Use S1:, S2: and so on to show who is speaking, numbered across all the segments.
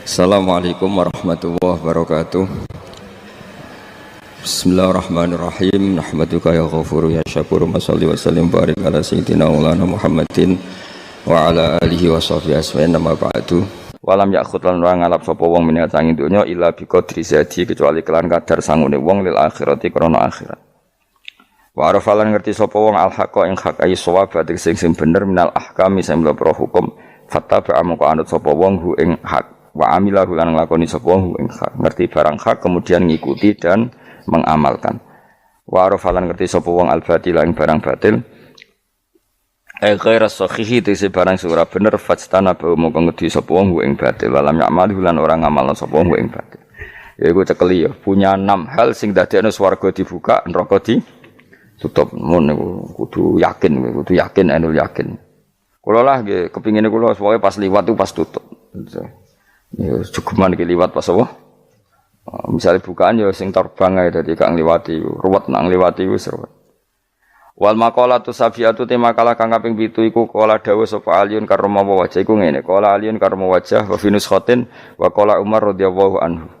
S1: Assalamualaikum warahmatullahi wabarakatuh. Bismillahirrahmanirrahim. Nahmaduka ya ghafuru ya syakuru. Mashalli wa sallim barik ala sayyidina maulana Muhammadin wa ala alihi wa sahbihi asma'in nama ba'du. Walam ya'khud lan ora ngalap sapa wong menyang tangi donya illa bi qadri zati kecuali kelan kadar sangune wong lil akhirati krana akhirat. Wa arafalan ngerti sapa wong al haqqa ing hak ayi shawab sing bener minal ahkami sing mlebu hukum fattaba amko anut sapa wong hu ing hak. Wa amilahu lan nglakoni sapa wong ing hak, ngerti barang hak kemudian ngikuti dan mengamalkan. Wa arafalan ngerti sapa wong al-batil ing barang batil. Ghaira sahihi tese barang ora bener fastana ba mongko ngedi sapa wong ing batil walam ya'malu lan ora ngamalna sapa wong ing batil. Ya iku cekeli ya, punya 6 hal sing dadekno swarga dibuka, neraka ditutup. Mun niku kudu yakin anul yakin. Kula lah nggih kepingine kula pokoke pas liwat itu pas tutup. Ya cukuman iki liwat pas apa? Misalnya bukaan ya sing terbang ae dadi gak ngliwati, ruwet nang ngliwati wis ruwet. Wal maqalatu safiatu te makalah kang kaping 7 iku kala dawuh sapa Aliun karma wajah iku ngene. Kala Aliun karma wajah wa finus khotin wa kala Umar radhiyallahu anhu.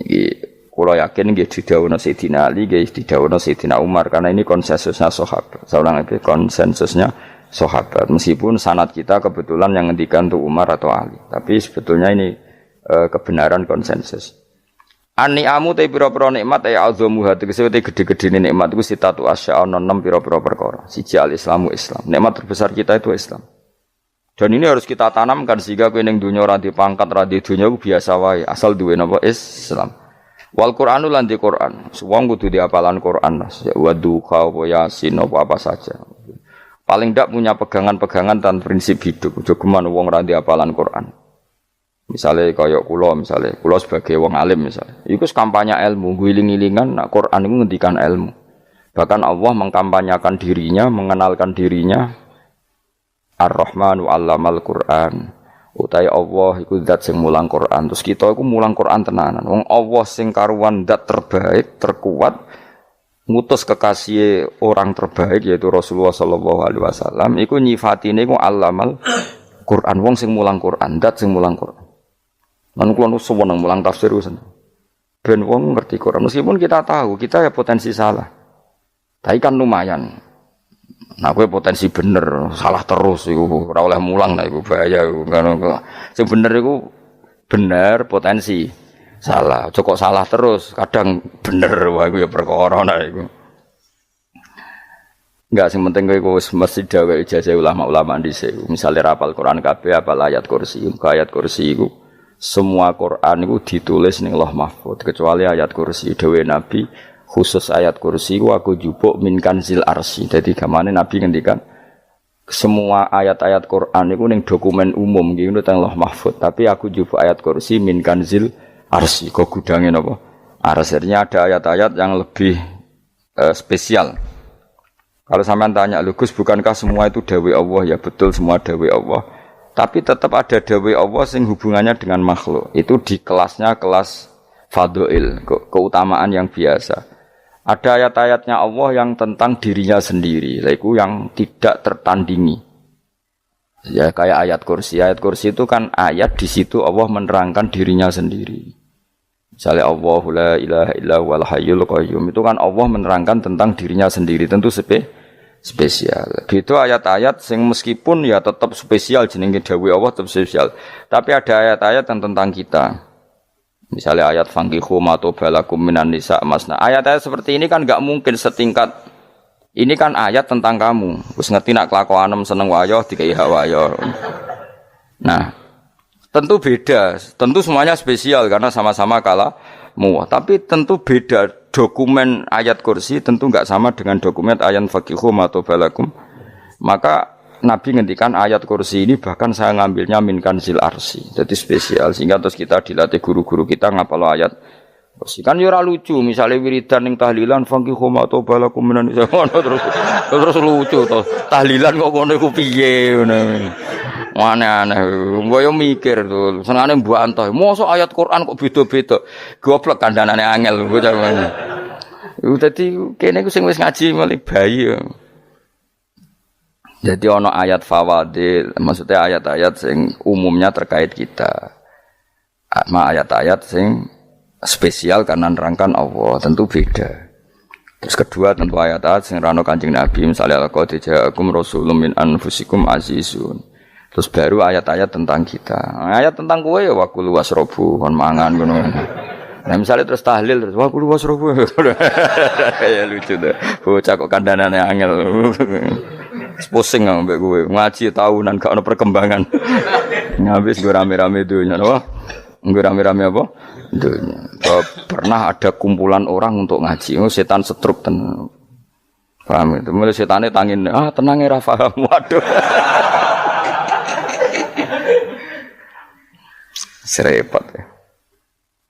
S1: Iki kula yakin nggih didhawuhna Sayyidina Ali, nggih didhawuhna Sayyidina Umar karena ini konsensusnya sahabat. Saulang iki konsensusnya sahabat. Meskipun sanad kita kebetulan yang ngendikan tuh Umar atau Ali, tapi sebetulnya ini kebenaran konsensus. An-ni'amu te pira-pira nikmat ay azamu hati tegese te gede-gedene nikmat iku sitatu asya ana 6 pira-pira perkara. Siji al-islamu Islam. Nikmat terbesar kita itu Islam. Dan ini harus kita tanamkan sehingga kowe ning donya ora dipangkat, ora di donya ku biasa wae, asal duwe napa Islam. Wal Qur'anu lan di Qur'an. Wong kudu diapalan Qur'an. Wa duha wa yasin apa saja. Paling ndak punya pegangan-pegangan dan prinsip hidup. Aja geman wong ra diapalan Qur'an. Misalnya kaya kula sebagai wong alim misalnya, iku kampanye ilmu, guling-gilingan nak Quran iku ngendikan ilmu. Bahkan Allah mengkampanyakan dirinya, mengenalkan dirinya Ar-Rahmanu 'allamal Qur'an. Utai Allah iku zat sing mulang Quran. Terus kita iku mulang Quran tenanan. Wong Allah sing karuan zat terbaik, terkuat, ngutus kekasih orang terbaik yaitu Rasulullah sallallahu alaihi wasallam iku nyifatine iku 'allamal Quran. Wong sing mulang Quran, zat sing mulang Quran. Lan kula seneng mulang tafsir wis. Ben wong ngerti Quran meskipun kita tahu kita ya potensi salah. Tapi kan lumayan. Nah kowe potensi bener, salah terus iku ora oleh mulang lah iku bahaya iku. Sing bener iku bener potensi salah. Kok salah terus, kadang bener wae iku ya perkara nah iku. Enggak sing penting kowe wis mesti dawuh ijazah ulama-ulama dhisik. Misale rapal Quran kabeh apal ayat kursi, ayat kursi iku semua Quran itu ditulis ning Lauh Mahfuz kecuali ayat kursi dawuh Nabi khusus ayat kursi aku jupuk min kanzil arsy. Dadi gamane Nabi ngendikan semua ayat-ayat Quran itu ning dokumen umum iki nang Lauh Mahfuz tapi aku jupuk ayat kursi min kanzil arsy. Kok gudange napa? Arsy-nya ada ayat-ayat yang lebih spesial. Kalau sampean tanya, Gus bukankah semua itu dawuh Allah? Ya betul semua dawuh Allah. Tapi tetap ada dawuh Allah sing hubungannya dengan makhluk. Itu di kelasnya kelas fadhil, keutamaan yang biasa. Ada ayat-ayatnya Allah yang tentang dirinya sendiri, yaitu yang tidak tertandingi. Ya kayak ayat kursi. Ayat kursi itu kan ayat di situ Allah menerangkan dirinya sendiri. Misalnya Allahu la ilaha illa huwal hayyul qayyum. Itu kan Allah menerangkan tentang dirinya sendiri, tentu spesial. Gitu ayat-ayat sing meskipun ya tetap spesial jenenge dawuh Allah tetap spesial. Tapi ada ayat-ayat yang tentang kita. Misalnya ayat fankihu ma tobalakum minan nisa masna. Ayat-ayat seperti ini kan enggak mungkin setingkat. Ini kan ayat tentang kamu. Wis ngerti nak kelakuanem seneng wayo dikai hak wayo. Nah, tentu beda. Tentu semuanya spesial karena sama-sama kalamu. Tapi tentu beda. Dokumen ayat kursi tentu enggak sama dengan dokumen ayat faqihu matobalakum. Maka Nabi ngendikan ayat kursi ini bahkan saya ngambilnya min kanzil arsy. Jadi spesial sehingga terus kita dilatih guru-guru kita ngapal ayat kursi. Kan ya ora lucu misalnya wiridan ning tahlilan faqihu matobalakum minan terus lucu to. Tahlilan kok ngono iku piye ngono. Aneh-aneh, gue yo mikir tuh, senengane mbok antah. Mosok ayat Quran kok beda-beda. Goblok kandhanane angel gue jaman. Dadi kene ku sing wis ngaji mulai bayi. Jadi ana ayat fawadil, maksudnya ayat-ayat sing umumnya terkait kita. ayat-ayat sing spesial karena nerangkan Allah, tentu beda. Terus kedua tentu ayat-ayat sing rano Kanjeng Nabi, misalnya laqad ja'akum rasulun min anfusikum azizun. Terus baru ayat-ayat tentang kita. Ayat tentang kowe ya wakulu wasrobu kon mangan ngono. Nah misalnya terus tahlil terus wakulu wasrobu. Ya lucu deh. Bocah kok kandhanane angel. Pusing ambek kowe. Ngaji tahunan gak ono perkembangan. Ngabis gue rame-rame dunya apa? Gue rame-rame apa? Dunya. Pernah ada kumpulan orang untuk ngaji. Oh setan setruk tenan. Paham itu? Mulai setane tangin, tenang ya ra paham. Waduh. Serepot ya.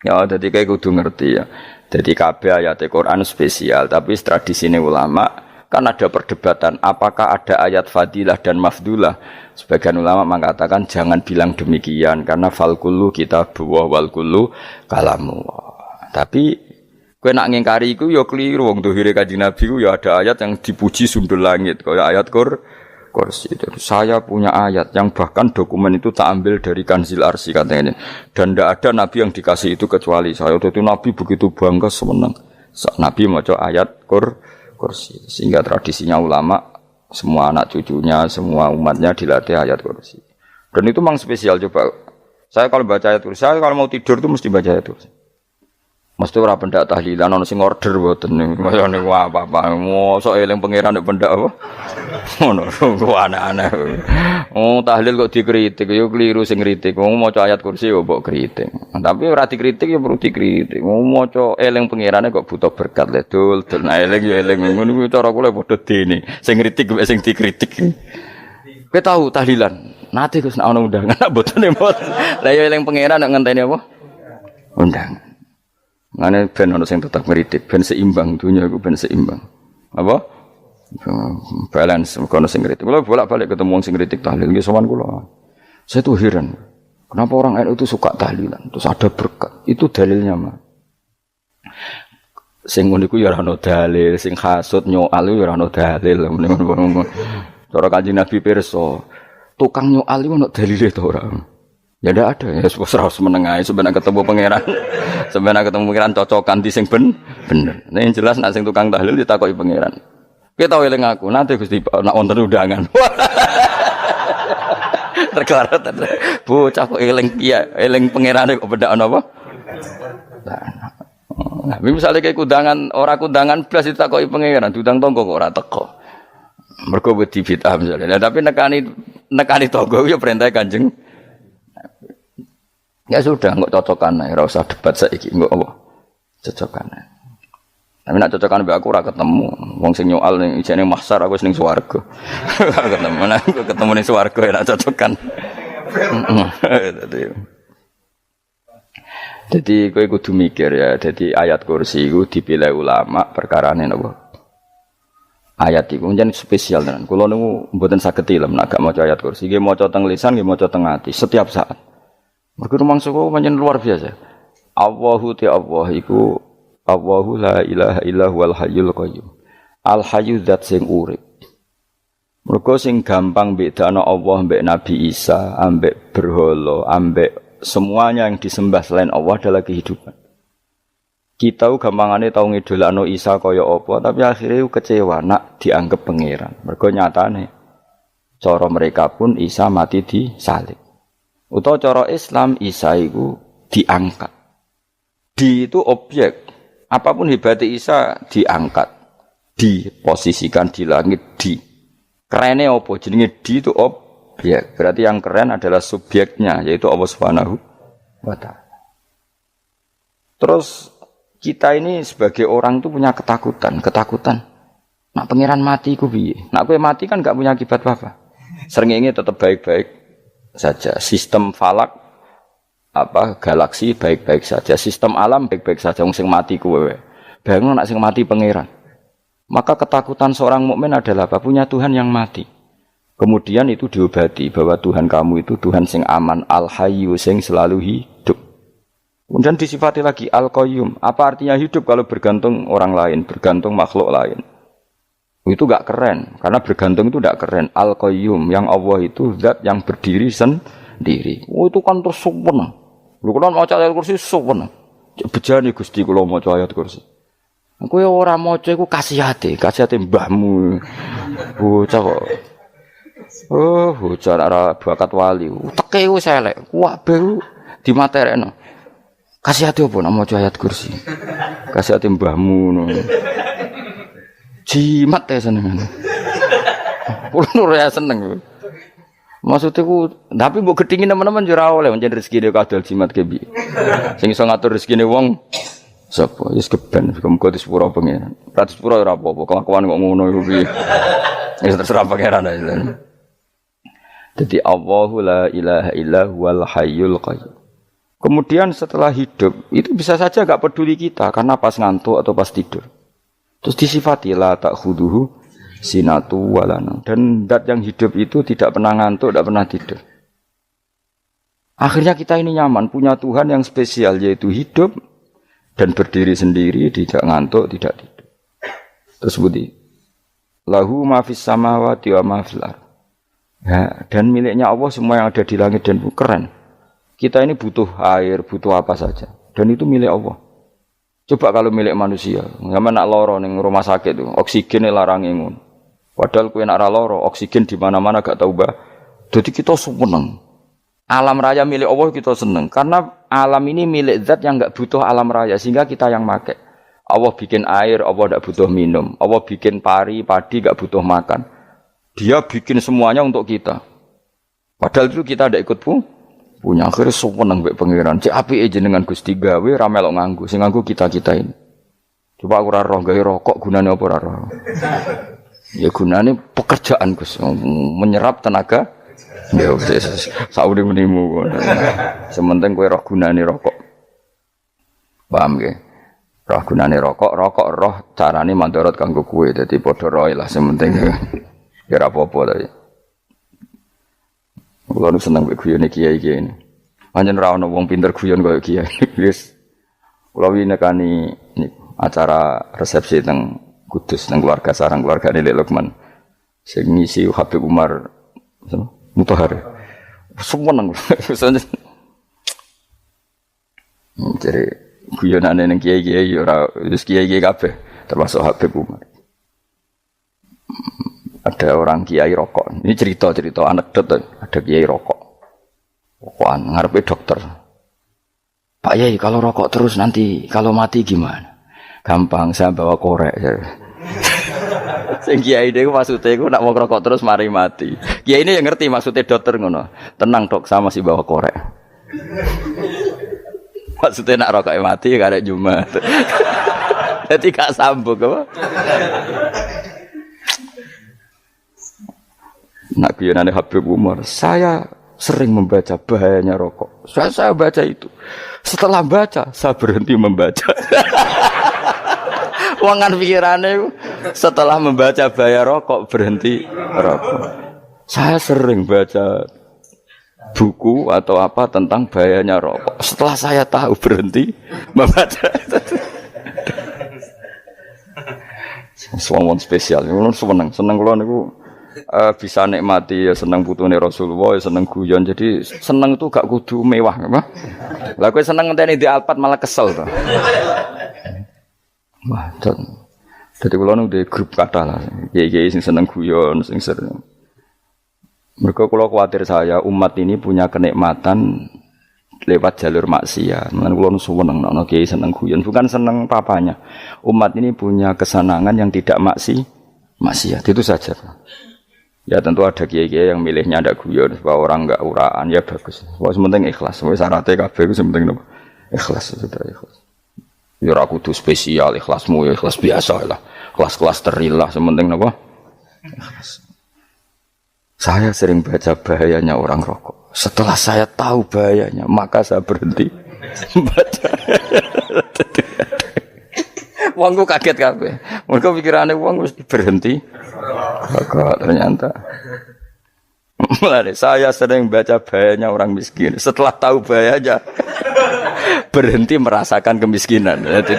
S1: Ya jadi kayak kudu ngerti ya. Jadi kabeh ayat Al-Qur'an spesial, tapi tradisine ulama kan ada perdebatan apakah ada ayat fadilah dan mafdulah. Sebagian ulama mengatakan jangan bilang demikian karena fal kullu kitabullah wal kullu kalamullah. Tapi kowe nak ngingkari iku ya keliru wong dohire Kanjeng Nabi ku ya ada ayat yang dipuji sundul langit kaya ayat Kursi. Saya punya ayat yang bahkan dokumen itu tak ambil dari Kanzil Arsy katanya. Dan tidak ada nabi yang dikasih itu kecuali saya. Itu nabi begitu bangga semenang. Nabi maca ayat Kursi. Sehingga tradisinya ulama semua anak cucunya, semua umatnya dilatih ayat Kursi. Dan itu memang spesial coba. Saya kalau baca ayat Kursi, saya kalau mau tidur itu mesti baca ayat Kursi. Mesti ora pendak tahlilan ana sing order mboten niku. Mayane apa-apa. Mosok eling pangeran nek pendak apa? Ngono, aneh-aneh. Oh, tahlil kok dikritik, yo keliru sing kritik. Wong maca ayat Kursi yo mbok kritik. Tapi ora dikritik yo perlu dikritik. Wong maca eling pangerane kok butuh berkat le dul, nah eling yo eling ngono kuwi cara kula padha dene. Sing kritik mek sing dikritik. Kowe tahu tahlilan? Nate Gus nek ana undangan mboten mboten. Lah yo eling pangeran nek ngenteni apa? Undangan. Ngene ben ono sing tetap ngritik, ben seimbang dunia iku ben seimbang. Apa? Balance kono sing ngritik. Kula bolak-balik ketemu wong sing ngritik tahlil nggih sowan kula. Saya tuh heran. Kenapa orang NU itu suka tahlilan? Terus ada berkat. Itu dalilnya, Mas. Sing ngono iku ya ora ono dalil, sing hasud nyoal ya ora ono dalil. Cara Kanjeng Nabi pirsa, tukang nyoal iku ono dalile to ora? Ya ndak ada ya serus menengae sebenarnya ketemu pangeran. Sebenarnya ketemu pangeran cocokan di sing bener. Nah yang jelas nak sing tukang tahlil ditakoki pangeran. Kowe tau eling aku, nanti Gusti nak wonten undangan. Terklarat. Bocah kok eling piye? Eling pangerane kok bedak ana apa? Nah, misalnya kayak kundangan, orang kundangan blas ditakoki pangeran, diundang tonggo kok ora teko. Mergo wedi bid'ah misalnya. Nah, tapi nekani tonggo ya perintah Kanjeng. Ya sudah, enggak cocokan ae, ora usah debat saiki, enggak apa. Cocokan ae. Tapi nek cocokan mbek aku ora ketemu. Wong sing nyoal ning ijene mahsyar aku wis ning swarga. Ketemu nek ketemu ning swarga nek cocokan. Jadi kowe kudu mikir ya, jadi ayat Kursi iku dipilih ulama perkarane napa? Ayat iku njen spesial tenan. Kula niku mboten saged tilem nek gak maca ayat Kursi, nggih maca teng lisan, nggih maca teng ati setiap saat. Mergo rumangsa kok pancen luar biasa. Allahu ta Allah iku Allahu la ilaha illa huwal hayyul qayyum. Al hayyu zat sing urip. Mergo sing gampang bedakno Allah mbek Nabi Isa, ambek berhala, ambek semuanya yang disembah selain Allah adalah kehidupan. Kita gampangane tau ngidolakno Isa kaya apa, tapi akhirnya kecewa nak dianggap pangeran. Mergo nyatane cara mereka pun Isa mati disalib. Utawa cara Islam Isa iku diangkat. Di itu objek. Apapun hebatnya Isa diangkat, diposisikan di langit di. Kerennya apa? Jenenge di itu objek. Berarti yang keren adalah subjeknya, yaitu Allah Subhanahu wa Ta'ala. Terus kita ini sebagai orang itu punya ketakutan. Nak pangeran mati ku piye? Nak kowe mati kan gak punya akibat apa-apa. Srengenge tetap baik-baik saja. Sistem falak galaksi baik-baik saja. Sistem alam baik-baik saja. Wong sing mati kowe. Bayangno nak sing mati pangeran. Maka ketakutan seorang mukmin adalah apa? Punya Tuhan yang mati. Kemudian itu diobati bahwa Tuhan kamu itu Tuhan sing aman, al-hayyu sing selalu hidup. Kemudian disifati lagi al-qayyum. Apa artinya hidup kalau bergantung orang lain, bergantung makhluk lain? Itu gak keren, karena bergantung itu gak keren. Al-qayyum, yang Allah itu zat yang berdiri sendiri. Oh itu kan terus sempurna. Lho kula maca ayat kursi suwen. Bejane Gusti kula maca ayat kursi. Kowe ora maca iku kasihate mbahmu. Bocah kok. Oh, bocah ora bakat wali. Teke wis elek, kabeh dimaterekno. Kasihate opo nek maca ayat kursi? Kasihate mbahmu ngono. Jimat ya seneng. Kulo ora seneng. Maksudnya ku, tapi mbok gedhingi teman-teman yo ora oleh pancen rezekine kadol jimat ke piye. Sing iso ngatur rezekine wong sapa? Wis keben, muga disepuro pengen. Ra disepuro ora apa-apa, kelakuan kok ngono iku piye. Wis terserah pangeran ae. Jadi Allahu la ilaha illa huwal hayyul qayyum. Kemudian setelah hidup itu bisa saja enggak peduli kita karena pas ngantuk atau pas tidur. Terus disifati la ta'khuduhu sinatu walana, dan zat yang hidup itu tidak pernah ngantuk, tidak pernah tidur. Akhirnya kita ini nyaman, punya Tuhan yang spesial, yaitu hidup dan berdiri sendiri, tidak ngantuk, tidak tidur. Terus budi lahu ma fis samawati wa ma fil ardh. Ya, dan miliknya Allah semua yang ada di langit dan bumi. Keren. Kita ini butuh air, butuh apa saja, dan itu milik Allah. Coba kalau milik manusia, nggak nak loro ning rumah sakit itu, oksigennya larang ingun. Padahal kowe nak ra loro, oksigen di mana-mana gak tau mbah. Jadi kita seneng. Alam raya milik Allah kita seneng karena alam ini milik zat yang enggak butuh alam raya sehingga kita yang make. Allah bikin air, Allah enggak butuh minum. Allah bikin padi enggak butuh makan. Dia bikin semuanya untuk kita. Padahal itu kita ndak ikut punya. Akhirnya seneng mbek pangeran. Cek apike jenengan Gusti gawe ra melok nganggo. Sing nganggo kita-kita ini. Coba aku ora roh gawe rokok gunane apa ora roh. Ya gunane pekerjaan Gus, menyerap tenaga. Ya wis sauri menimu. Sementing kowe roh gunane rokok. Paham nggih? Roh gunane rokok roh carane mandorot kanggo kowe. Dadi padha roe lah sementing. Ya ora apa-apa ta. Kulo seneng mek guyone kiai-kiai ini. Pancen ora ono wong pinter guyon koyo kiai. Wis kulo winekani acara resepsi teng Kudus nang keluarga sarang keluarga Lek Lukman. Sing ngisi Habib Umar Mutahar. Semua nang. Jadi guyonane nang kiai-kiai ora wis kiai-kiai kabeh termasuk Habib Umar. Ada orang kiai rokok. Ini cerita-cerita anekdot. Ada kiai rokok. Rokokan ngarepe dokter. Pak Yai kalau rokok terus nanti kalau mati gimana? Gampang saya bawa korek. Sing kiai niku maksude iku nak mau rokok terus mari mati. Kiai ini yang ngerti maksudnya dokter ngono. Tenang dok, saya masih bawa korek. Maksudnya nak rokok mati gak ada Jumat. Jadi gak sambung apa? Nak guyonane Habib Umar, saya sering membaca bahayanya rokok. Saya baca itu. Setelah baca, saya berhenti membaca. Wangan pikirannya setelah membaca bahaya rokok berhenti rokok. Saya sering baca buku atau apa tentang bahayanya rokok. Setelah saya tahu berhenti membaca. Suwon spesial. Kulo seneng kulo niku bisa nikmati ya seneng putune Rasulullah, ya seneng guyon. Jadi seneng itu gak kudu mewah, apa? Lah kowe seneng ngenteni di Alphard malah kesel to. Wah, jadi kalau nu di grup kata lah, kiai sing seneng guyon, sing sering. Mereka kalau khawatir saya umat ini punya kenikmatan lewat jalur maksiat. Mengenai kalau nu seneng, no kiai seneng guyon, bukan seneng papanya. Umat ini punya kesenangan yang tidak maksiat, itu saja. Ya tentu ada kiai-kiai yang milihnya ada guyon, supaya orang enggak uraan, ya bagus. Wah, sementing ikhlas, syaratnya kabeh itu sementing ikhlas, sudah ikhlas. Ya ora kudu spesial ikhlasmu ya ikhlas biasa lah. Kelas-kelas teril lah sementing napa? Ikhlas. Saya sering baca bahayanya orang rokok. Setelah saya tahu bahayanya, maka saya berhenti baca. Wong ku kaget kabeh. Mergo pikirane wong wis berhenti. Kok ternyata. Mulane saya sering baca bahayanya orang miskin. Setelah tahu bahayanya berhenti merasakan kemiskinan. Jadi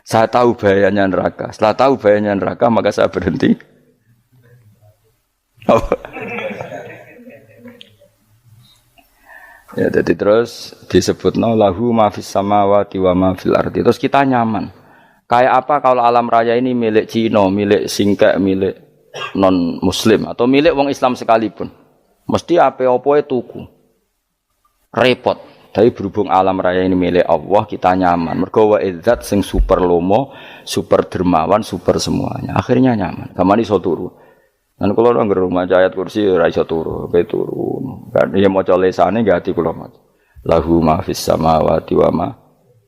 S1: saya tahu bahayanya neraka. Setelah tahu bahayanya neraka, maka saya berhenti. Ya, jadi terus disebutno lahu ma fis samawati wa ma fil ardi. Terus kita nyaman. Kayak apa kalau alam raya ini milik Cina, milik Singkek, milik non muslim atau milik wong Islam sekalipun. Mesti apa-apa tuku. Repot. Tapi berhubung alam raya ini milik Allah, kita nyaman. Mergo wa izzat sing super lomo, super dermawan, super semuanya. Akhirnya nyaman. Kamane iso turu. Dan kalau orang gerung maca ayat kursi ora iso turu, kae turu. Kan ya maca lesane nggih ati kula maca. Lahu ma fis samawati wa ma.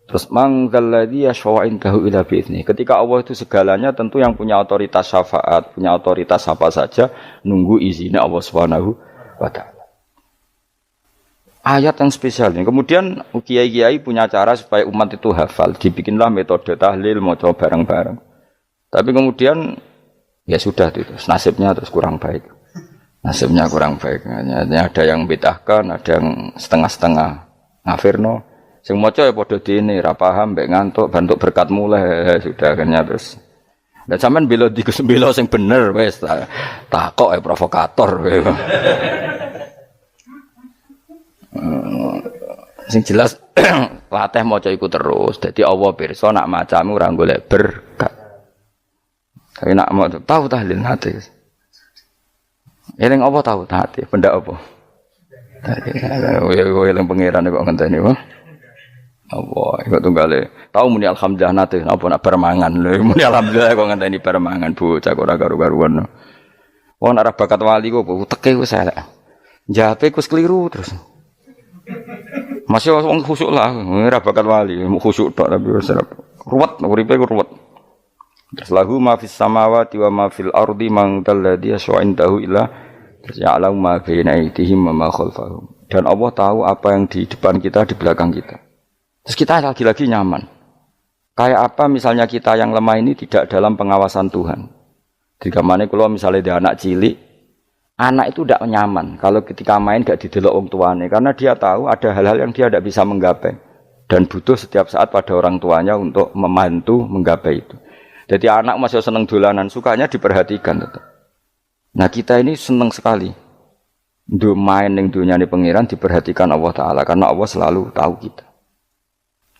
S1: Terus man dzalladzi yashfa'u indahu illa bi'izni. Ketika Allah itu segalanya tentu yang punya otoritas syafaat, punya otoritas apa saja nunggu izinnya Allah Subhanahu wa taala. Ayat yang spesial ini. Kemudian kiai-kiai punya cara supaya umat itu hafal, dibikinlah metode tahlil maca bareng-bareng. Tapi kemudian ya sudah itu nasibnya terus kurang baik. Nasibnya kurang baik. Hanya ada yang bid'ahkan, ada yang setengah-setengah ngafirno. Sing maca ya padha dene ra paham mbek ngantuk bentuk berkat mulai sudah akhirnya terus. Dan sampean bela bela sing bener wis takok provokator. Sing jelas latih maca iku terus. Dadi Allah pirsa nak macamu ora golek berkat. Tapi nak mau tahu tahlil hati. Eling apa tahu hati? Benda apa? Eling pangeran kok ngenteni apa? Allah, iku tunggale. Tahu muni alhamdulillah nate apa nak permangan lho. Muni alhamdulillah kok ngenteni permangan bocah kok ora karu-karuan. Wong ora bakat wali kok teke wis elek. Jape wis keliru terus. Masih wong khusuk lah, ora bakat wali, khusuk tok tapi wis ruwet, uripe ruwet. Terus lahu ma fis samawati wa ma fil ardi man dalladhi yashfa'u indahu illa ya'lamu ma baina aydihim wa ma khalfahum. Dan Allah tahu apa yang di depan kita, di belakang kita. Terus kita lagi-lagi nyaman. Kayak apa misalnya kita yang lemah ini tidak dalam pengawasan Tuhan. Jika mana kalau misalnya dia anak cilik, anak itu tidak nyaman kalau ketika main gak didelok wong tuane karena dia tahu ada hal-hal yang dia tidak bisa menggapai dan butuh setiap saat pada orang tuanya untuk membantu menggapai itu. Jadi anak masih seneng dolanan, sukanya diperhatikan tetap. Nah kita ini seneng sekali. Untuk main yang dunia ini pengiran diperhatikan Allah Ta'ala. Karena Allah selalu tahu kita.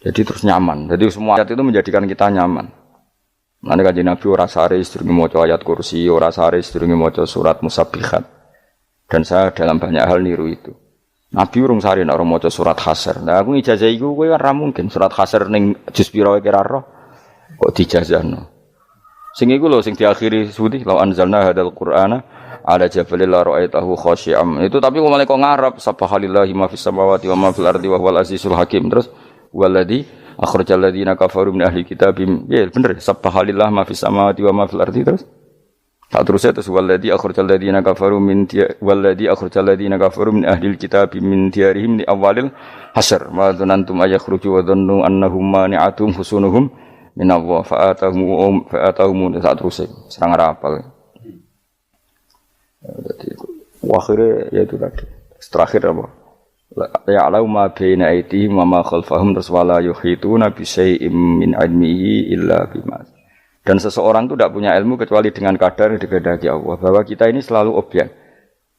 S1: Jadi terus nyaman. Jadi semua ayat itu menjadikan kita nyaman. Nanti kaji Nabi orang sehari sedurungi maca ayat kursi, orang sehari sedurungi maca surat musabbihat. Dan saya dalam banyak hal niru itu. Nabi urung sehari nak orang maca surat Hasyr. Nah aku ijazah itu kan ra mungkin. Surat Hasyr ning juz pira kira roh. Kok dijazahno. Sing iku lho sing diakhiri suwi law anzalna hadzal qur'ana ala jabalil la ra'aitahu khashi'am. Itu tapi kok malah kok ngarep subhanallahi ma fis samawati wa ma fil ardi wa huwal azizul hakim. Terus waladzi akhrajal ladzina kafaru min ahli kitab. Ya bener subhanallahi ma fis samawati wa ma fil ardi terus. Tak terus itu waladzi akhrajal ladzina kafaru min waladzi akhrajal ladzina kafaru min ahli kitab min diyarihim li awalil hasyr. Ma dzanantum ayakhruju wa dhannu annahum mani'atum husunuhum min Allah fa'atahum saat terus serang rapal. Jadi akhirnya ya itu tadi. Terakhir apa? Ya'lamu ma baina aydihim wa ma khalfahum wala yuhituna bi syai'in min 'ilmihi illa bima. Dan seseorang itu tidak punya ilmu kecuali dengan kadar yang dikehendaki Allah. Bahwa kita ini selalu objek.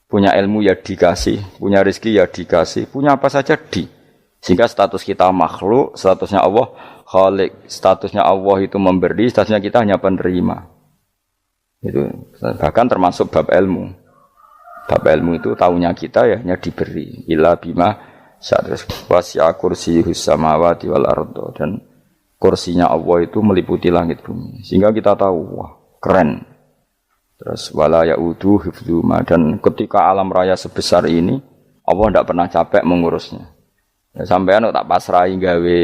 S1: Punya ilmu ya dikasih, punya rezeki ya dikasih, punya apa saja di. Sehingga status kita makhluk, statusnya Allah Khalik, statusnya Allah itu memberi, statusnya kita hanya penerima. Itu bahkan termasuk bab ilmu. Bab ilmu itu tahunya kita ya hanya diberi. Illa bima sa'atus wasi'a kursiyuhus samawati wal ardo. Dan kursinya Allah itu meliputi langit bumi. Sehingga kita tahu, wah keren. Terus wala ya'udu hifdzuma. Dan ketika alam raya sebesar ini, Allah tidak pernah capek mengurusnya. Ya, sampean tak pasrahi gawe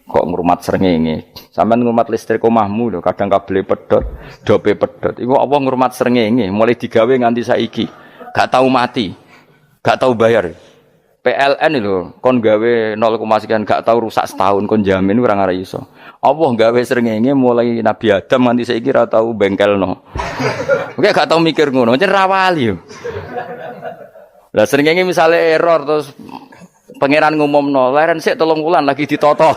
S1: kok ngrumat srengenge. Sampeyan ngrumat listrik omahmu lho, kadang kabel pedhot, dope pedhot. Iku apa ngrumat srengenge mulai digawe nganti saiki. Gak tahu mati. Gak tahu bayar. PLN lho, kon gawe 0, sekian gak tahu rusak setahun kon jamin ora ngara iso. Allah gawe srengenge mulai Nabi Adam nganti saiki ora tahu bengkelno. Oke gak tahu mikir ngono, jen ra wali yo. Lah srengenge misale error terus pangeran ngumumno, leren sik 3 wulan lagi ditoto.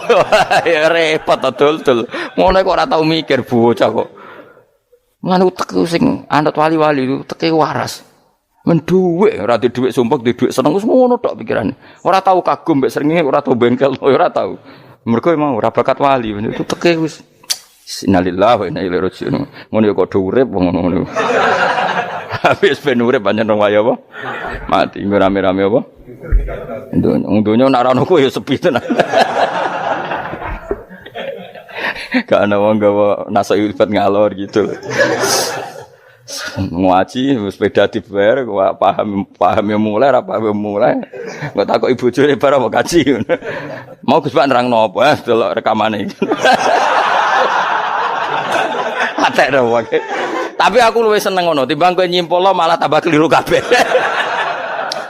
S1: Ya repot dul-dul. Ngono kok ora tau mikir bocah kok. Mulane utek sing anut wali-wali teke waras. Men dhuwit, ora di dhuwit sumpek, di dhuwit seneng wis ngono tok pikirane. Ora tau kagum mbek srengenge, ora tau bengkel, ora tau. Mergo emang ora bakat wali, itu teke wis innalillahi wa inna ilaihi raji'un. Ngono ya kok urip ngono. Habis ben urip pancen rong wae apa? Mati nggo rame-rame apa? Donya nek ora ono ku ya sepi tenan. Gak ana wong gawa nasa ilfat ngalor gitu. Ngaji sepeda dibayar paham yang mulai apa yang mulai nggak takut ibu juri para mau kaji mau Gus Pak nerang nopo delok rekamane iki atek dong tapi aku luwih seneng ngono timbang kowe nyimpul malah tambah keliru kabeh.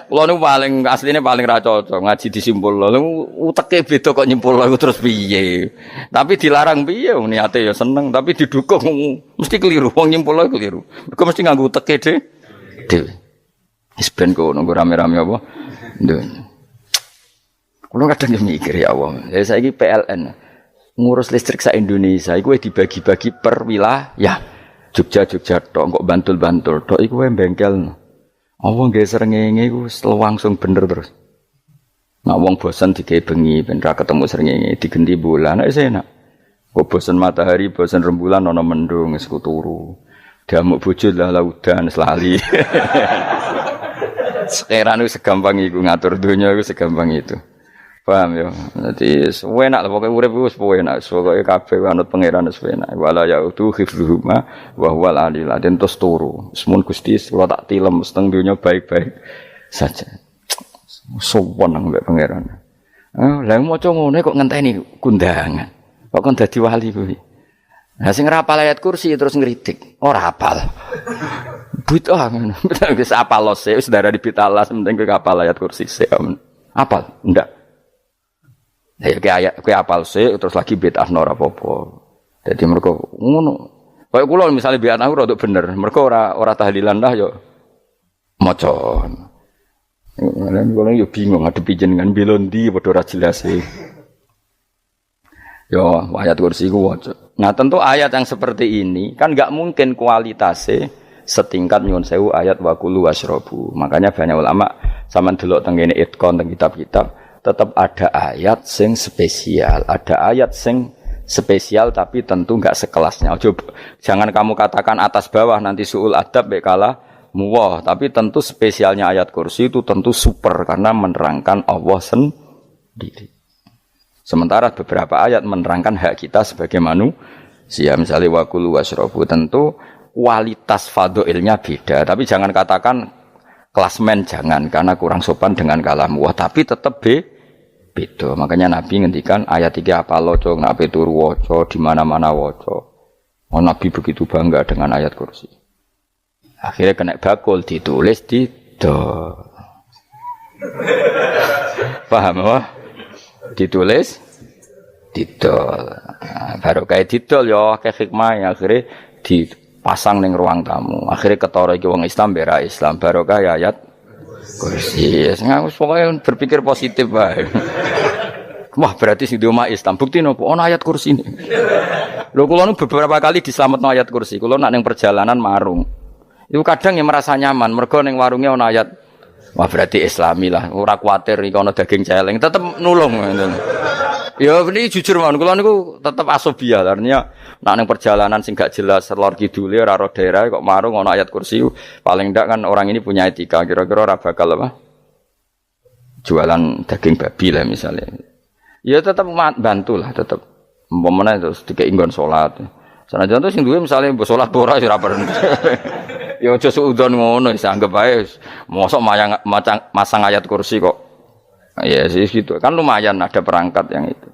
S1: Kulo niku paling asline paling ra cocok ngaji disimpul lho uteke beda kok nyimpul iku terus piye tapi dilarang piye niate ya seneng tapi didukung mesti keliru wong nyimpul keliru mergo mesti nganggo uteke dhewe wis ben kok nunggu rame-rame apa nduk kulo kadang yo mikir ya Allah ya saiki PLN ngurus listrik sak Indonesia iku dibagi-bagi per wilayah Jogja tok kok Bantul tok iku wae bengkel. Wong nggih srengenge iku langsung bener terus. Nek wong bosan digawe bengi ben ra ketemu srengenge digenti bulan nek enak. Kok bosan matahari, bosan rembulan ana mendung wis turu. Damuk bojo lah laudan selali. Sekarang itu segampang iku ngatur dunia itu segampang itu. Paham ya? Dadi enak lah pokoke urip wis enak. Pokoke kabeh anut pangeran wis enak. Wala yautu khifruhuma wa huwal alil adin tos turu. Semun Gusti kula tak tilem seteng dunya baik-baik saja. Sowan nang mbek pangeran. Lah maca ngene kok ngenteni kundangan. Kok kon dadi wali kuwi. Lah sing ora hafal ayat kursi terus ngritik. Ora hafal. Bid'ah ngono. Wis hafal lose wis darah di pitalas penting kowe hafal ayat kursi sik. Hafal? Ndak. Ya kayak apal sih terus lagi bid'ah ora apa-apa. Dadi mergo ngono. Kaya kula misale bid'ah ora untuk bener, mergo ora tahlilan dah yo maca. Lan kula yo bingung ngadepi jenengan belondi padha ora jelas e. Yo ayat kursi ku waca. Nah, tentu ayat yang seperti ini kan enggak mungkin kualitasnya setingkat nyuwun sewu ayat wa kulu wasrobu. Makanya banyak ulama sampean delok teng kene itqon teng kitab-kitab tetap ada ayat sing spesial, ada ayat sing spesial tapi tentu enggak sekelasnya. Jangan kamu katakan atas bawah nanti suul adab bekala muwah, tapi tentu spesialnya ayat kursi itu tentu super karena menerangkan Allah sendiri. Sementara beberapa ayat menerangkan hak kita sebagai manusia, misalnya wakulu wasrobu, tentu kualitas fadhilnya beda, tapi jangan katakan klasmen jangan karena kurang sopan dengan kalam wah, tapi tetap beda. Makanya Nabi ngendikan ayat 3 apa loco, nabi turu waca di mana-mana waca. Oh, Nabi begitu bangga dengan ayat kursi. Akhirnya kena bakul ditulis di do. Paham apa? Ditulis didol. Baru kayak didol ya kayak hikmah akhirnya dipasang ning ruang tamu. Akhirnya ketara iki wong Islam bera Islam baru kayak ayat kursi. Wis pokoke berpikir positif wae. Wah, berarti sing di omah Islam bukti nopo ana ayat kursi ini. Lho kula nu beberapa kali dislametno ayat kursi. Kula nak ning perjalanan marung. Iku kadang yang merasa nyaman mergo ning warunge ana ayat. Wah, berarti Islami lah. Ora kuwatir iki ana daging celeng, tetep nulung ngoten. Ya ini jujur mawon kula niku tetep asobia. Artinya nak ning perjalanan sing gak jelas lor kidule ora ro daerah kok marung ana ayat kursi paling ndak kan orang ini punya etika kira-kira ora bakal apa jualan daging babi lah misalnya. Ya tetep bantulah tetep umpamane terus dikek nggon salat. Sanajan to sing duwe misale mbok salat ora ya ora perlu. Ya aja suudon ngono wis anggap ae mosok masang ayat kursi kok. Ya sih gitu. Kan lumayan ada perangkat yang itu.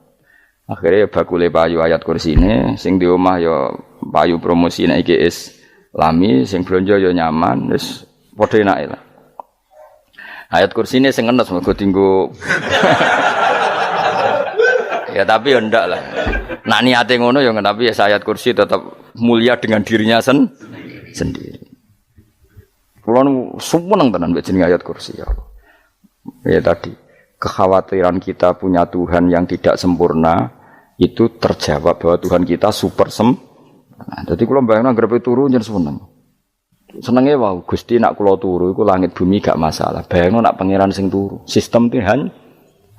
S1: Akhirnya bakule payu ayat kursi ini sing di omah ya payu promosi nek iki Islami sing blonjo ya nyaman wis padha enake lah. Ayat kursi ini sing ngenes mergo dinggo ya tapi ya ndak lah. Nak niate ngono ya tapi ya ayat kursi tetap mulia dengan dirinya sendiri. Kulo seneng tenan mbek jeneng ayat kursi ya Allah. Ya tadi kekhawatiran kita punya Tuhan yang tidak sempurna itu terjawab bahwa Tuhan kita super sempurna. Jadi kalau bayangkan grepe turu jen seneng. Senenge wae Gusti nak kula turu iku langit bumi gak masalah. Bayangno nak pangeran sing turu. Sistem Tuhan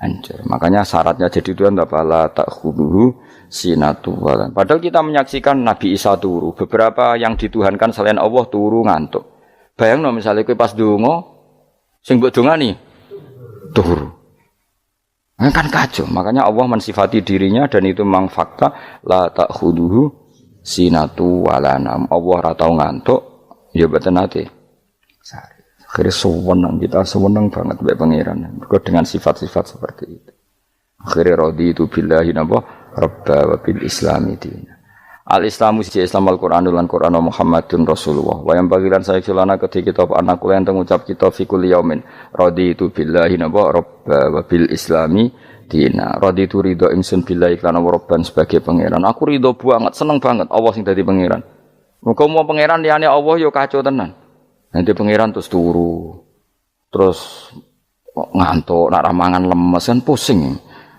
S1: hancur. Makanya syaratnya jadi Tuhan la ta'khudhuhu sinatu walan. Padahal kita menyaksikan Nabi Isa turu. Beberapa yang dituhankan selain Allah turu ngantuk. Bayangno misalnya kowe pas donga sing mbok dongani turu. Kan kacau. Makanya Allah mensifati dirinya dan itu memang fakta la ta'khudhuhu sinatu walanam. Allah ora tau ngantuk. Ya betul nanti. Akhirnya sewenang kita sewenang banget mbek pangeran. Mergo dengan sifat-sifat seperti itu. Akhirnya raditu billahi napa rabba wa bil islami dina. Al-Islamu siji Islam Al-Qur'anul lan Qur'an Muhammadun Rasulullah. Wa yang bagilan saya celana ketika kita anak kula enten ngucap kita fi kulli yaumin raditu billahi napa rabba wa bil islami dina. Raditu ridho ingsun billahi lan rabban sebagai pangeran. Aku ridho banget, seneng banget Allah sing dadi pangeran. Muga mau pangeran liyane Allah yo kacau tenan. Nanti pangeran terus turu. Terus ngantuk, nak ramangan lemes kan pusing.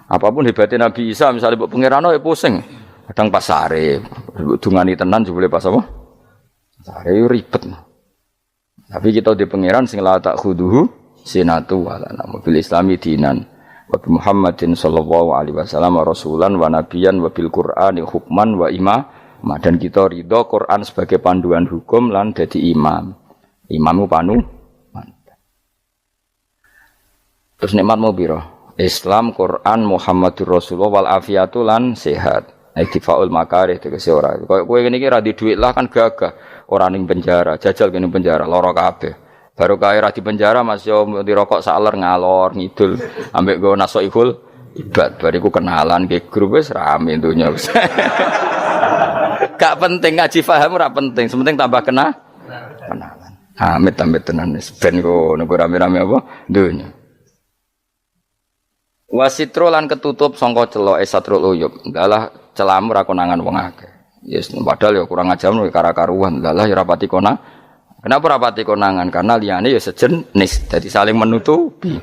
S1: Apapun hebatnya Nabi Isa misalnya mbok pangeran ya pusing. Kadang pas sare, dungani tenan jebule pas apa? Sare ribet. Tapi kita di pangeran sing la ta'khudhuhu sinatu wala bil islami dinan. Wa Muhammadin sallallahu alaihi wasallam rasulan wa nabiyan wa bil Qur'ani hukman wa imam. Dan kita ridho Quran sebagai panduan hukum lan dadi imam. Imammu panu. Terus nikmatmu piro? Islam, Quran, Muhammadur Rasulullah wal afiatu lan sehat. Iktifaul makarih tegese ora. Kowe ngene iki ra di dhuwit lah kan gagah. Ora ning penjara, jajal kene penjara lara kabeh. Baru kae ra di penjara Mas yo dirokok saler ngalor ngidul ambek go nasoihul ibad bariku kenalan ke grup wis rame dunya wis. Gak penting ngaji paham ora penting, sementing tambah kenalan. Amit-amit tenan wis ben kok nek rame-rame apa dunya. Wasitro lan ketutup sangka celoke satrul uyub. Dalah celamu ra konangan wong akeh. Yes, padahal ya kurang ajar kara-karuan. Dalah ya rapati konang. Kenapa rapati konangan? Karena liyane ya sejenis. Jadi saling menutupi.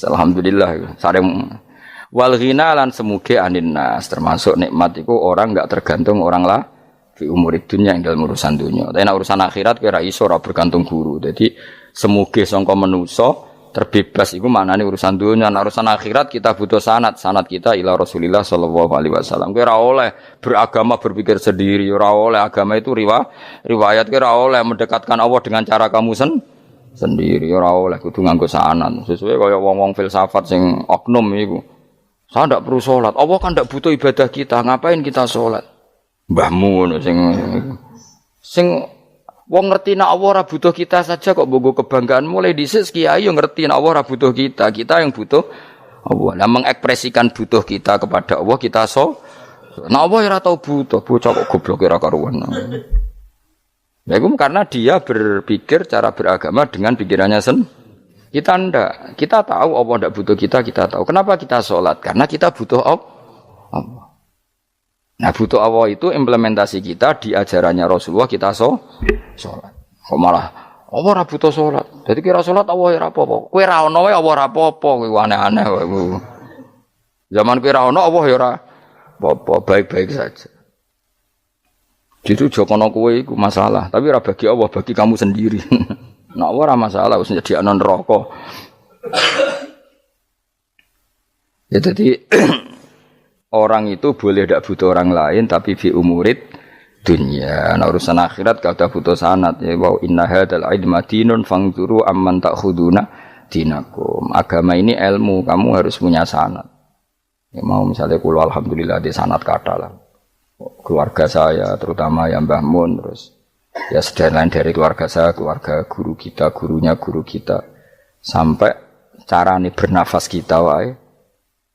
S1: Alhamdulillah saling wal ghina lan semuge aninnas termasuk nikmat iku orang enggak tergantung orang lah fi umurid dunya ing dalam urusan dunya. Tapi nek urusan akhirat kowe ra iso ora bergantung guru. Jadi semuge sangka manusa terbebas iku maknane urusan dunia, urusan akhirat kita butuh sanad kita ila Rasulillah sallallahu alaihi wasallam. Kowe ora oleh beragama berpikir sendiri, ora oleh agama itu riwayat kowe ora oleh mendekatkan Allah dengan cara kamu sendiri, ora oleh kudu nganggo sanad. Sesuai kaya wong-wong filsafat sing oknum iku. Saya ndak perlu salat. Allah kan ndak butuh ibadah kita, ngapain kita salat? Mbahmu ngono sing wong ngerti nek Allah ora butuh kita saja kok bogo kebanggaan mulai dhisik kiai yo ngerti nek Allah ora butuh kita yang butuh Allah. Lah mengekspresikan butuh kita kepada Allah kita nek Allah ora tau butuh, bocah kok goblok ora karuan. Ya itu karena dia berpikir cara beragama dengan pikirannya kita ndak. Kita tahu Allah ndak butuh kita tahu. Kenapa kita salat? Karena kita butuh Allah. Nah butuh Allah itu implementasi kita di ajarannya Rasulullah kita sholat. Kok malah Allah ora butuh sholat. Jadi kira sholat Allah ora apa-apa. Kowe ra ono wae Allah ora apa-apa. Kowe aneh-aneh wae. Zaman kowe ra ono Allah ya ora apa-apa, baik-baik saja. Jadi jokono kowe iku masalah, tapi ora bagi Allah, bagi kamu sendiri. Nek Allah ora masalah wis jadi ana neraka. Ya jadi orang itu boleh tidak butuh orang lain tapi fi umurid dunya. Nah urusan akhirat kalau butuh sanad ya wa inna hadzal ilma dinun fangzuru amman ta'khuduna dinakum. Agama ini ilmu, kamu harus punya sanad. Ya mau misalnya kula alhamdulillah di sanad kata lah. Keluarga saya terutama yang Mbah Mun terus ya sedaya lain dari keluarga saya, keluarga guru kita, gurunya guru kita sampai carane bernafas kita wae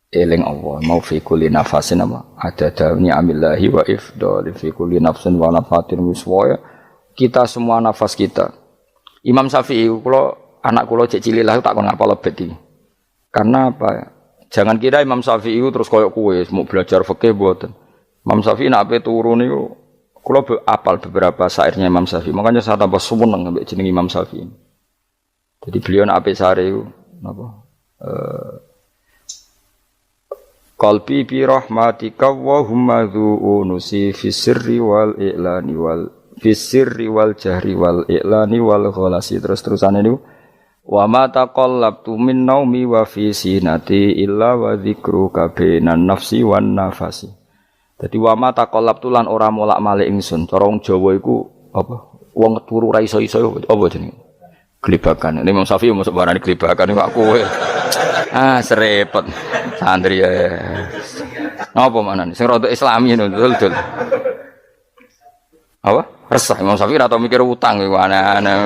S1: eling Allah mau fi kulli nafasin apa ada dawni amillahi wa ifdal fi kulli nafsin wa nafatin wiswaya kita semua nafas kita. Imam Syafi'i kula anak kula cek cilik lah tak kon ngapal lebet iki. Karena apa? Jangan kira Imam Syafi'i terus koyo kowe mau belajar fikih mboten. Imam Syafi'i nek ape turu niku kula apal beberapa syairnya Imam Syafi'i. Makanya saya tambah seneng ambek jeneng Imam Syafi'i. Jadi beliau nek ape sare iku napa qalbi bi rahmatika wa humma dhu unusi fi sirri wal i'lani wal Fisirri wal jahri wal i'lani wal ghalasi terus-terusane niku wa ma taqallabtu min naumi wa fi sinati illa wa dzikruka bainan nafsi wan nafasi. Dadi wa ma taqallabtu lan ora molak-malik ingsun. Cara wong Jawa iku apa? Wong turu ra iso-iso apa jenenge? Glebakan. Ini Imam Syafi'i mosok barani glebakan iku kowe. Serepet. Santri ya. Apa manane? Sing rada Islami ngono dul. Apa? Resah Imam Syafi'i atau mikir utang iku aneh-aneh.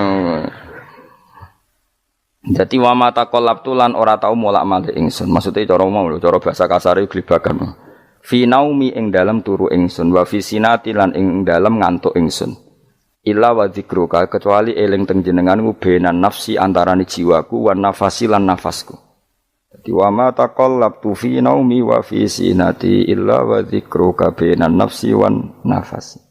S1: Dadi wa mata qalabtu lan ora tau molak-malik ingsun. Maksude cara mau lho, cara bahasa kasare glebakan. Fi naumi ing dalem turu ingsun wa fi sinati lan ing dalem ngantuk ingsun. Illa wa dzikruka kecuali eling teng jenenganmu benan nafsi antarane jiwaku wan nafasi lan nafasku. Dadi wa mata qalabtu fi naumi wa fi sinati illa wa dzikruka benan nafsi wan nafasi.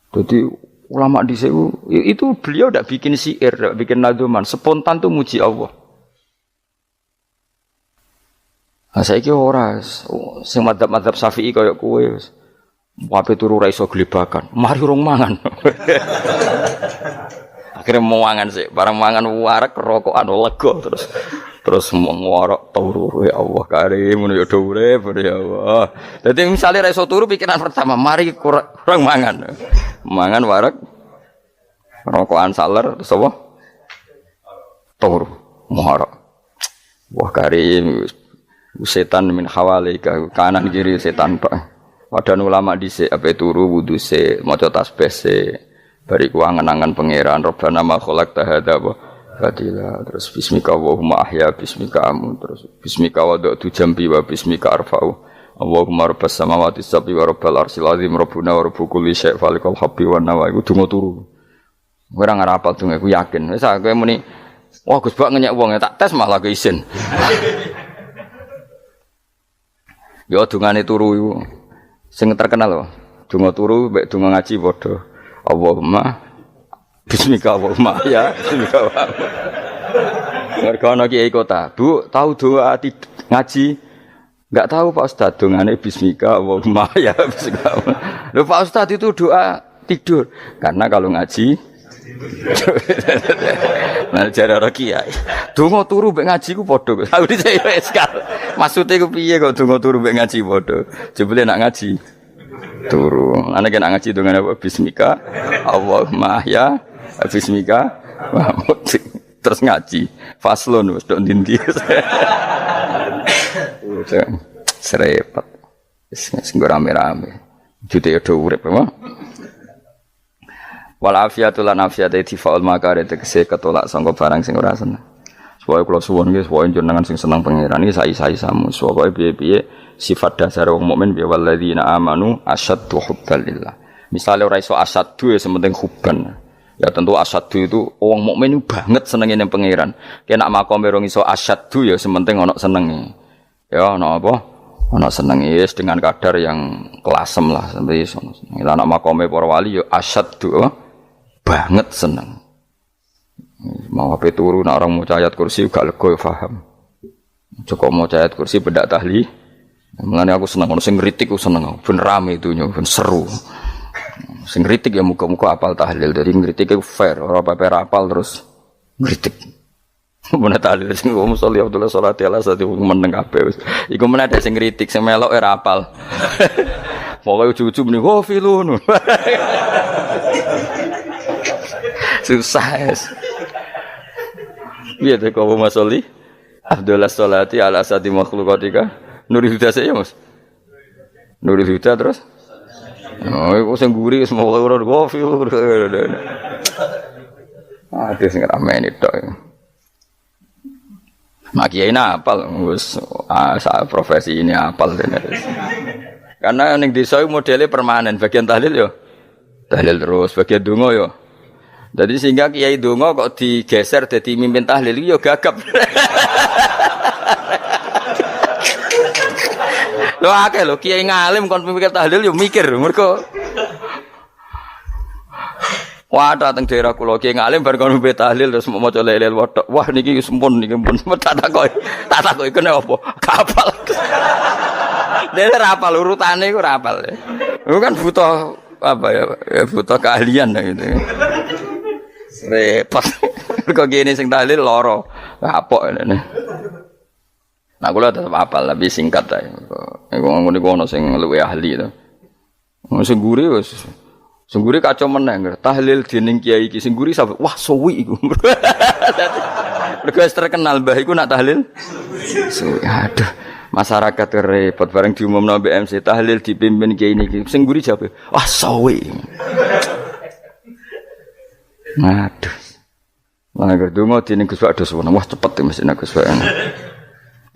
S1: Jadi ulama di sini itu beliau tidak bikin syair, tidak bikin nadzuman, spontan tuh muji Allah. Nah, saya kira orang, sing madzhab Syafi'i kayak kue, wape turu ra iso glebakan, mari rong mangan. Akhirnya mau mangan sih, barang mangan warak rokokan lega terus ngorok turu ya Allah karim ya urip ya Allah. Dadi misale ra iso turu pikiran pertama mari kurang mangan. Mangan warak rokokan saler terus apa? Turu ngorok. Wah karim setan min hawalika kanan kiri setan Pak. Padahal ulama dhisik ape turu wudu se maca tasbih se bariku angen-angen pangeran Rabbana ma khalaqta hadza Fadila terus bismika Allahumma ahya bismika amu terus bismika wada'tu jambi wa bismika arfa'u Allahumma rabbas samawati sab'i wa rabbal arsyil azim rabbuna wa rabbu kulli syai' falikal habbi wa nawa iku donga turu ora ngarapal donga iku yakin wis kowe muni wah Gus Bak ngenyek wong tak tes malah ke isin yo dungane turu iku sing terkenal lho donga turu mek donga ngaji padha Allahumma bismika Allahumma ya bismika Allahumma. Mergo ana kiai kota, Bu, tahu doa ngaji? Enggak tahu Pak Ustaz, dongane bismika Allahumma ya bismika. Lho Pak Ustaz itu doa tidur. Karena kalau ngaji nah jare ora kiai. Donga turu mek ngaji ku padha. Aku dhisik wis kal. Maksude ku piye kok donga turu mek ngaji padha? Jebule nak ngaji turu. Ana kena ngaji dongane apa bismika Allahumma ya bismika terus ngaji faslon wis tok ndi-ndi serepet sing rame-rame jute yo urip apa wal afiatul lan afiate tifaul makare tegese ketolak sangka barang sing ora seneng supaya kula suwun nggih supaya jenengan sing seneng pangeran iki sai-sai samu supaya piye-piye sifat dasar wong mukmin bi walladzina amanu asyaddu hubbalillah misale ora iso asyaddu ya sementing hubban. Ya tentu asyaddu itu wong mukmin banget senenge ning pangeran. Ki nek makome rong iso asyaddu ya sementing ana senenge. Ya ana apa? Ana senenge wis dengan kadar yang kelasem lah sampai iso. Lah nek makome para wali ya asyaddu banget seneng. Mau ape turu nek orang maca ayat kursi gak lega paham. Cukup maca ayat kursi bedak tahli. Mulane aku seneng ono sing ngritik aku seneng. Ben rame itu ben seru. Sing kritik ya muga-muga apal tahlil. Jadi ngritik itu fair, ora paper apal terus ngritik. Mun tahlil sing ngomong sholli Abdullah sholati ala sate meneng kabeh wis. Iku men ada sing ngritik sing melok ora apal. Pokoke ujug-ujug muni oh filun. Susah. Piye to kok Mas Sholli? Abdullah sholati ala sate makhluqatika. Nurul Huda saya Mas. Nurul Huda terus oh, iku sing guri semua ora kopi. Ada sing ramene tok. Mak kiai apal wis profesi ini apal tenan. Karena ning desa iku modele permanen, bagian tahlil yo tahlil terus, bagian donga yo. Jadi sehingga kiai donga kok digeser dadi mimpin tahlil yo gagap. Lho akeh lho kiai ngalim kon mikir tahlil yo mikir mergo wah dateng daerah kula kiai ngalim bar kon mikir tahlil terus maca la ilaha illallah wah niki sempun niki pun tak takoki kene apa kapal dene ra apal urutane iku ra apal lho kan butuh apa ya, butuh keahlian gitu. Repot. Kok gini sing tahlil loro. Apok ngene. Nah kula tetep apal tapi singkat ae. Iku ngono sing luwih ahli to. Sing guri wis sing guri kacau meneng. Tahlil dening kiai iki sing guri sampe wah suwi iku. Mergo terkenal mbah iku nak tahlil. Suwi. Aduh. Masyarakat repot bareng diumumno BMC tahlil dipimpin kiai niki. Sing guri jawab, wah suwi. Aduh. Lah nek donga dening Gus Pak dos wah cepet mesti nek Gus Pak.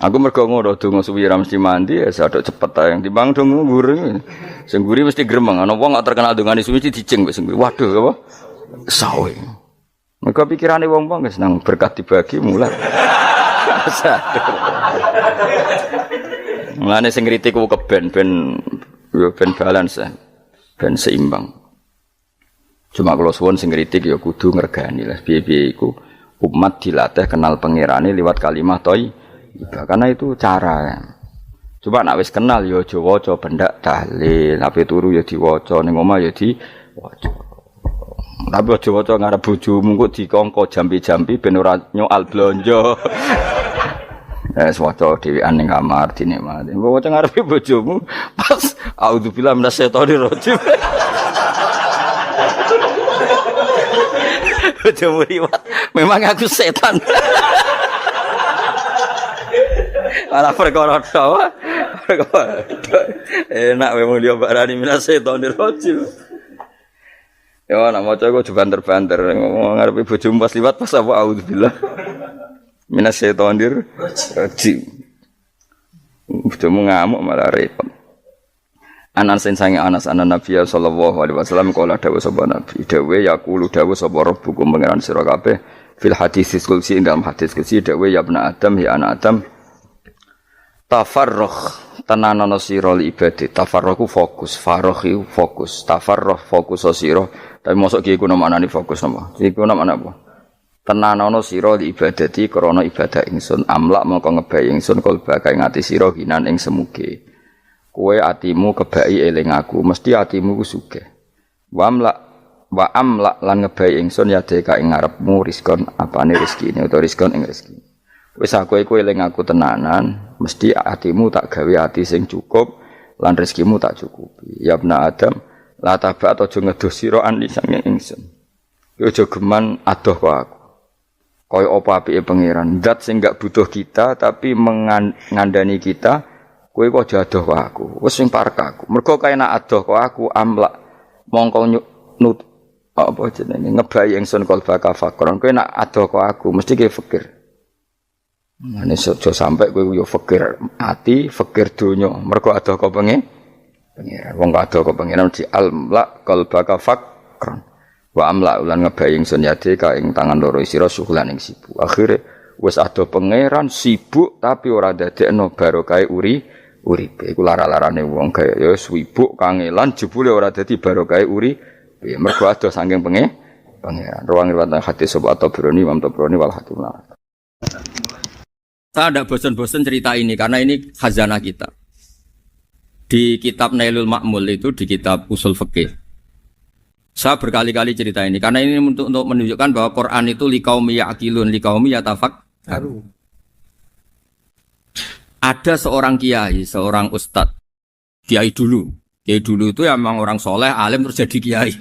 S1: Aku mergo ngono donga suwi ra mesti mandi ya sadok cepet ae timbang donga nguri. Sing nguri mesti gremeng ana wong gak terkenal dongane suwi dijeng wis nguri. Waduh apa? Sawe. Mergo pikirane wong-wong wis nang berkat dibagi mulai. Mulane sing kritik ku keben ben balance ben seimbang. Cuma kalau suwun sing kritik ya kudu ngergani lah piye-piye iku umat dilatih kenal pangerane liwat kalimat karena itu cara. Coba nak wis kenal ya aja waca bendak tahlil, ape turu ya diwaca ning omah ya diwaca. Tapi aja waca ngarep bojomu kok dikongko jampi-jampi ben ora nyoal blonjo. Waca dhewean ning kamar dinikmati. Mbok waca ngarepe bojomu pas auzubillahi minasyaitonir rajim. Bojomu liwat, memang aku setan. Malah perkara dawa. Enak memang dia barani minasyaitonir rajim. Ya nak maca kok banter-banter ngomong ngarepe bojomu pas liwat pas apa auzubillah. Minasyaitonir rajim. Bojomu ngamuk malah repot. Anas sange Anas anan Nabi sallallahu alaihi wasallam kala dawuh sapa Nabi dawuh yaqulu dawuh sapa rabbukum pangeran sira kabeh fil hadis qudsi dalam hadis qudsi dawuh ya ibnu adam ya anak adam tafarrugh tenanono sira li ibadah tafarrughu fokus faraghi fokus tafarrugh fokus sira tapi mosok ki iku maknane fokus apa iku maknane apa tenanono sira li ibadati krana ibadah ingsun amlak mongko ngebayi ingsun kalba kae ngati sira hinan ing semuge kowe atimu kebaki eling aku mesti atimu ku sugih wa amlak lan ngebayi ingsun ya deka ing ngarepmu rizkon apane rezekine utawa rizkon ing rezeki wis aku iku eling aku tenanan mesti atimu tak gawe ati sing cukup lan rezekimu tak cukupi ya ibna adam la tabat aja ngedoh sira an lisange ingsun aja geman adoh kok aku kaya apa apike pangeran zat sing gak butuh kita tapi mengandani kita kowe kok aja adoh kok aku wis sing parek aku mergo kae nak adoh kok aku amlak mongko nut apa jenenge ngebayi ingsun kalba kafakron kowe nak adoh kok aku mesti ke fikir ngene aja sampe kowe yo fikir ati fikir donya mergo adoh kok pengen wong adoh kok pengen di amlak kalba kafakron wa amlak ulan ngebayi ingsun yade ka ing tangan loro sira syukulan ing sibuk akhire wis adoh pangeran sibuk tapi ora dadekno barokah uripe iku lara-larane wong kaya ya sibuk kangelan jebule ora dadi barokah uripe mergo adoh saking pangeran ruang riwayat hadis sapa Tabrani Imam Tabrani wal Hakim. Saya tidak bosan-bosan cerita ini karena ini khazanah kita. Di kitab Nailul Ma'mul itu di kitab Usul Fiqih. Saya berkali-kali cerita ini karena ini untuk menunjukkan bahwa Quran itu liqaumi ya'qilun liqaumi yatafakkarun. Ada seorang kiai, seorang ustadz, kiai dulu itu ya memang orang soleh, alim terus jadi kiai.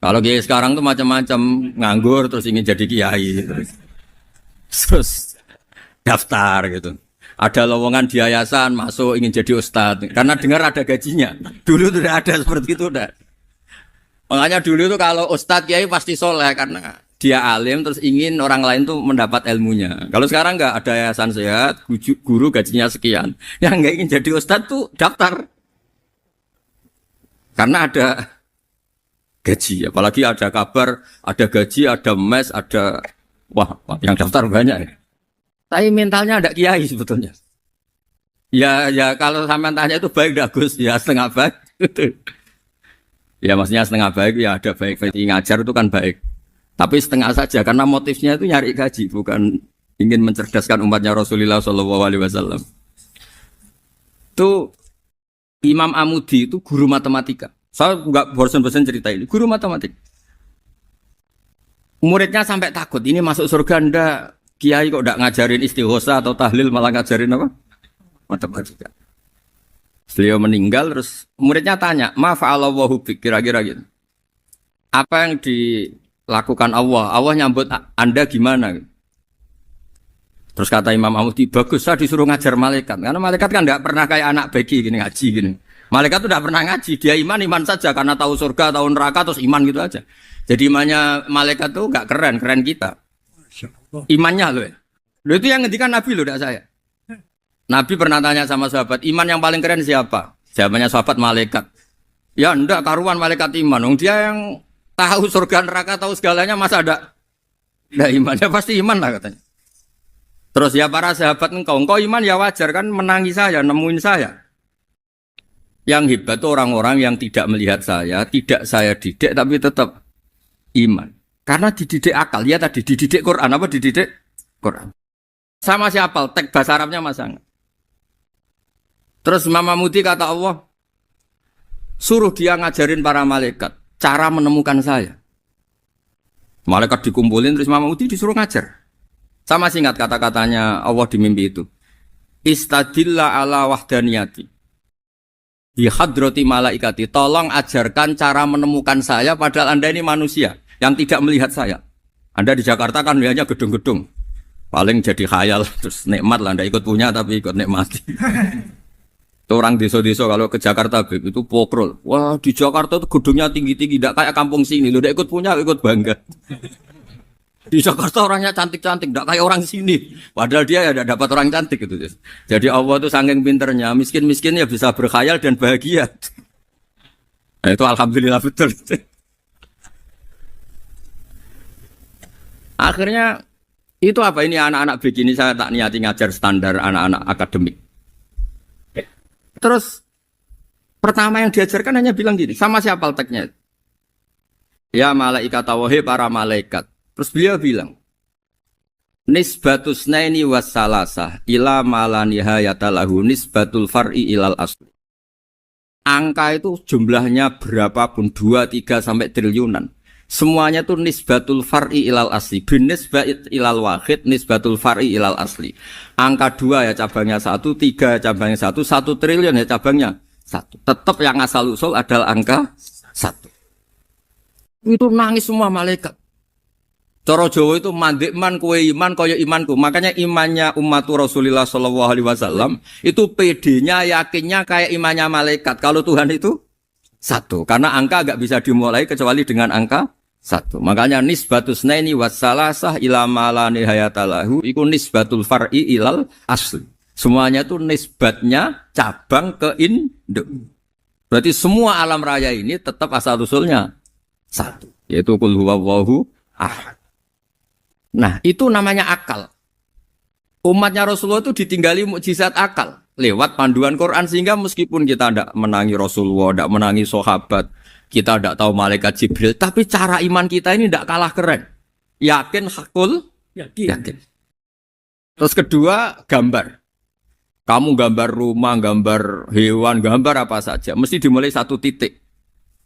S1: Kalau kiai sekarang tuh macam-macam, nganggur terus ingin jadi kiai, terus daftar gitu. Ada lowongan di yayasan masuk ingin jadi ustadz, karena dengar ada gajinya. Dulu tidak ada seperti itu, udah. Makanya dulu tuh kalau ustadz kiai pasti soleh karena dia alim terus ingin orang lain tuh mendapat ilmunya. Kalau sekarang enggak ada yayasan sehat, guru gajinya sekian. Yang enggak ingin jadi ustadz tuh daftar. Karena ada gaji, apalagi ada kabar, ada gaji, ada mes, ada wah yang daftar banyak. Tapi mentalnya ada kiai sebetulnya. Ya kalau sampean tanya itu baik enggak Gus? Ya setengah baik. Ya maksudnya setengah baik ya ada baik ngajar itu kan baik. Tapi setengah saja karena motifnya itu nyari gaji bukan ingin mencerdaskan umatnya Rasulullah SAW. Itu Imam Amudi itu guru matematika.
S2: Saya nggak bosan-bosan cerita ini. Guru matematik. Muridnya sampai takut, ini masuk surga ndak? Kiai kok ndak ngajarin istighosa atau tahlil malah ngajarin apa? Matematika. Beliau meninggal terus muridnya tanya, "Ma fa'alallahu bik?" Kira-kira gitu. Apa yang dilakukan Allah? Allah nyambut Anda gimana? Terus kata Imam Ahmadi, bagus saya disuruh ngajar malaikat. Karena malaikat kan nggak pernah kayak anak beki gini ngaji gini. Malaikat tuh nggak pernah ngaji, dia iman saja karena tahu surga, tahu neraka terus iman gitu aja. Jadi imannya malaikat tuh nggak keren, keren kita. Imannya loh. Loh itu yang ngendikan Nabi loh, tidak saya. Nabi pernah tanya sama sahabat, iman yang paling keren siapa? Jawabannya sahabat malaikat. Ya enggak karuan malaikat iman. Dia yang tahu surga neraka, tahu segalanya masa ada imannya pasti iman lah katanya. Terus ya para sahabat engkau iman ya wajar kan menangi saya, nemuin saya. Yang hebat itu orang-orang yang tidak melihat saya, tidak saya didik tapi tetap iman. Karena dididik akal, ya tadi dididik Quran, apa dididik Quran. Sama siapa? Teks bahasa Arabnya masang. Terus Imam Mudi kata Allah, suruh dia ngajarin para malaikat cara menemukan saya. Malaikat dikumpulin terus Imam Mudi disuruh ngajar. Sama singkat kata-katanya Allah di mimpi itu. Istadilla ala wahdaniyati. Di hadrati malaikati, tolong ajarkan cara menemukan saya padahal Anda ini manusia yang tidak melihat saya. Anda di Jakarta kan melihatnya gedung-gedung. Paling jadi khayal terus nikmat lah Anda ikut punya tapi ikut nikmati. Itu orang desa-desa kalau ke Jakarta itu pokrol. Wah, di Jakarta itu gedungnya tinggi-tinggi tidak kayak kampung sini. Lu udah ikut punya, ikut bangga. Di Jakarta orangnya cantik-cantik, tidak kayak orang sini. Padahal dia ya tidak dapat orang cantik gitu. Jadi Allah itu saking pinternya, miskin-miskin ya bisa berkhayal dan bahagia. Nah, itu alhamdulillah betul. Akhirnya itu apa ini anak-anak begini saya tak niati ngajar standar anak-anak akademik. Terus pertama yang diajarkan hanya bilang gini, sama siapa teknya? Ya malaikat wahai para malaikat. Terus beliau bilang, nisbatus naini wassalasah ila mala nihayata lahu nisbatul far'i ilal asli. Angka itu jumlahnya berapapun 2, 3 sampai triliunan. Semuanya itu nisbatul far'i ilal asli. Bin nisbat ilal wahid nisbatul far'i ilal asli. Angka 2 ya cabangnya 1, 3 cabangnya 1, 1 triliun ya cabangnya 1. Tetap yang asal usul adalah angka 1. Itu nangis semua malaikat. Cara Jawa itu mandekman kue iman kaya imanku. Makanya imannya umat Rasulullah SAW itu PD-nya yakinnya kayak imannya malaikat. Kalau Tuhan itu 1. Karena angka agak bisa dimulai kecuali dengan angka 1. Makanya nisbatus naini wassalasah ila mala nihayatalahu iku nisbatul far'i ilal asli. Semuanya itu nisbatnya cabang ke induk. Berarti semua alam raya ini tetap asal usulnya 1. Yaitu qul huwallahu ahad. Nah, itu namanya akal. Umatnya Rasulullah itu ditinggali mukjizat akal lewat panduan Quran sehingga meskipun kita tidak menangi Rasulullah, tidak menangi sahabat, kita tidak tahu malaikat Jibril, tapi cara iman kita ini tidak kalah keren. Yakin hakul, yakin. Terus kedua, gambar. Kamu gambar rumah, gambar hewan, gambar apa saja, mesti dimulai 1 titik.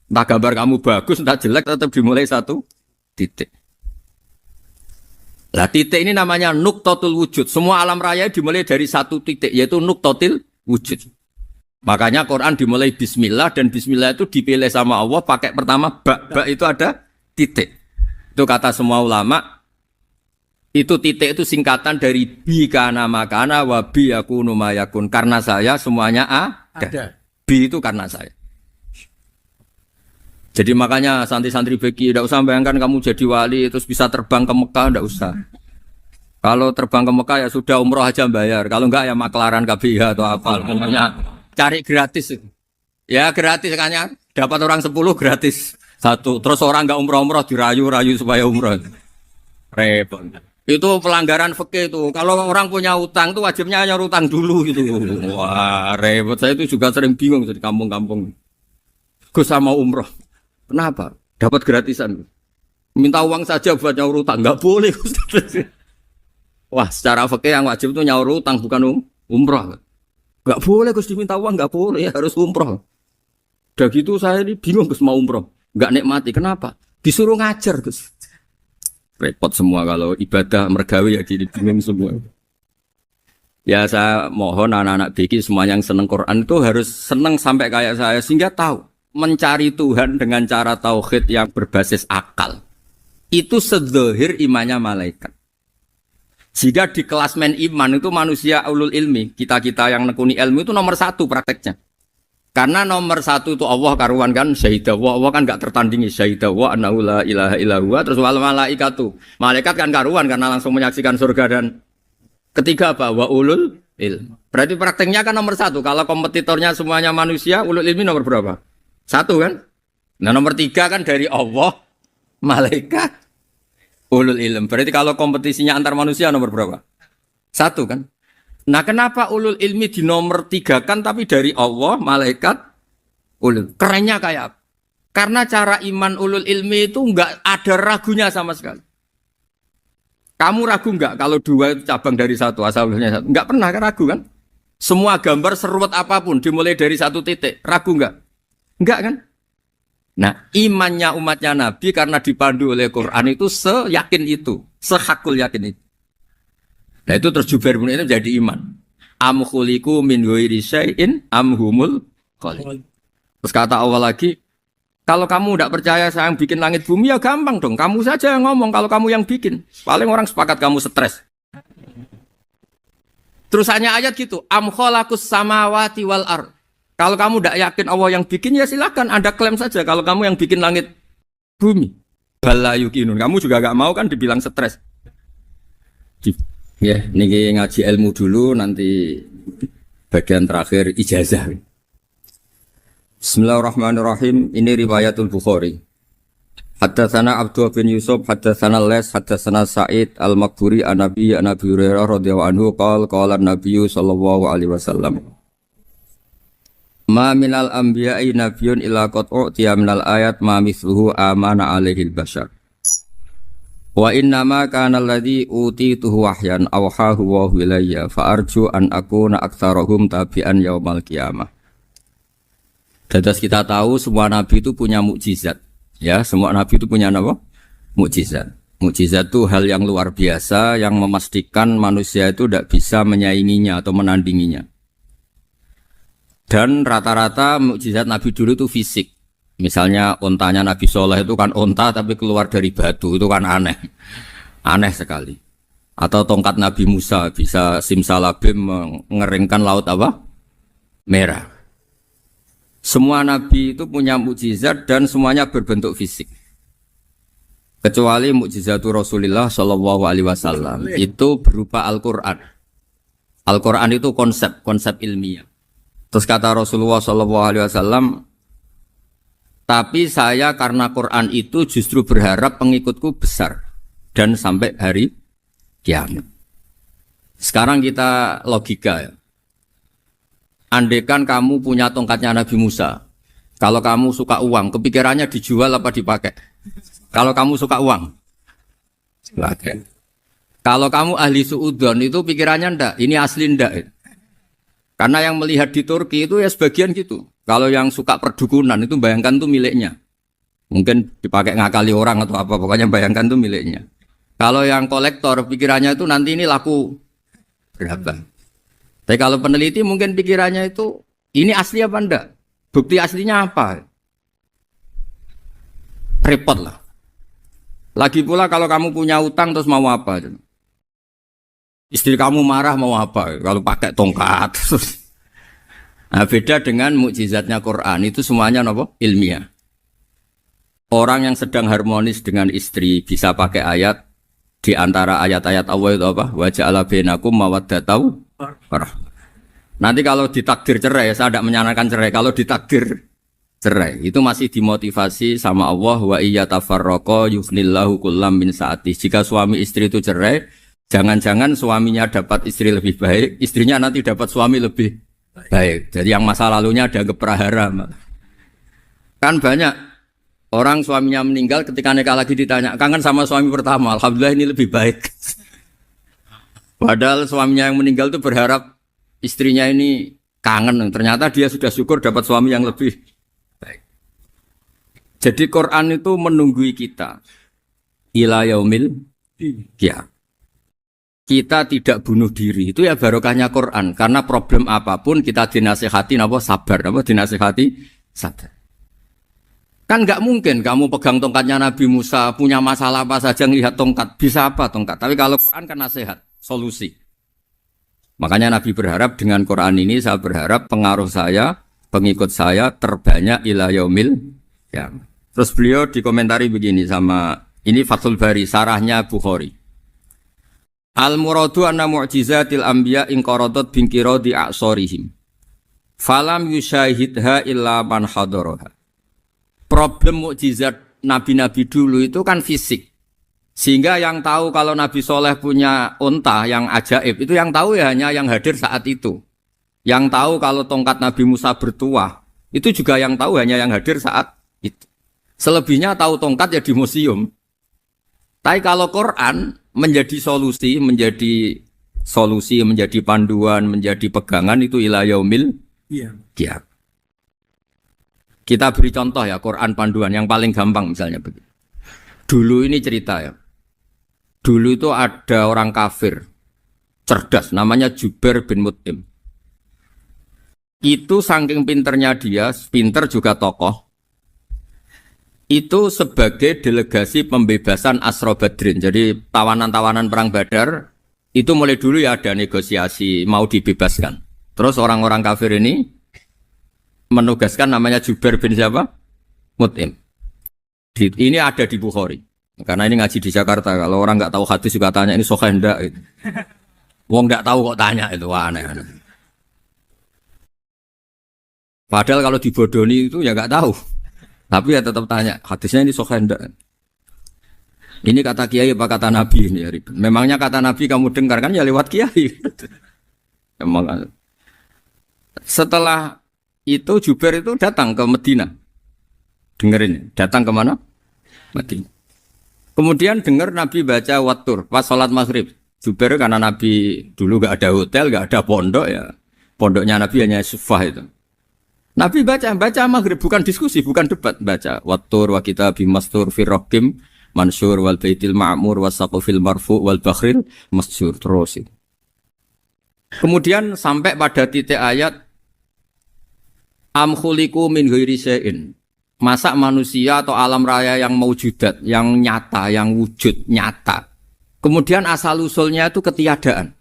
S2: Entah gambar kamu bagus, entah jelek, tetap dimulai 1 titik. Nah, titik ini namanya nuqtatul wujud. Semua alam raya dimulai dari 1 titik, yaitu nuqtatil wujud. Makanya Quran dimulai bismillah, dan bismillah itu dipilih sama Allah pakai pertama ba itu ada titik. Itu kata semua ulama, itu titik itu singkatan dari bi kana makana wa bi yakunu mayakun. Karena saya semuanya ada. Bi itu karena saya. Jadi makanya santri-santri beki tidak usah bayangkan kamu jadi wali terus bisa terbang ke Mekah, tidak usah. Kalau terbang ke Mekah ya sudah umroh aja bayar. Kalau enggak ya maklaran KBH atau apa. Pokoknya cari gratis. Ya gratis kan ya. Dapat orang 10 gratis 1. Terus orang enggak umroh-umroh dirayu-rayu supaya umroh. Repot. Itu pelanggaran fikih itu. Kalau orang punya utang itu wajibnya hanya utang dulu gitu. Wah repot. Saya itu juga sering bingung di kampung-kampung. Gus sama umroh. Kenapa? Dapat gratisan. Minta uang saja buat nyaur utang. Enggak boleh. Wah, secara fikih yang wajib itu nyaur utang bukan umroh. Enggak boleh Gus diminta uang, enggak boleh, harus umroh. Udah gitu saya ini bingung Gus mau umroh, nggak nikmati. Kenapa? Disuruh ngajar Gus. Repot semua kalau ibadah mergawe ya gini bingung semua. Ya saya mohon anak-anak BK semua yang seneng Quran itu harus seneng sampai kayak saya sehingga tahu mencari Tuhan dengan cara tauhid yang berbasis akal. Itu sedzahir imannya malaikat. Jika di klasmen iman itu manusia ulul ilmi, kita-kita yang nekuni ilmu itu nomor 1 prakteknya. Karena nomor 1 itu Allah karuan kan syahidah wa, Allah kan gak tertandingi syahidah wa annahu la ilaha illa huwa, terus wal malaikatu. Malaikat kan karuan karena langsung menyaksikan surga dan ketiga apa? Wa ulul ilmi. Berarti prakteknya kan nomor 1. Kalau kompetitornya semuanya manusia, ulul ilmi nomor berapa? 1 kan? Nah nomor 3 kan dari Allah, malaikat, ulul ilm. Berarti kalau kompetisinya antar manusia nomor berapa? 1 kan? Nah kenapa ulul ilmi di nomor 3 kan tapi dari Allah, malaikat, ulul. Kerennya kayak apa? Karena cara iman ulul ilmi itu enggak ada ragunya sama sekali. Kamu ragu enggak kalau 2 itu cabang dari 1, asalnya 1? Enggak pernah kan ragu kan? Semua gambar seruat apapun dimulai dari 1 titik, ragu enggak? Enggak kan? Nah imannya umatnya Nabi karena dipandu oleh Quran itu seyakin itu, sehakul yakin itu. Nah itu terus Jubair bin itu jadi iman. Am khuliqu min ghairi syai'in am humul khaliq. Terus kata Allah lagi, kalau kamu tidak percaya saya yang bikin langit bumi ya gampang dong. Kamu saja yang ngomong kalau kamu yang bikin. Paling orang sepakat kamu stres. Terus hanya ayat gitu. Am khalaqus samawati wal ard. Kalau kamu tidak yakin Allah yang bikin ya silakan Anda klaim saja kalau kamu yang bikin langit bumi. Bala yuqinun. Kamu juga gak mau kan dibilang stres. Ya, ini ngaji ilmu dulu, nanti bagian terakhir ijazah. Bismillahirrahmanirrahim. Ini riwayatul Bukhari. Haddatsana Abdullah bin Yusuf, haddatsana Les, haddatsana Sa'id al-Maqburi an-Nabi Hurairah radhiyallahu anhu qala an-Nabi sallallahu alaihi wasallam. Ma minal anbiya'i nabiyyun illa qad u'tiya minal ayat ma mithluhu amana alaihi al-bashar. Wa innama kana alladhi utituhu wahyan awhahu wa ilayya fa arju an akuna aktsarahum tabi'an yaumal qiyamah. Dadas kita tahu semua nabi itu punya mukjizat. Ya, semua nabi itu punya apa? Mukjizat. Mukjizat itu hal yang luar biasa yang memastikan manusia itu tidak bisa menyainginya atau menandinginya. Dan rata-rata mukjizat nabi dulu itu fisik. Misalnya ontanya Nabi Soleh itu kan onta tapi keluar dari batu, itu kan aneh. Aneh sekali. Atau tongkat Nabi Musa bisa simsalabim mengeringkan laut apa? Merah. Semua Nabi itu punya mukjizat dan semuanya berbentuk fisik. Kecuali mukjizatul Rasulullah Shallallahu Alaihi Wasallam itu berupa Al-Quran. Al-Quran itu konsep ilmiah. Terus kata Rasulullah Shallallahu Alaihi Wasallam, tapi saya karena Quran itu justru berharap pengikutku besar dan sampai hari kiamat. Sekarang kita logika ya. Andaikan kamu punya tongkatnya Nabi Musa, kalau kamu suka uang, kepikirannya dijual apa dipakai? Kalau kamu suka uang, pakai. Kalau kamu ahli suudon itu pikirannya ndak, ini asli ndak. Karena yang melihat di Turki itu ya sebagian gitu. Kalau yang suka perdukunan itu bayangkan tuh miliknya. Mungkin dipakai ngakali orang atau apa, pokoknya bayangkan tuh miliknya. Kalau yang kolektor pikirannya itu nanti ini laku berapa. Tapi kalau peneliti mungkin pikirannya itu ini asli apa enggak? Bukti aslinya apa? Repot lah. Lagi pula kalau kamu punya utang terus mau apa? Istri kamu marah mau apa? Kalau pakai tongkat. Nah, beda dengan mukjizatnya Quran itu semuanya apa? Ilmiah. Orang yang sedang harmonis dengan istri bisa pakai ayat di antara ayat-ayat Allah itu apa? Wa ja'ala bainakum mawaddatan warahmah. Nanti kalau ditakdir cerai, saya tidak menyarankan cerai. Kalau ditakdir cerai, itu masih dimotivasi sama Allah wa iyyatafarraqa yufnillahu kullam min sa'ati. Jika suami istri itu cerai, jangan-jangan suaminya dapat istri lebih baik, istrinya nanti dapat suami lebih baik. Jadi yang masa lalunya ada keprahara. Kan banyak orang suaminya meninggal ketika nikah lagi ditanya, kangen sama suami pertama, alhamdulillah ini lebih baik. Padahal suaminya yang meninggal itu berharap istrinya ini kangen, ternyata dia sudah syukur dapat suami yang lebih baik. Jadi Quran itu menunggui kita ila yaumil qiyamah. Kita tidak bunuh diri, itu ya barokahnya Quran. Karena problem apapun kita dinasihati apa sabar, apa dinasihati sabar. Kan nggak mungkin kamu pegang tongkatnya Nabi Musa, punya masalah apa saja ngelihat tongkat, bisa apa tongkat. Tapi kalau Quran kan nasihat, solusi. Makanya Nabi berharap dengan Quran ini, saya berharap pengaruh saya, pengikut saya terbanyak ila yaumil ya. Terus beliau dikomentari begini sama, ini Fathul Bari, sarahnya Bukhari. Al-muradu anna mu'jizatil anbiya inqaradat binqiradi a'sorihim. Falam yusyahidha illa man hadaraha. Problem mukjizat nabi-nabi dulu itu kan fisik. Sehingga yang tahu kalau Nabi Soleh punya unta yang ajaib, itu yang tahu ya hanya yang hadir saat itu. Yang tahu kalau tongkat Nabi Musa bertuah, itu juga yang tahu hanya yang hadir saat itu. Selebihnya tahu tongkat ya di museum. Tapi kalau Quran menjadi solusi, menjadi panduan, menjadi pegangan itu ila yaumil qiyamah. Kita beri contoh ya, Quran panduan yang paling gampang misalnya begini. Dulu ini cerita ya. Dulu itu ada orang kafir cerdas namanya Jubair bin Mut'im. Itu saking pinternya dia, pinter juga tokoh. Itu sebagai delegasi pembebasan Asra Badrin. Jadi tawanan-tawanan perang Badar itu mulai dulu ya ada negosiasi mau dibebaskan. Terus orang-orang kafir ini menugaskan namanya Jubair bin siapa? Mut'im. Ini ada di Bukhari. Karena ini ngaji di Jakarta. Kalau orang nggak tahu hadis juga tanya ini sahih ndak gitu. Wong nggak tahu kok tanya itu aneh-aneh. Padahal kalau dibodoni itu ya nggak tahu. Tapi ya tetap tanya, hadisnya ini sahih ndak? Ini kata kiai apa kata nabi ini ya ribet. Memangnya kata nabi kamu dengar kan ya lewat kiai. Emang. Setelah itu Jubair itu datang ke Medina. Dengerin, datang ke mana? Medina. Kemudian dengar Nabi baca Wattur pas sholat maghrib. Jubair karena Nabi dulu gak ada hotel, gak ada pondok ya. Pondoknya Nabi hanya sufah itu. Nabi baca maghrib, bukan diskusi, bukan debat, baca Wattur wa kitabi mastur firrokim mansur wal baitil ma'mur wasaqufil marfu wal bakhril masjur terus. Kemudian sampai pada titik ayat am khuliqu min ghairi syai'in. Masa manusia atau alam raya yang maujudat, yang nyata, yang wujud nyata. Kemudian asal usulnya itu ketiadaan.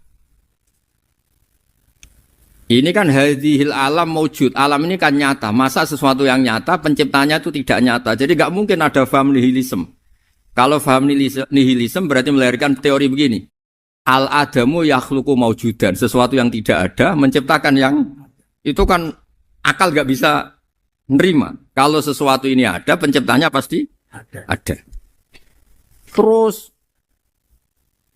S2: Ini kan hadhil alam maujud, alam ini kan nyata. Masa sesuatu yang nyata, penciptanya itu tidak nyata. Jadi nggak mungkin ada faham nihilisme. Kalau faham nihilisme berarti melahirkan teori begini. Al-adamu yakhluqu maujudan, sesuatu yang tidak ada, menciptakan yang itu kan akal nggak bisa nerima. Kalau sesuatu ini ada, penciptanya pasti ada. Terus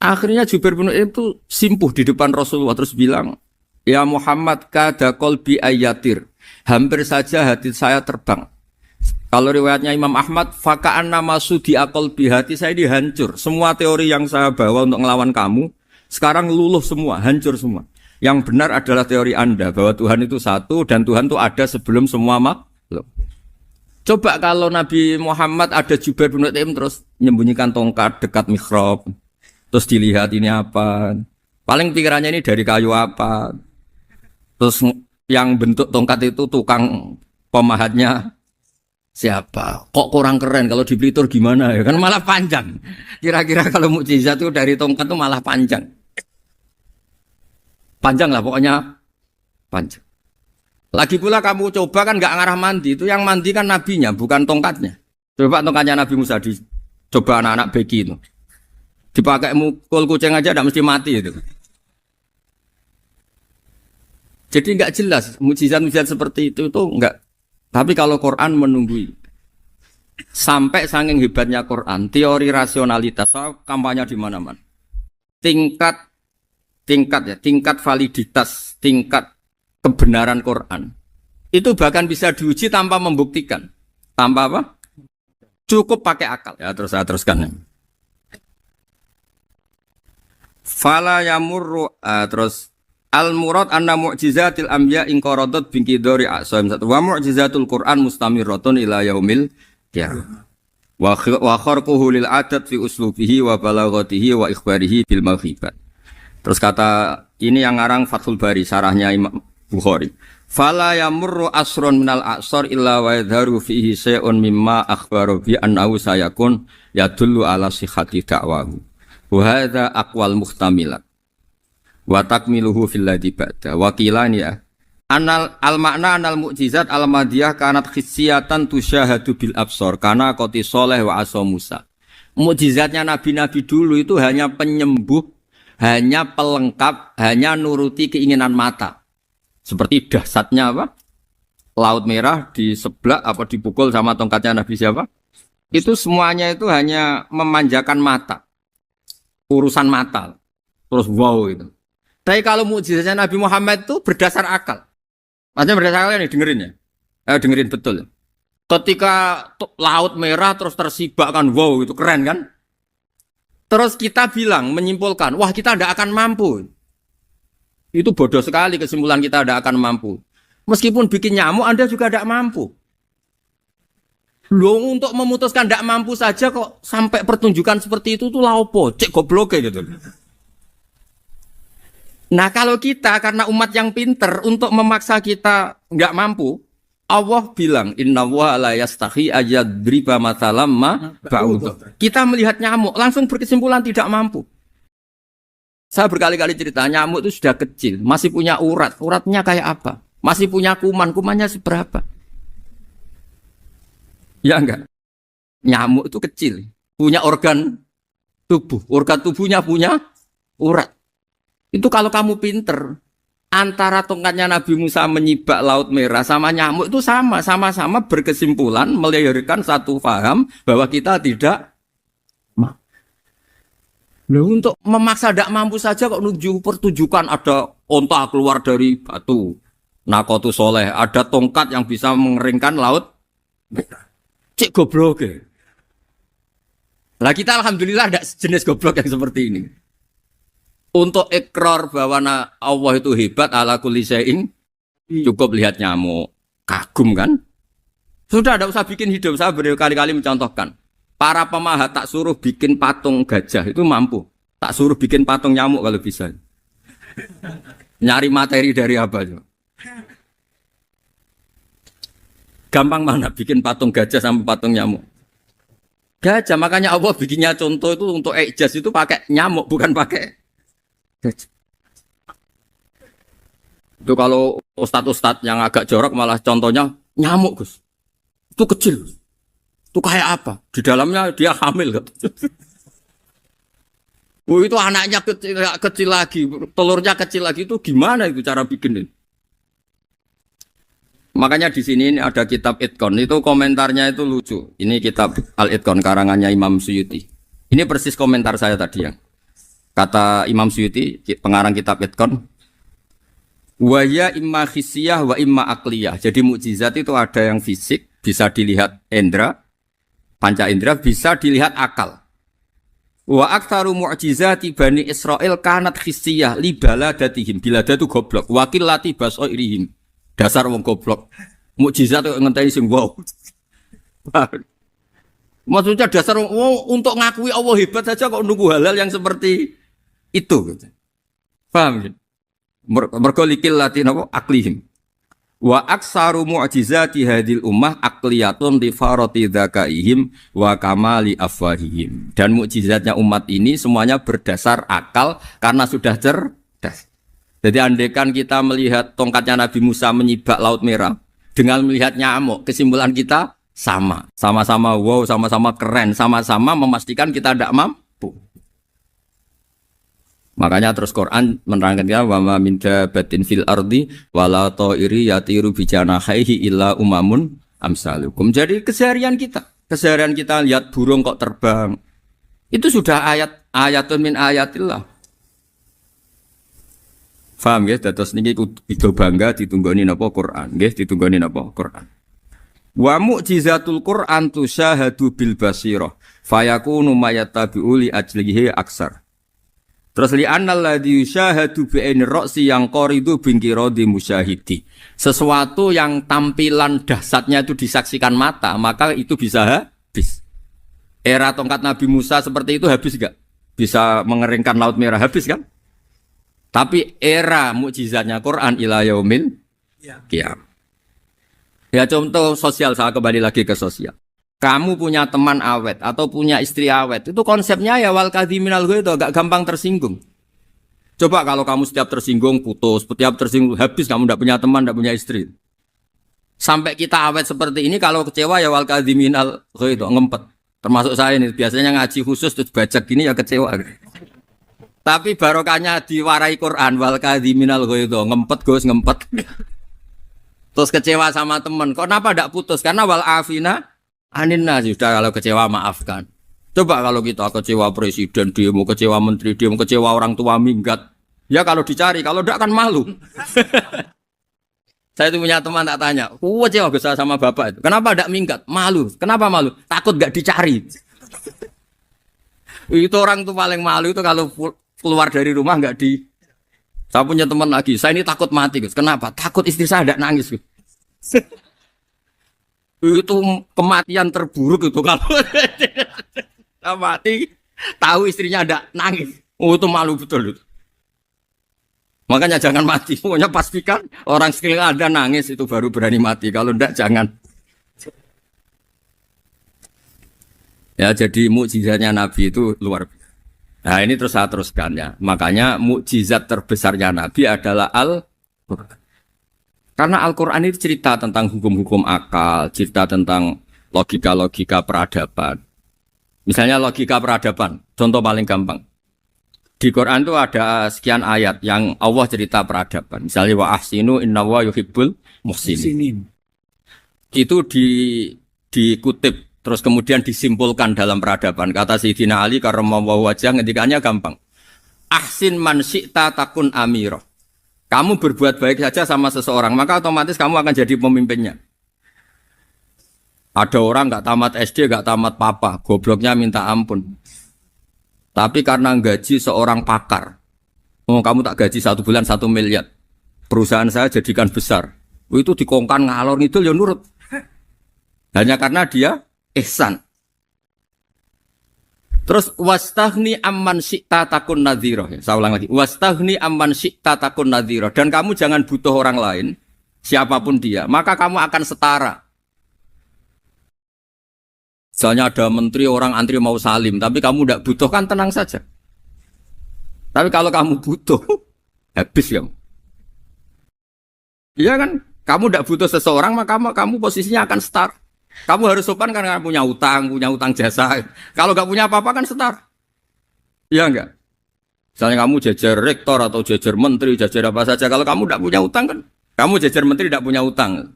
S2: akhirnya Jubair bin Mut'im itu simpuh di depan Rasulullah terus bilang, ya Muhammad kada qalbi ayatir. Hampir saja hati saya terbang. Kalau riwayatnya Imam Ahmad, faka'anna masudi qalbi, hati saya dihancur. Semua teori yang saya bawa untuk ngelawan kamu sekarang luluh semua, hancur semua. Yang benar adalah teori Anda bahwa Tuhan itu satu dan Tuhan itu ada sebelum semua makhluk. Coba kalau Nabi Muhammad ada Jubair bin Mut'im terus menyembunyikan tongkat dekat mihrab. Terus dilihat ini apa? Paling pikirannya ini dari kayu apa? Terus yang bentuk tongkat itu tukang pemahatnya siapa? Kok kurang keren kalau di Blitur gimana ya? Kan malah panjang. Kira-kira kalau mukjizat itu dari tongkat itu malah panjang. Panjang lah pokoknya panjang. Lagi pula kamu coba kan nggak ngarah mandi, itu yang mandi kan nabinya bukan tongkatnya. Coba tongkatnya Nabi Musa dicoba anak-anak beki itu. Dipakai mukul kucing aja tidak mesti mati itu. Jadi nggak jelas mukjizat-mukjizat seperti itu nggak. Tapi kalau Quran menunggui sampai saking hebatnya Quran, teori rasionalitas kampanye di mana-mana. Tingkat validitas, tingkat kebenaran Quran itu bahkan bisa diuji tanpa membuktikan. Tanpa apa? Cukup pakai akal. Ya terus saya teruskan. Fala yamurru terus al-murad anna mu'jizatil anbiya inqaradat binqidari a'sam. Wa mu'jizatul Quran mustamirratun ila yaumil Ya. Wa kharquhu lil adat fi uslubihi wa balaghatihi wa ikhbarihi bil maghibat. Terus kata ini yang ngarang Fathul Bari sarahnya Imam Bukhari. Fala yamurru asrun minal a'sar illa wa yadharu fihi syai'un mimma akhbaru bi annahu sayakun yadullu ala sihhati da'wahu. Wa hadza aqwal muhtamilat. Wa takmiluhu fil ladzi ba'da. Wa qilani ya. Anal al-makna anal mu'jizat al-madiyah kanat khissiyatan tusyahadu bil absor karena qoti soleh wa asa Musa. Mukjizatnya nabi-nabi dulu itu hanya penyembuh, hanya pelengkap, hanya nuruti keinginan mata. Seperti dahsyatnya apa? Laut Merah diseblak apa dipukul sama tongkatnya Nabi siapa? Itu semuanya itu hanya memanjakan mata. Urusan mata. Terus wow itu. Tapi kalau mukjizatnya Nabi Muhammad itu berdasar akal. Maksudnya berdasar akal nih dengerin ya. Dengerin betul. Ketika Laut Merah terus tersibak kan wow itu keren kan? Terus kita bilang menyimpulkan, wah kita tidak akan mampu. Itu bodoh sekali kesimpulan kita tidak akan mampu. Meskipun bikin nyamuk Anda juga tidak mampu. Loh untuk memutuskan tidak mampu saja kok sampai pertunjukan seperti itu tuh laopo, cek goblok gitu. Nah kalau kita karena umat yang pinter untuk memaksa kita nggak mampu, Allah bilang Inna wa la yastahi ayadriba mathalam ma ba'ud. Kita melihat nyamuk langsung berkesimpulan tidak mampu. Saya berkali-kali cerita nyamuk itu sudah kecil, masih punya urat, uratnya kayak apa? Masih punya kuman, kumannya seberapa? Ya enggak? Nyamuk itu kecil, punya organ tubuhnya punya urat. Itu kalau kamu pinter, antara tongkatnya Nabi Musa menyibak Laut Merah sama nyamuk itu sama-sama berkesimpulan melahirkan satu paham bahwa kita tidak. Loh, untuk memaksa tidak mampu saja kok nuju pertunjukan ada onta keluar dari batu. Nakotu soleh, ada tongkat yang bisa mengeringkan laut. Cik goblok ya. Lah kita alhamdulillah tidak jenis goblok yang seperti ini. Untuk ikrar bahwa Allah itu hebat ala kulli syai'in, cukup lihat nyamuk. Kagum kan? Sudah tidak usah bikin hidup. Saya berkali-kali mencontohkan. Para pemahat tak suruh bikin patung gajah itu mampu. Tak suruh bikin patung nyamuk kalau bisa. Nyari materi dari apa? Gampang mana bikin patung gajah sama patung nyamuk? Gajah, makanya Allah bikinnya contoh itu untuk ijaz itu pakai nyamuk bukan pakai gajah. Itu kalau ustadz-ustadz yang agak jorok malah contohnya nyamuk Gus. Itu kecil. Itu kayak apa? Di dalamnya dia hamil kan? Oh itu anaknya kecil lagi, telurnya kecil lagi itu gimana itu cara bikin ini? Makanya di sini ada kitab Itqan itu komentarnya itu lucu. Ini kitab Al-Itqan karangannya Imam Suyuti. Ini persis komentar saya tadi yang kata Imam Suyuti pengarang kitab Itqan. Wa ya imma khissiyah wa imma aqliyah. Jadi mukjizat itu ada yang fisik bisa dilihat indra. Panca indera bisa dilihat akal. Wa aktsaru mu'jizati Bani Israil kanat khissiyah li baladatihim. Bilada itu goblok. Wakil lati basoirihim. Dasar wong goblok. Mukjizat kok ngenteni sing wow. Maksudnya dasar wong untuk ngakui Allah hebat saja kok nunggu halal yang seperti itu gitu. Paham gitu? Mergo likil lati napa aklihim. Wa aksaru mu'jizati hadil ummah aqliyatun li farati dzakaihim wa kamali afwahihim. Dan mukjizatnya umat ini semuanya berdasar akal karena sudah cerdas. Jadi andaikan kita melihat tongkatnya Nabi Musa menyibak Laut Merah dengan melihat nyamuk, kesimpulan kita sama. Sama-sama wow, sama-sama keren, sama-sama memastikan kita tidak mampu. Makanya terus Quran menerangkan wa ma min dabatin fil ardi wala ta'iri yatiru bi janahihi illa umamun amsalukum. Jadi keseharian kita lihat burung kok terbang. Itu sudah ayatun min ayatillah. Paham nggih? Dados niki kudu bangga ditunggoni napa Quran, nggih ditunggoni napa Quran. Wa mu'jizatul Quran tusyahadu bil basirah fayakunu mayattabi'u li ajlihi aksar. Terus li annal ladzi yusyahadu bi ainir ra'si yang qaridu bingkiradi musyahidi. Sesuatu yang tampilan dahsyatnya itu disaksikan mata, maka itu bisa habis. Era tongkat Nabi Musa seperti itu habis enggak? Bisa mengeringkan laut merah, habis kan? Tapi era mukjizatnya Quran ila yaumil qiyamah. Ya contoh sosial, saya kembali lagi ke sosial. Kamu punya teman awet atau punya istri awet, itu konsepnya ya wal kadhiminal ghaidh, itu agak gampang tersinggung. Coba kalau kamu setiap tersinggung putus, setiap tersinggung habis, kamu tidak punya teman, tidak punya istri. Sampai kita awet seperti ini, kalau kecewa ya wal kadhiminal ghaidh, ngempet. Termasuk saya ini, biasanya ngaji khusus terus baca gini ya kecewa. Tapi barokahnya diwarai Quran wal kadhiminal ghaidh, ngempet Gus, ngempet. Terus kecewa sama teman, kok kenapa tidak putus? Karena wal afina aninna, sudah kalau kecewa maafkan. Coba kalau kita kecewa presiden demo, kecewa menteri demo, kecewa orang tua minggat. Ya kalau dicari, kalau tidak kan malu. Saya itu punya teman tak tanya, kecewa besar sama bapak itu. Kenapa tidak minggat? Malu. Kenapa malu? Takut gak dicari. Itu orang tuh paling malu itu kalau keluar dari rumah nggak di. Saya punya teman lagi, saya ini takut mati, Gus. Kenapa? Takut istri saya tidak nangis, Gus. Itu kematian terburuk itu kalau mati tahu istrinya ada nangis. Oh itu malu betul itu. Makanya jangan mati. Pokoknya pastikan orang sekeliling ada nangis itu baru berani mati. Kalau enggak jangan. Ya jadi mukjizatnya Nabi itu luar biasa. Nah ini terus saya teruskan ya. Makanya mukjizat terbesarnya Nabi adalah Al-Quran. Karena Al-Quran itu cerita tentang hukum-hukum akal, cerita tentang logika-logika peradaban. Misalnya logika peradaban, contoh paling gampang. Di Quran itu ada sekian ayat yang Allah cerita peradaban. Misalnya wa ahsinu innallaha yuhibbul muhsinin. Itu dikutip terus kemudian disimpulkan dalam peradaban. Kata Sayyidina Ali karramallahu wajhah ngendikannya gampang. Ahsin man syi'ta takun amira. Kamu berbuat baik saja sama seseorang, maka otomatis kamu akan jadi pemimpinnya. Ada orang nggak tamat SD, nggak tamat papa, gobloknya minta ampun. Tapi karena gaji seorang pakar, oh kamu tak gaji 1 bulan 1 miliar, perusahaan saya jadikan besar. Itu dikongkan ngalor ngidul ya nurut. Hanya karena dia ihsan. Terus wastaghni amman syi'ta takun nadhira. Saya ulang lagi. Wastaghni amman syi'ta takun nadhira. Dan kamu jangan butuh orang lain, siapapun dia, maka kamu akan setara. Misalnya ada menteri orang antri mau salim, tapi kamu tidak butuh kan tenang saja. Tapi kalau kamu butuh, habis kamu. Iya kan? Kamu tidak butuh seseorang, maka kamu posisinya akan setara. Kamu harus sopan karena punya utang jasa. Kalau nggak punya apa-apa kan setara. Iya enggak? Misalnya kamu jajar rektor atau jajar menteri, jajar apa saja. Kalau kamu tidak punya utang kan, kamu jajar menteri tidak punya utang.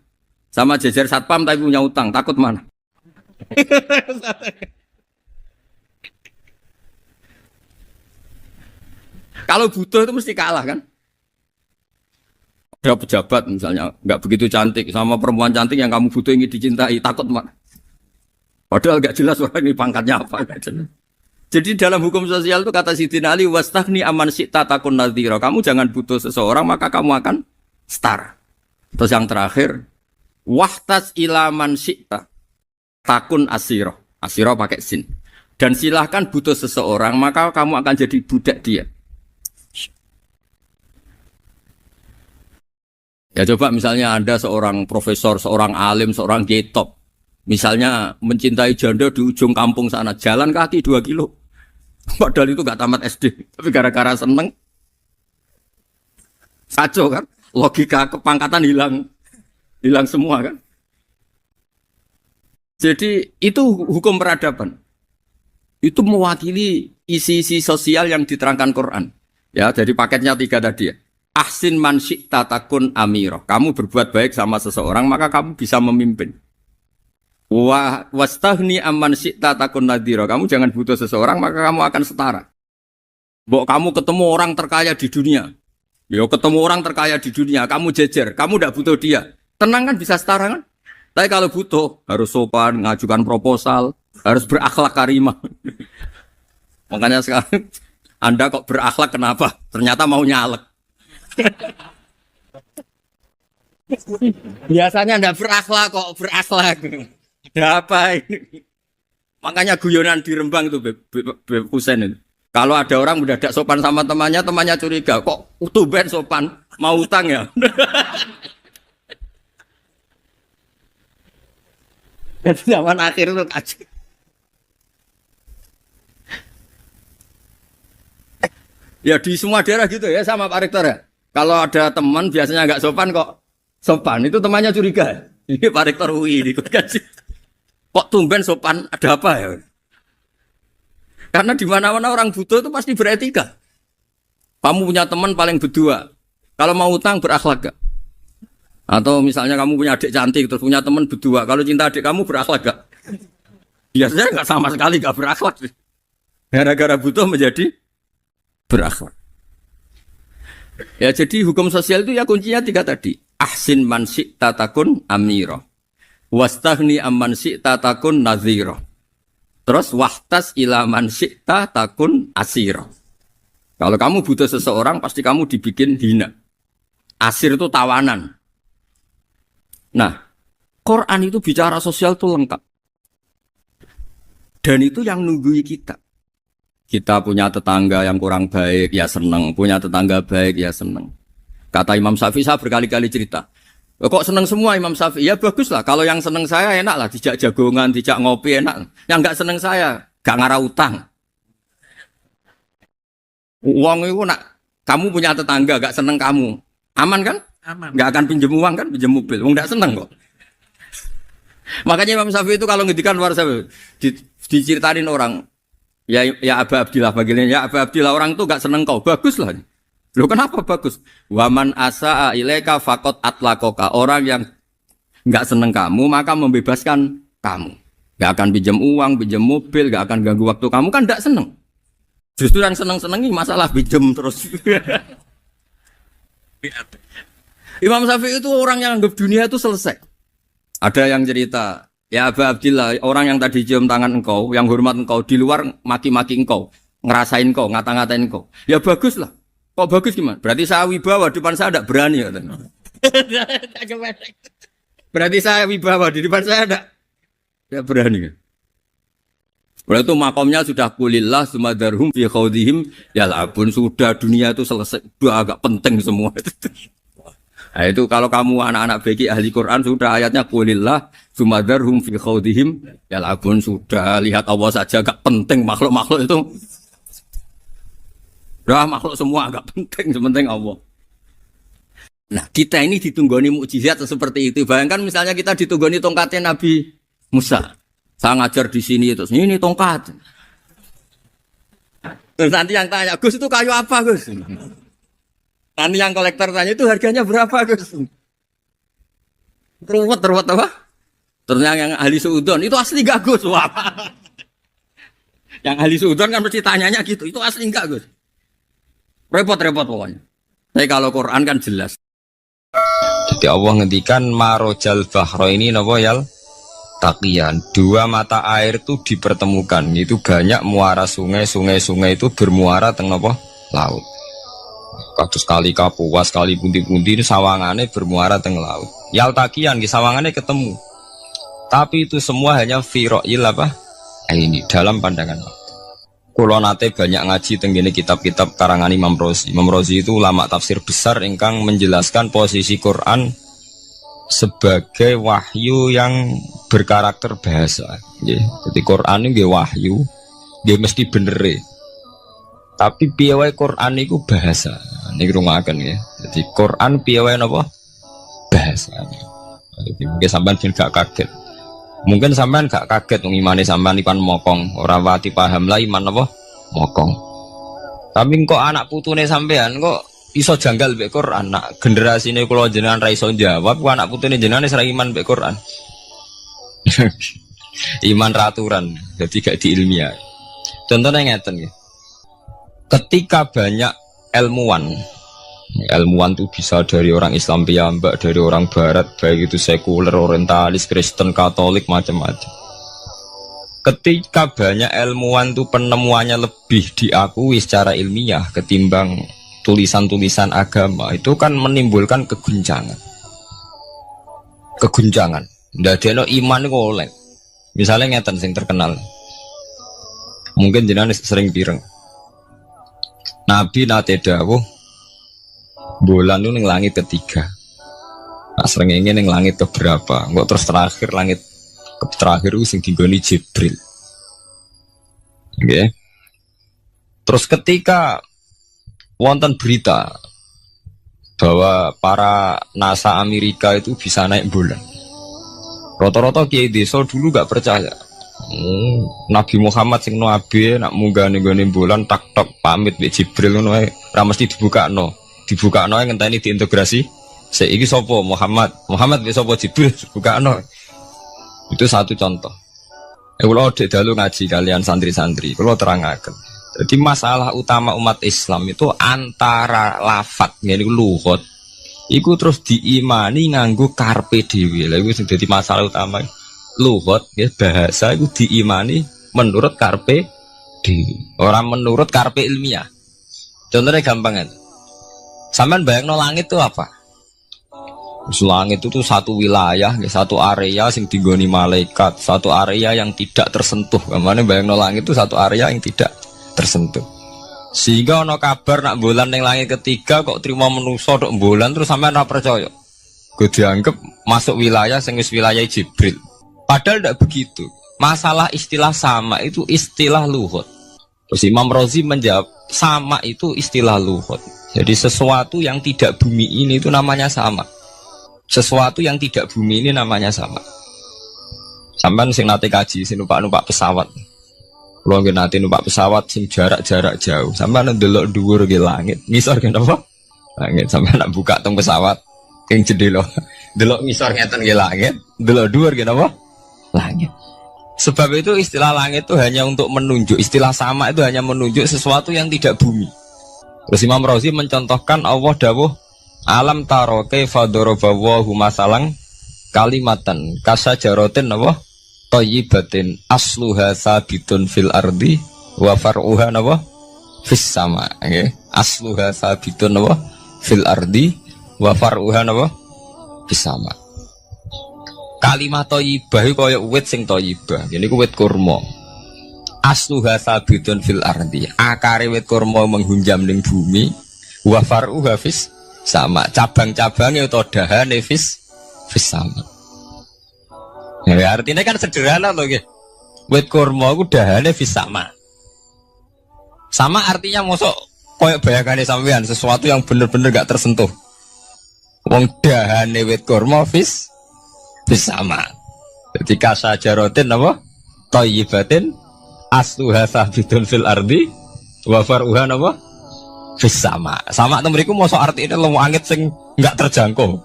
S2: Sama jajar satpam tapi punya utang, takut mana? Kalau butuh itu mesti kalah kan? Ada pejabat misalnya nggak begitu cantik sama perempuan cantik yang kamu butuh ingin dicintai, takut mana? Padahal nggak jelas orang ini pangkatnya apa. Jadi dalam hukum sosial itu kata Sayyidina Ali wastaghni amman syi'ta takun nadhira. Kamu jangan butuh seseorang maka kamu akan setara. Terus yang terakhir wahtas ila man syi'ta takun asiro. Asiro pakai sin. Dan silahkan butuh seseorang maka kamu akan jadi budak dia. Ya coba misalnya Anda seorang profesor, seorang alim, seorang kiai top. Misalnya mencintai janda di ujung kampung sana, jalan kaki 2 kilo. Padahal itu gak tamat SD. Tapi gara-gara seneng. Kacau kan? Logika kepangkatan hilang semua kan? Jadi itu hukum peradaban. Itu mewakili isi-isi sosial yang diterangkan Quran. Ya, jadi paketnya 3 tadi ya. Ahsin man syi'ta takun amiro. Kamu berbuat baik sama seseorang maka kamu bisa memimpin. Wastaghni amman syi'ta takun nadhira. Kamu jangan butuh seseorang maka kamu akan setara. Mbok kamu ketemu orang terkaya di dunia. Yo ketemu orang terkaya di dunia, kamu jejer, kamu tidak butuh dia. Tenang kan bisa setara kan? Tapi kalau butuh harus sopan, ngajukan proposal, harus berakhlak karimah. Makanya sekarang Anda kok berakhlak kenapa? Ternyata mau nyalek. Biasanya Anda berakhlak kok berakhlak. Ada apa ini? Makanya guyonan di Rembang itu Beb Husen itu. Kalau ada orang mendadak sopan sama temannya, temannya curiga, kok tumben sopan, mau utang ya? Dan zaman akhir itu kaji. Ya di semua daerah gitu ya sama Pak Rektor ya. Kalau ada teman biasanya nggak sopan kok sopan, itu temannya curiga. Ini Pak Rektor UI ikut kaji. Kok tumben sopan, ada apa ya? Karena di mana-mana orang butuh itu pasti beretika. Kamu punya teman paling berdua. Kalau mau utang berakhlak gak? Atau misalnya kamu punya adik cantik terus punya teman berdua. Kalau cinta adik kamu berakhlak gak? Biasanya nggak sama sekali gak berakhlak. Gara-gara butuh menjadi berakhlak. Ya jadi hukum sosial itu ya kuncinya 3 tadi. Ahsin man syi'ta takun amiro. Wastaghni amman syi'ta takun nadhiro. Terus wahtas ila man syi'ta takun asiro. Kalau kamu butuh seseorang pasti kamu dibikin hina. Asir itu tawanan. Nah, Quran itu bicara sosial itu lengkap. Dan itu yang nunggui kita. Kita punya tetangga yang kurang baik, ya seneng. Punya tetangga baik, ya seneng. Kata Imam Syafi'i, saya berkali-kali cerita. Kok seneng semua Imam Syafi'i? Ya bagus lah. Kalau yang seneng saya enak lah. Dijak jagongan, dijak ngopi enak. Yang nggak seneng saya, gak ngarah utang. Uang itu nak, kamu punya tetangga gak seneng kamu. Aman kan? Aman. Gak akan pinjem uang kan, pinjem mobil. Uang gak seneng kok. Makanya Imam Syafi'i itu kalau ngedikan luar Syafi'i, diceritain orang. Ya Aba Abdillah bagiannya. Ya Aba Abdillah orang itu gak seneng kau. Bagus lah. Loh kenapa bagus? Waman asa'a ilaika faqad atlaqaka. Orang yang enggak seneng kamu maka membebaskan kamu. Enggak akan pinjam uang, pinjam mobil, enggak akan ganggu waktu kamu kan enggak seneng. Justru yang seneng-senengi masalah pinjam terus. Imam Syafi'i itu orang yang anggap dunia itu selesai. Ada yang cerita, ya Aba Abdillah, orang yang tadi cium tangan engkau, yang hormat engkau di luar maki-maki engkau, ngerasain engkau, ngata-ngatain engkau. Ya bagus lah. Kok bagus gimana? Berarti saya wibawa, di depan saya tidak berani. Berarti saya wibawa, di depan saya tidak berani. Berarti itu makomnya sudah kulillah, sumadarhum, fi khawdihim, ya labun, sudah dunia itu selesai, sudah agak penting semua. Nah itu kalau kamu anak-anak beki ahli Quran, sudah ayatnya kulillah, sumadarhum, fi khawdihim, ya labun, sudah lihat Allah saja agak penting, makhluk-makhluk itu. Dah makhluk semua agak penting, sepenting Allah. Nah kita ini ditunggoni mukjizat seperti itu. Bayangkan misalnya kita ditunggoni tongkatnya Nabi Musa. Saya ngajar di sini terus ini tongkat. Terus nanti yang tanya, Gus itu kayu apa Gus? Nanti yang kolektor tanya itu harganya berapa Gus? Teruwet apa? Terus yang ahli suudon itu asli gak Gus? Wah. Yang ahli suudon kan mesti tanyanya gitu, itu asli enggak Gus? Repot-repot pokoknya. Tapi kalau Quran kan jelas.
S1: Jadi Allah ngendikan marojal bahro ini napa yal taqiyan. 2 mata air itu dipertemukan. Itu banyak muara sungai itu bermuara teng napa laut. Kados kali Kapuas, kali pundi-pundi ini sawangane bermuara teng laut. Yal taqiyan di sawangane ketemu. Tapi itu semua hanya firoil apa? Ini dalam pandangan Allah. Kulo nate banyak ngaji tenggene kitab-kitab karangan Imam Rozi. Imam Rozi itu ulama tafsir besar ingkang menjelaskan posisi Quran sebagai wahyu yang berkarakter bahasa. Jadi Quran ini wahyu, dia mesti bener. Tapi piye wae Quran itu bahasa. Niki rungaken ya. Jadi Quran piye wae napa? Bahasa. Jadi mungkin sampean gak kaget. Mungkin sampean gak kaget ngimane sampean ipan mokong, ora wati paham lah iman apa mokong. Tapi kok anak putune sampean kok iso janggal mbek Quran. Nak generasine kula jenengan ra iso jawab, kok anak putune jenengan wis ra iman mbek Quran. Iman raturan, jadi gak diilmiah. Contohnya ngeten ya. Ketika banyak ilmuwan itu bisa dari orang Islam piyambak, dari orang Barat, baik itu sekuler, orientalis, Kristen, Katolik, macam-macam.
S3: ketika banyak ilmuwan tuh penemuannya lebih diakui secara ilmiah ketimbang tulisan-tulisan agama, itu kan menimbulkan keguncangan. Ndadekno iman iku oleh. Misalnya ngeten sing terkenal. Mungkin jenengan sering pireng. Nabi nate dawuh bulan itu ning langit ketiga. Nah, srengenge ning langit keberapa? Engko terus terakhir langit terakhir itu sing dinggoni Jibril. Oke. Terus ketika wonten berita bahwa para NASA Amerika itu bisa naik bulan, rata-rata kiai desa dulu gak percaya. Nabi Muhammad sing nabi nak munggah ning bulan tak pamit mbek Jibril ngono ae ora mesti dibukakno ngenteni diintegrasi. Saiki sapa Muhammad mbek sapa Jibril bukakno. Itu satu contoh. Kalau dalu ngaji kalian santri-santri, kalau terangaken. Jadi masalah utama umat Islam itu antara lafat, yani luhut, iku terus diimani nganggo karpe dhewe. Lha iku sing dadi masalah utama. Luhut ya bahasa itu diimani menurut karpe dhewe, orang menurut karpe ilmiah. Contohnya gampang kan. Sampean bayangno langit itu apa? Langit itu tuh satu wilayah, satu area yang digoni malaikat, satu area yang tidak tersentuh. Kemana bayangno langit itu satu area yang tidak tersentuh. Sehingga ono kabar nak bulan yang langit ketiga kok terima menuso dok bulan terus sampai ora percaya. Gue dianggap masuk wilayah sing wis wilayah Jibril. Padahal tidak begitu. Masalah istilah sama itu istilah luhut. Terus Imam Razi menjawab sama itu istilah luhut. Jadi sesuatu yang tidak bumi ini itu namanya sama. Sesuatu yang tidak bumi ini namanya sama. Sampai sing nate kaji sing numpak pesawat. Kalau nggih nate numpak pesawat sing jarak jauh, sampai ndelok dhuwur ke langit, ngisor ke apa? Langit sampai nak buka tong pesawat king jendela. Delok ngisor ngeten ke langit, delok dhuwur ke apa? Langit. Sebab itu istilah langit itu hanya untuk menunjuk, istilah sama itu hanya menunjuk sesuatu yang tidak bumi. Terus Imam Razi mencontohkan Allah dawuh alam taro kaifa daraballahu masalan kalimatan kasajaratin apa thayyibatin asluha sabitun fil ardi wa far'uha apa fis sama. Nggih, asluha sabitun apa fil ardi wa far'uha apa fis sama. Kalimat thayyibah iku kaya wit sing thayyibah. Ngene iku wit kurma. Asluha sabitun fil ardi. Akare wit kurma menghunjam ning bumi wa far'uha fis sama, cabang-cabangnya atau dahane fis sama. Ya, artinya kan sederhana loh, gitu. Wit kurma itu dahane fis sama. Sama artinya mosok koyok bayangane sampean sesuatu yang bener-bener gak tersentuh. Wong dahane wit kurma fis sama. Jadi kasajaratin apa? Thayyibatin asluha sabitun fil ardi wa far'uha apa? Sama itu mriku mosok artine lemu angit sing enggak terjangkau.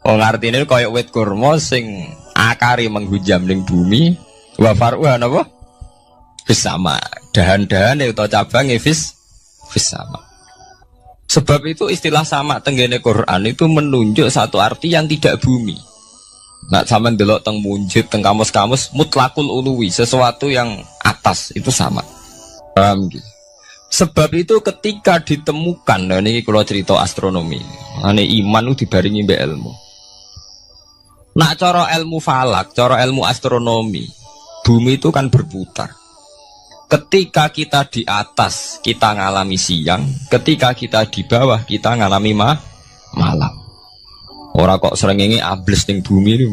S3: Oh artine koyo wit kurma sing akari menghujam ning bumi wa faruha napa? Sama. Dahan-dahane utawa cabange sama. Sebab itu istilah sama tenggene Quran itu menunjuk satu arti yang tidak bumi. Nak sampean delok teng munjid teng kamus-kamus mutlakul uluwi, sesuatu yang atas itu sama. Paham gitu. Sebab itu ketika ditemukan, nah ini kalau cerita astronomi, ini iman itu dibaringi mbek ilmu. Nak cara ilmu falak, cara ilmu astronomi, bumi itu kan berputar. Ketika kita di atas, kita ngalami siang. Ketika kita di bawah, kita ngalami malam. Orang kok srengenge ambles ning bumi ini.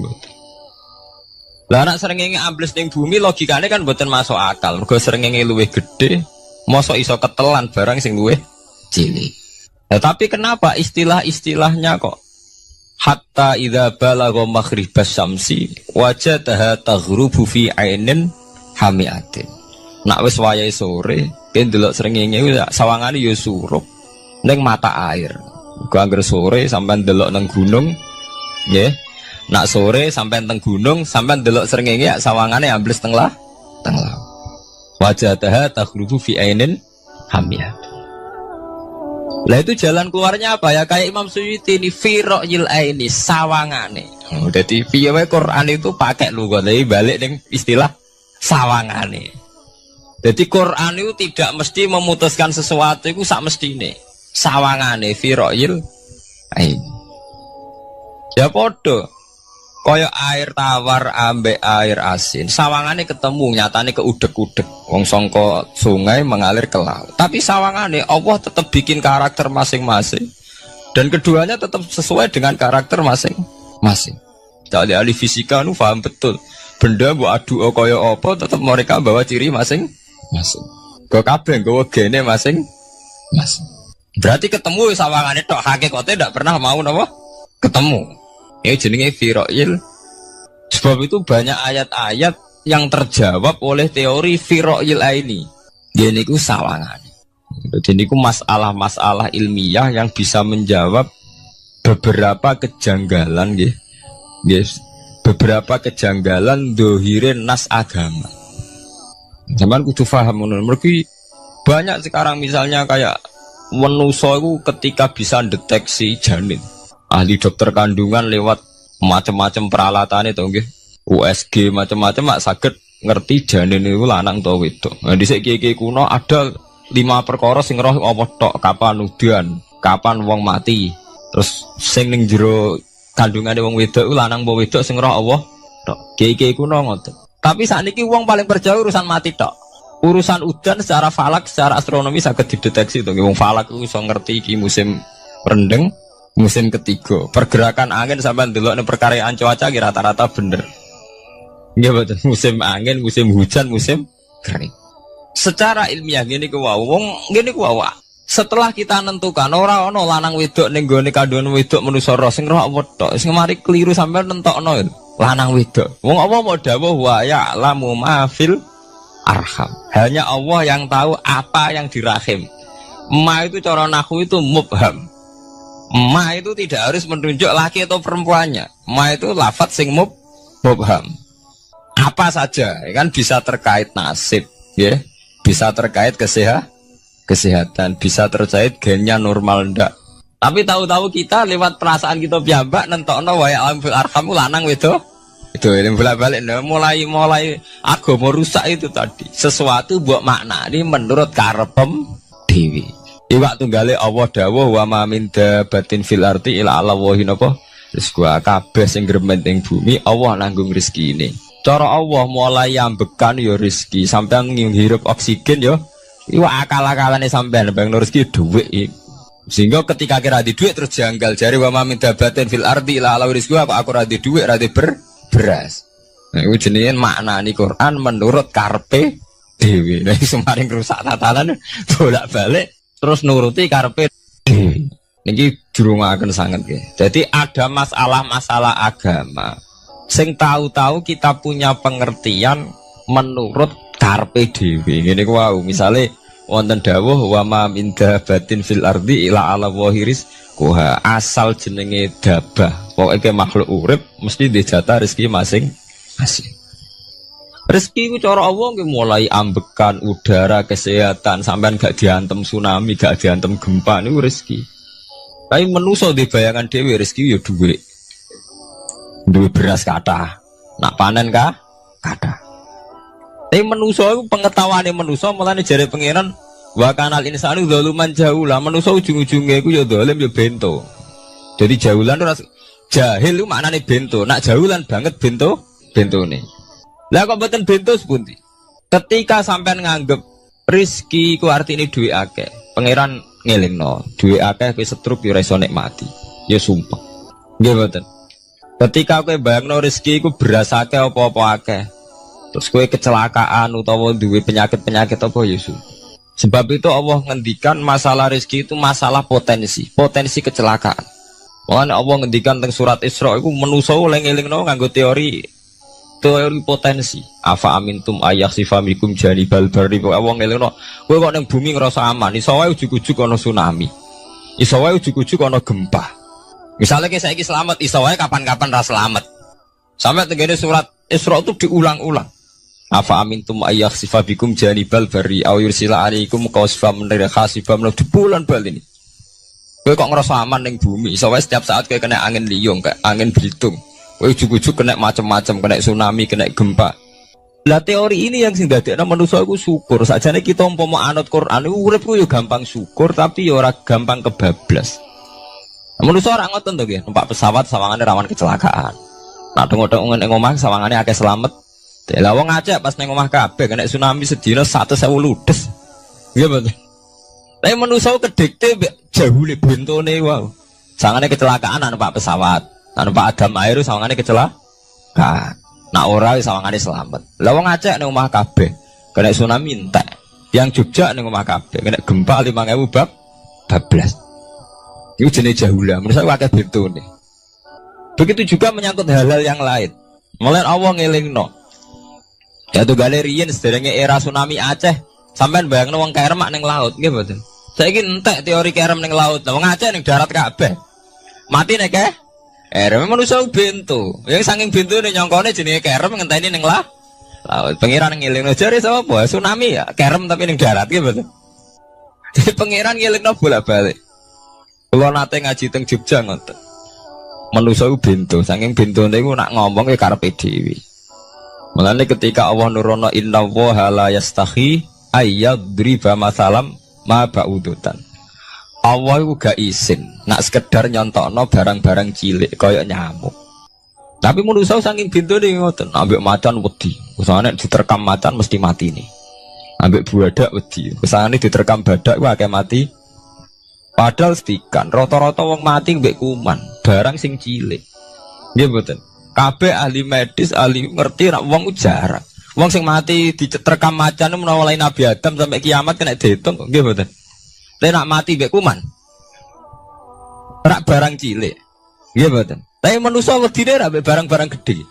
S3: Lah nak srengenge ambles ning bumi, logikanya kan mboten masuk akal. Mergo srengenge luwih gede. Mosok iso ketelan barang sing luwih cilik. Nah, tapi kenapa istilah-istilahnya kok hatta idza balagha maghribas syamsi wajadaha taghrubu fi ainin hamiatin. Nak wis wayahe sore, ben delok srengenge sawangane ya surup ning mata air. Gua anggere sore sampean delok nang gunung, nggih. Nak sore sampean teng gunung, sampean delok srengenge sawangane ambles teng laut. Wajadaha taghrubu fi ainin hamiyah. Lah itu jalan keluarnya apa ya? Kayak Imam Suyuti ini firaqil aini sawangane. Dadi piye wae Quran itu pakai lugat, tapi balik ning istilah sawangane. Jadi Quran itu tidak mesti memutuskan sesuatu itu sak mestine. Sawangane firoil ain. Ya podo. Kaya air tawar ambek air asin. Sawangane ketemu nyatane keudek-udek. Wong sangka sungai mengalir ke laut. Tapi sawangane Allah tetap bikin karakter masing-masing. Dan keduanya tetap sesuai dengan karakter masing-masing. Jadi ahli fisika nu paham betul. Benda mbok adu kaya apa tetap mereka bawa ciri masing-masing. Go kabeh nggawa gene masing-masing. Berarti ketemu sawangane tok hakikate ndak pernah mau napa? Ketemu. Ini jenenge firoil. Sebab itu banyak ayat-ayat yang terjawab oleh teori firoil ini. Ini ku sawangan. Jadi ini ku masalah-masalah ilmiah yang bisa menjawab beberapa kejanggalan, yes. Beberapa kejanggalan dohirin nas agama. Zaman kudu paham ngono. Mergi banyak sekarang misalnya kayak manusa itu ketika bisa deteksi janin. Ahli dokter kandungan lewat macam-macam peralatan itu nggih. USG macam-macam mak saged ngerti janin itu lanang atau wedok. Nah dhisik kiye kuno ada 5 perkara sing roh apa tok, kapan udan, kapan wong mati. Terus sing ning jero kandungane wong wedok iku lanang apa wedok sing roh Allah tok. Kiye kuno ngoten. Tapi sakniki wong paling percaya urusan mati tok. Urusan udan secara falak, secara astronomi saged dideteksi to. Wong falak iku iso ngerti iki musim rendeng. Musim ketiga, pergerakan angin sampai ndelok ning perkaryaan cuaca ki rata-rata bener. Nggih betul, musim angin, musim hujan, musim kering. Secara ilmiah gini ku wong ngene ku wae. Setelah kita nentukan ora ana lanang wedok ning gone kandungan wedok manusa roh sing roh apa tok, sing mari keliru sampai nentokno lanang wedok. Wong apa mau dawuh wa ya'lamu ma fil arham. Hanya Allah yang tahu apa yang di rahim. Ma itu cara nahwu itu mubham. Ma itu tidak harus menunjuk laki atau perempuannya. Ma itu lafadz sing mubham. Apa saja, ya kan bisa terkait nasib, ya, bisa terkait kesehatan, bisa terkait gennya normal ndak. Tapi tahu-tahu kita lewat perasaan kita piyambak nentokno wa ya'lamu fil arham lanang wedok. Itu yang bolak-balik mulai agama rusak itu tadi. Sesuatu buat makna ini menurut karepem dewi. Iwak tunggale Allah dawuh wa ma min dabatin fil ardi ila Allahi napa rezeki kabeh sing gremeng ing bumi Allah nanggung rezekine. Cara Allah mulai ambekan ya rezeki sampean ngirup oksigen ya iwak akal-akalane sampean bang rezeki dhuwit. Sehingga ketika kira di dhuwit terus janggal jare wa ma min dabatin fil ardi ila Allahi rezeki aku ora di dhuwit ora di beras. Nah iku jenenge maknani Quran menurut karepe dhewe. Nah semaring rusak tatanan bolak-balik terus nuruti karepe niki dirungaken sanget nggih. Jadi ada masalah-masalah agama sing tahu-tahu kita punya pengertian menurut karepe dhewe. Ngene ku wau, misale wonten dawuh wa ma min dabatin fil ardi ila ala wahiris kuha asal jenenge dabah. Pokoke makhluk urip mesti dijatah rezeki masing-masing. Rezeki ku cara Allah nggih mulai ambekan udara, kesehatan, sampean gak diantem tsunami, gak diantem gempa niku rezeki. Tapi manusa di bayangan dhewe rezeki ya dhuwit. Duwe beras kathah. Nak panen kathah. Tapi manusa iku pengetahuane manusa mulane jare pangeran wa kanal insanu zaluman jahula. Manusa ujung-ujunge iku ya zalim ya bento. Jadi jahulan ora jahil iku maknane bento. Nak jahulan banget bentone. Lah kok mboten bento sepundi? Ketika sampean nganggep rezeki ku artine duwe akeh, pangeran ngelingno, duwe akeh kowe setruk yo ora iso nikmati. Ya sumpah. Nggih mboten. Ketika kowe bayangno rezeki ku beras akeh apa-apa akeh. Terus kowe kecelakaan utawa duwe penyakit-penyakit apa ya sumpah. Sebab itu Allah ngendikan masalah rezeki itu masalah potensi kecelakaan. Makanya Allah ngendikan teng surat Isra iku manusa oleh ngelingno nganggo teori potensi. Afa amintum ayaksifamikum janibal barri. Wong ngelingno kowe kok ning bumi ngrasa aman, iso wae ujug-ujug ana tsunami. Iso wae ujug-ujug ana gempa. Misalnya kayak saiki selamat, iso wae kapan-kapan ra selamat. Sampai tengene surat Isra itu diulang-ulang. Afa amintum ayaksifamikum janibal barri aw yursila alaikum qasfam min khasifam di bulan bal ini. Kowe kok ngrasa aman ning bumi, iso wae setiap saat kowe kena angin liung, kayak angin Belitung. Ujug-ujug kena macam-macam, kena tsunami, kena gempa. Lah teori ini yang sing dadekno manusa iku syukur. Sakjane kita umpama anut Quran iku urip ku yo gampang syukur tapi yo ora gampang kebablas. Manusa ora ngoten to nggih, numpak pesawat sawangane rawan kecelakaan. Nah tengok-tengok ning omah sawangane akeh slamet. Lah wong Aceh pas ning omah kabeh kena tsunami sedina 100.000 ludes. Nggih betul. Tapi manusa kedikte jahule bentone wae. Sawangane kecelakaan numpak pesawat. Numpak Adam air sawangane kecelakaan. Nak ora wis sawangane selamat. Lah wong Aceh ning omah kabeh kena tsunami entek. Yang Jogja ning omah kabeh kena gempa 5.000 bablas. Iku jenenge jahula. Menurut saya akeh bentone. Begitu juga menyangkut hal-hal yang lain. Mulai Allah ngelingno. Ya tuh galerian sederenge era tsunami Aceh. Sampean bayangno wong kerem ning laut, nggih mboten. Saiki entek teori kerem ning laut. Wong Aceh ning darat kabeh. Mati nek kerem manusia bento. Yang saking bento nih nyongkone jenenge kerem ngenteni ning laut. Pangeran ngelingno jare sapa? Tsunami ya, kerem tapi ning darat nggih mboten. Jadi pangeran ngelingno bolak-balik. Kula nate ngaji teng Jogja ngoten. Manusia bento, saking bentone iku nak ngomong ya karepe dhewe. Mulane ketika Allah nurono innallaha la yastahi ayyadriba masalam ma ba'udutan. Allah itu gak izin nak sekedar nyontokno barang-barang cilik kaya nyamuk. Tapi manusia saking bintone ngoten, ambek macan wedi. Usane diterkam macan mesti mati nih. Ambek badak wedi. Usane diterkam badak ku akeh mati. Padahal setikan rata-rata wong mati mbek kuman, barang sing cilik. Nggih mboten. Kabeh ahli medis, ahli ngerti nek wong jarang. Wong sing mati diterkam macan menawa lain Nabi Adam sampai kiamat kena diitung nggih mboten. Lek nak mati mbek kuman. Rak barang cilik. Nggih mboten. Tapi manusa wedine ra mbek barang-barang gedhe.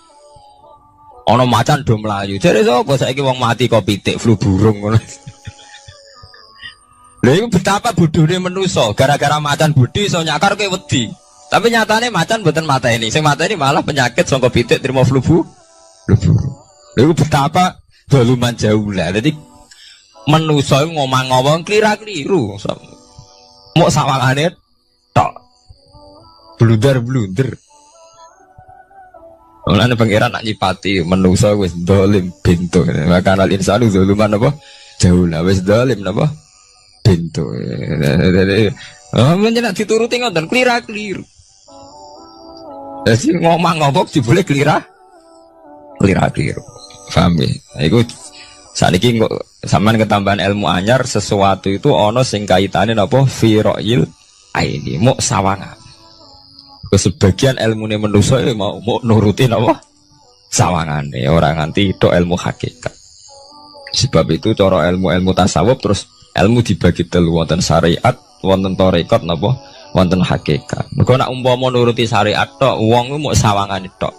S3: Ana macan do mlayu. Jare sapa saiki wong mati kok pitik flu burung ngono. Lha iku betapa bodohne manusa, gara-gara macan budi iso nyakar kowe wedi. Tapi nyatane macan mboten mateni. Sing mateni malah penyakit saka pitik trimo flu burung. Lha iku betapa doluman jauh lah. Dadi manusa ngomong-ngomong klira-kliru. Mok sawangane tok. Blunder-blunder. Mulane pangeran nak nyipati manusa wis dolim bento. Maka al insanu zaluman apa? Jauh lah wis dolim napa? Bento. Menjenak dituruti ngoten klira-kliru. Jadi ngomong-ngomong boleh klira-kliru. Paham ya? Iku saniki kok sampean ketambahan ilmu anyar sesuatu itu ana sing kaitane napa fira'il aini mok sawangan. Sebagian ilmune manusa mau nuruti napa sawangane ora nganti tok ilmu hakikat. Sebab itu cara ilmu-ilmu tasawuf terus ilmu dibagi telu wonten syariat, wonten tarekat napa wonten hakikat. Mergo nek umpama nuruti syariat tok wong ku mok sawangane tok.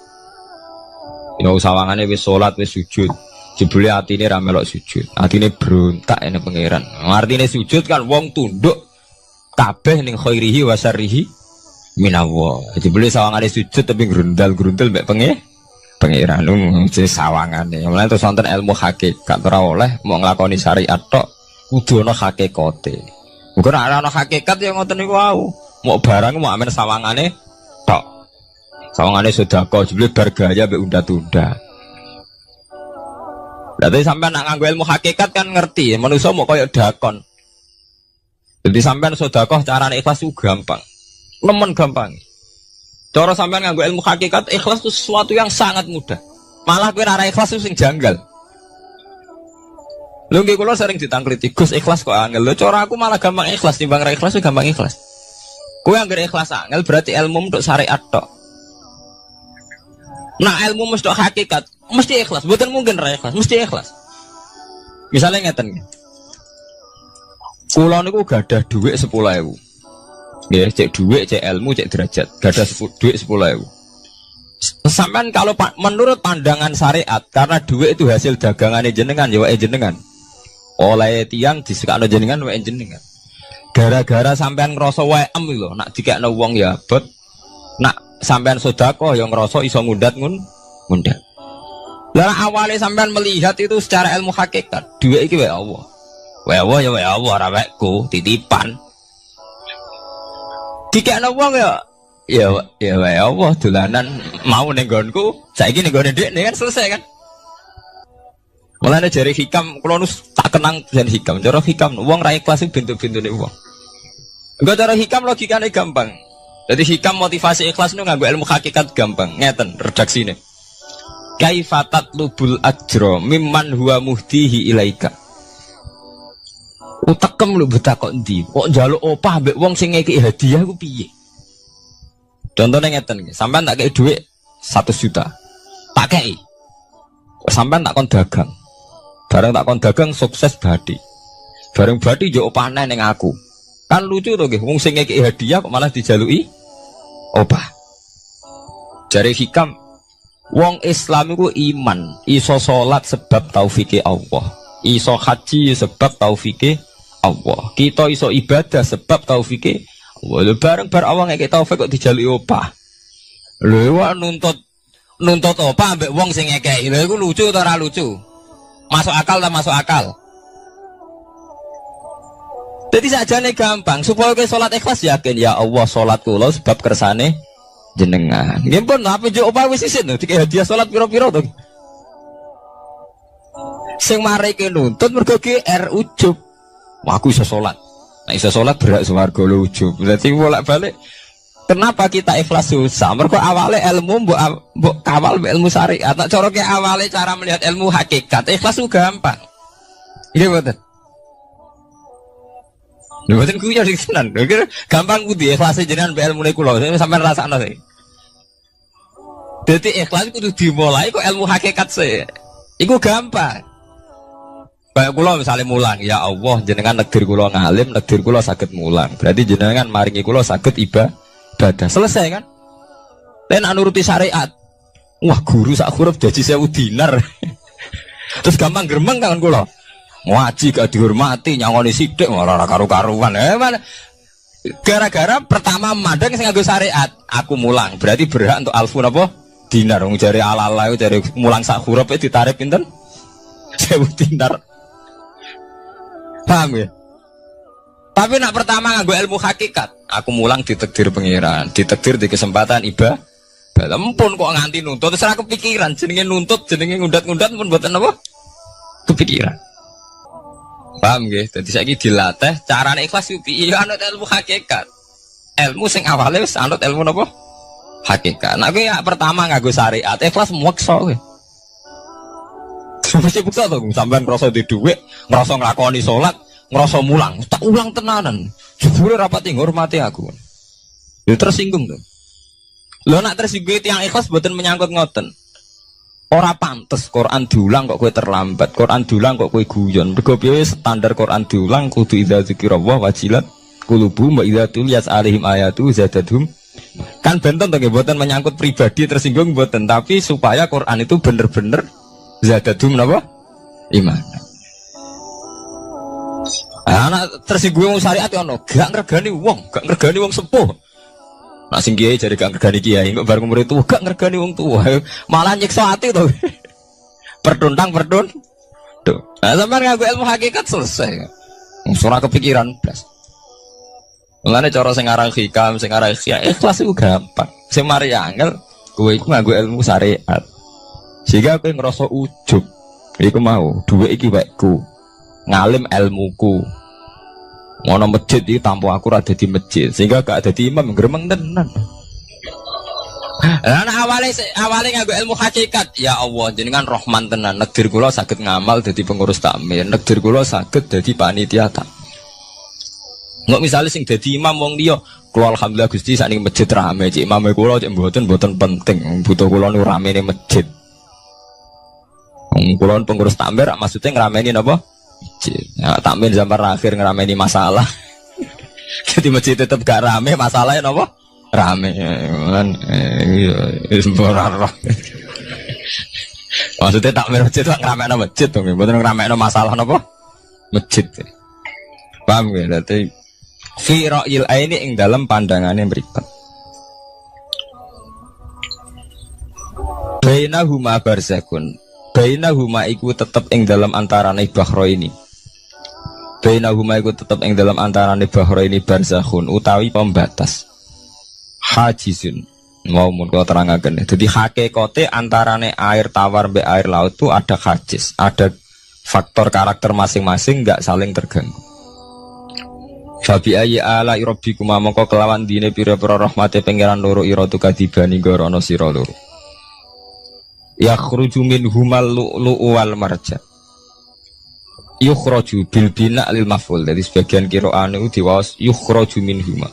S3: Ya sawangane wis salat wis sujud. Jebule atine ra melok sujud. Atine berontak ene pangeran. Artine sujud kan wong tunduk kabeh ning khairihi wa syarrihi minallah. Jebule sawangane sujud tapi grundal-grundal mbek pangeran jenenge sawangane. Mulane terus wonten ilmu hakikat ora oleh mau nglakoni syariat tok kudu ana hakikate. Muga nek ana hakikat ya ngoten niku wau. Mau barang mau amen sawangane tok. Sawangane sedekah jebule bar gaya mbek unda-tunda. Berarti sampean nak nganggo ilmu hakikat kan ngerti, manusia mau koyo dakon. Jadi sampean sedekah carane ikhlas itu gampang. Nemen gampang. Cara sampean nganggo ilmu hakikat ikhlas itu sesuatu yang sangat mudah. Malah kowe ora ikhlas itu sing janggal. Lho nggih kula sering ditangkliti, Gus ikhlas kok angel. Lho cara aku malah gampang ikhlas timbang ra ikhlas gampang ikhlas. Kowe anggere ikhlas angel berarti ilmu untuk syariat tok. Nah ilmu mesti hakikat, mesti ikhlas. Bukan mungkin ra ikhlas, mesti ikhlas. Misalnya ngeten. Kula niku gadah dhuwit 10.000. Nggih, cek dhuwit, cek ilmu, cek derajat. Gadah dhuwit 10.000. Sampean kalau menurut pandangan syariat, karena dhuwit itu hasil dagangannya jenengan, ya wae jenengan. Oleh tiang disekakno jenengan wae jenengan. Gara-gara sampean ngrasa wae lho, nak dikekno wong ya abot. Nak sampean sedekah yang ngerasa iso ngundat ngundat. Lah awalnya sampean melihat itu secara ilmu hakikat, dhuwit iki wae Allah. Wae Allah ya wae Allah ora waeku, titipan. Dikekno wong ya wae Allah dolanan mau ning nggonku, saiki ning nggone dhekne kan selesai kan. Mulane jare hikam kula nu tak kenang jan hikam. Cara hikam wong ra ikhlas iku bentuk-bentune wong. Enggak cara hikam logikane gampang. Jadi hikam motivasi ikhlas nu nganggo ilmu hakikat gampang. Ngeten redaksine. Kaifatat lubul ajro mimman huwa muhtihi ilaika. Utekem lu betakok ndi? Kok njaluk opah mbek wong sing ngeki hadiah ku piye? Contohnya ngeten iki, sampean tak kei dhuwit 100 juta. Tak kei. Sampean tak kon dagang. Bareng tak kon dagang sukses badi. Bareng badi yo opane ning aku. Kan lucu to nggih, wong sing ngeki hadiah kok malah dijaluki opah. Jare hikam, wong Islam iku iman, iso salat sebab taufike Allah. Iso haji sebab taufike Allah. Kita iso ibadah sebab taufike Allah. Bareng bar Allah ngeki taufik kok dijaluki opah. Lho wae nuntut opah ambek wong sing ngekeki. Lho iku lucu ta ora lucu? Masuk akal tak masuk akal. Jadi sajane gampang supaya ke salat ikhlas yakin ya Allah salat kula sebab kersane jenengan. Nggih pun apa yo opah wis isin dikek hadiah salat pira-pira to. Sing mareke nuntut mergo GR ujub. Wah aku iso salat. Nek iso salat berak swarga lho ujub. Berarti bolak-balik kenapa kita ikhlas susah? Mergo awale ilmu mbok kawal ilmu syariat. Tak cara ke awale cara melihat ilmu hakikat. Ikhlas ku gampang. Iya betul. Lha mboten kuwi jadi tenan. Gampang ku di ikhlas jenengan mbek ilmune kula. Sampeyan rasakno sih. Dadi ikhlas kudu dimulai kok ilmu hakikat sih. Iku gampang. Kayak kula misalnya mulang, ya Allah jenengan negdir kula ngalim, negdir kula saged mulang. Berarti jenengan maringi kula saged ibadah. Selesai kan? Lain nuruti syariat. Wah guru sak huruf jadi 1000 dinar. Terus gampang gremeng kan kula. Ngaji gak dihormati, nyangoni sithik ora karu-karuan. Gara-gara pertama madang sing nganggo syariat, aku mulang. Berarti berhak untuk alfun apa? Dinar. Wong jare ala-ala jare mulang sak huruf ditarik pinten? 1000 dinar. Paham ya? Tapi nak pertama nganggo ilmu hakikat, aku mulang ditakdir pengiran, ditakdir di kesempatan ibadah. Lempun kok nganti nuntut, terus aku kepikiran jenenge nuntut, jenenge ngundat-ngundat pun mboten apa? Kepikiran. Paham nggih? Dadi saiki dilatih carane ikhlas ku piye anut ilmu hakikat. Ilmu sing awale wis anut ilmu napa? Hakikat. Nek kowe pertama nganggo syariat, ikhlas meksa kowe. Mesti bukti to sampean ngrasa di dhuwit, ngrasa nglakoni salat, ngrasa mulang, tak ulang tenanan. Jebule rapati ngurmati aku. Ya tersinggung to. Lho nak tersinggung tiyang ikhlas mboten menyangkut ngoten. Ora pantes Quran diulang kok kowe terlambat, Quran diulang kok kowe guyon. Mergo piye standar Quran diulang kudu idza dzikrullah wajilat qulubuhum wa idza tuliyat alaihim ayatu zadatuhum. Kan benten to nggih mboten menyangkut pribadi tersinggung mboten, tapi supaya Quran itu bener-bener zadatuhum napa? Iman. Anak tersinggung syariat ono, gak ngregani wong sepuh. Nak sing kiai jare gak ngregani kiai, kok bareng murid tuwa gak ngregani wong tuwa. Malah nyiksa ati to. Perdun. Tuh. Nah, sampeyan nganggo ilmu hakikat selesai. Ora kepikiran blas. Mulane cara sing aran hikam, sing aran ikhlas iku gampang. Sing mari angel kowe iku nganggo ilmu syariat. Sehingga kowe ngerasa ujub. Iku mau, dhuwit iki wekku. Ngalim ilmuku. Ngono masjid iki tanpa aku ora dadi masjid, sehingga gak dadi imam gremeng tenan. Lah awale nganggo ilmu hakikat, ya Allah jenengan Rahman tenan. Negdir kula saged ngamal dadi pengurus takmir, negdir kula saged dadi panitia tak. Nggak misalnya sing dadi imam wong liya, kula alhamdulillah Gusti sakniki masjid rame, cik imame kula cik mboten penting, butuh kula nu ramene masjid. Kula pengurus takmir maksudnya ngrameni napa? Masjid. Ya, takmir zaman akhir ngerameni masalah. Jadi masjid tetap gak rame, masalahnya apa? Rame. Kan maksudnya takmir masjid itu ngerameni masjid tuh, bukan ngerameni masalah apa? Masjid. Paham ya? Berarti fi ra'yil aini ing dalam pandangannya mripat. Bainahuma barzakun. Bainahuma iku tetep ing dalam antarane bahro ini. Bainahuma iku tetep ing dalam antarane bahro ini barzakhun utawi pembatas. Hajizun. Mau mun kula terangaken. Dadi hakikate antarane air tawar mbek air laut itu ada hajiz, ada faktor karakter masing-masing nggak saling terganggu. Fabi ayyi ala rabbikuma mongko kelawan dine pira-pira rahmate pangeran loro ira tukadibani gorono sira loro. Yakhruju minhumal lu'lu'u wal marjan. Yukhraju bil bina lil maf'ul. Jadi sebagian qira'an itu diwaos yukhraju minhuma.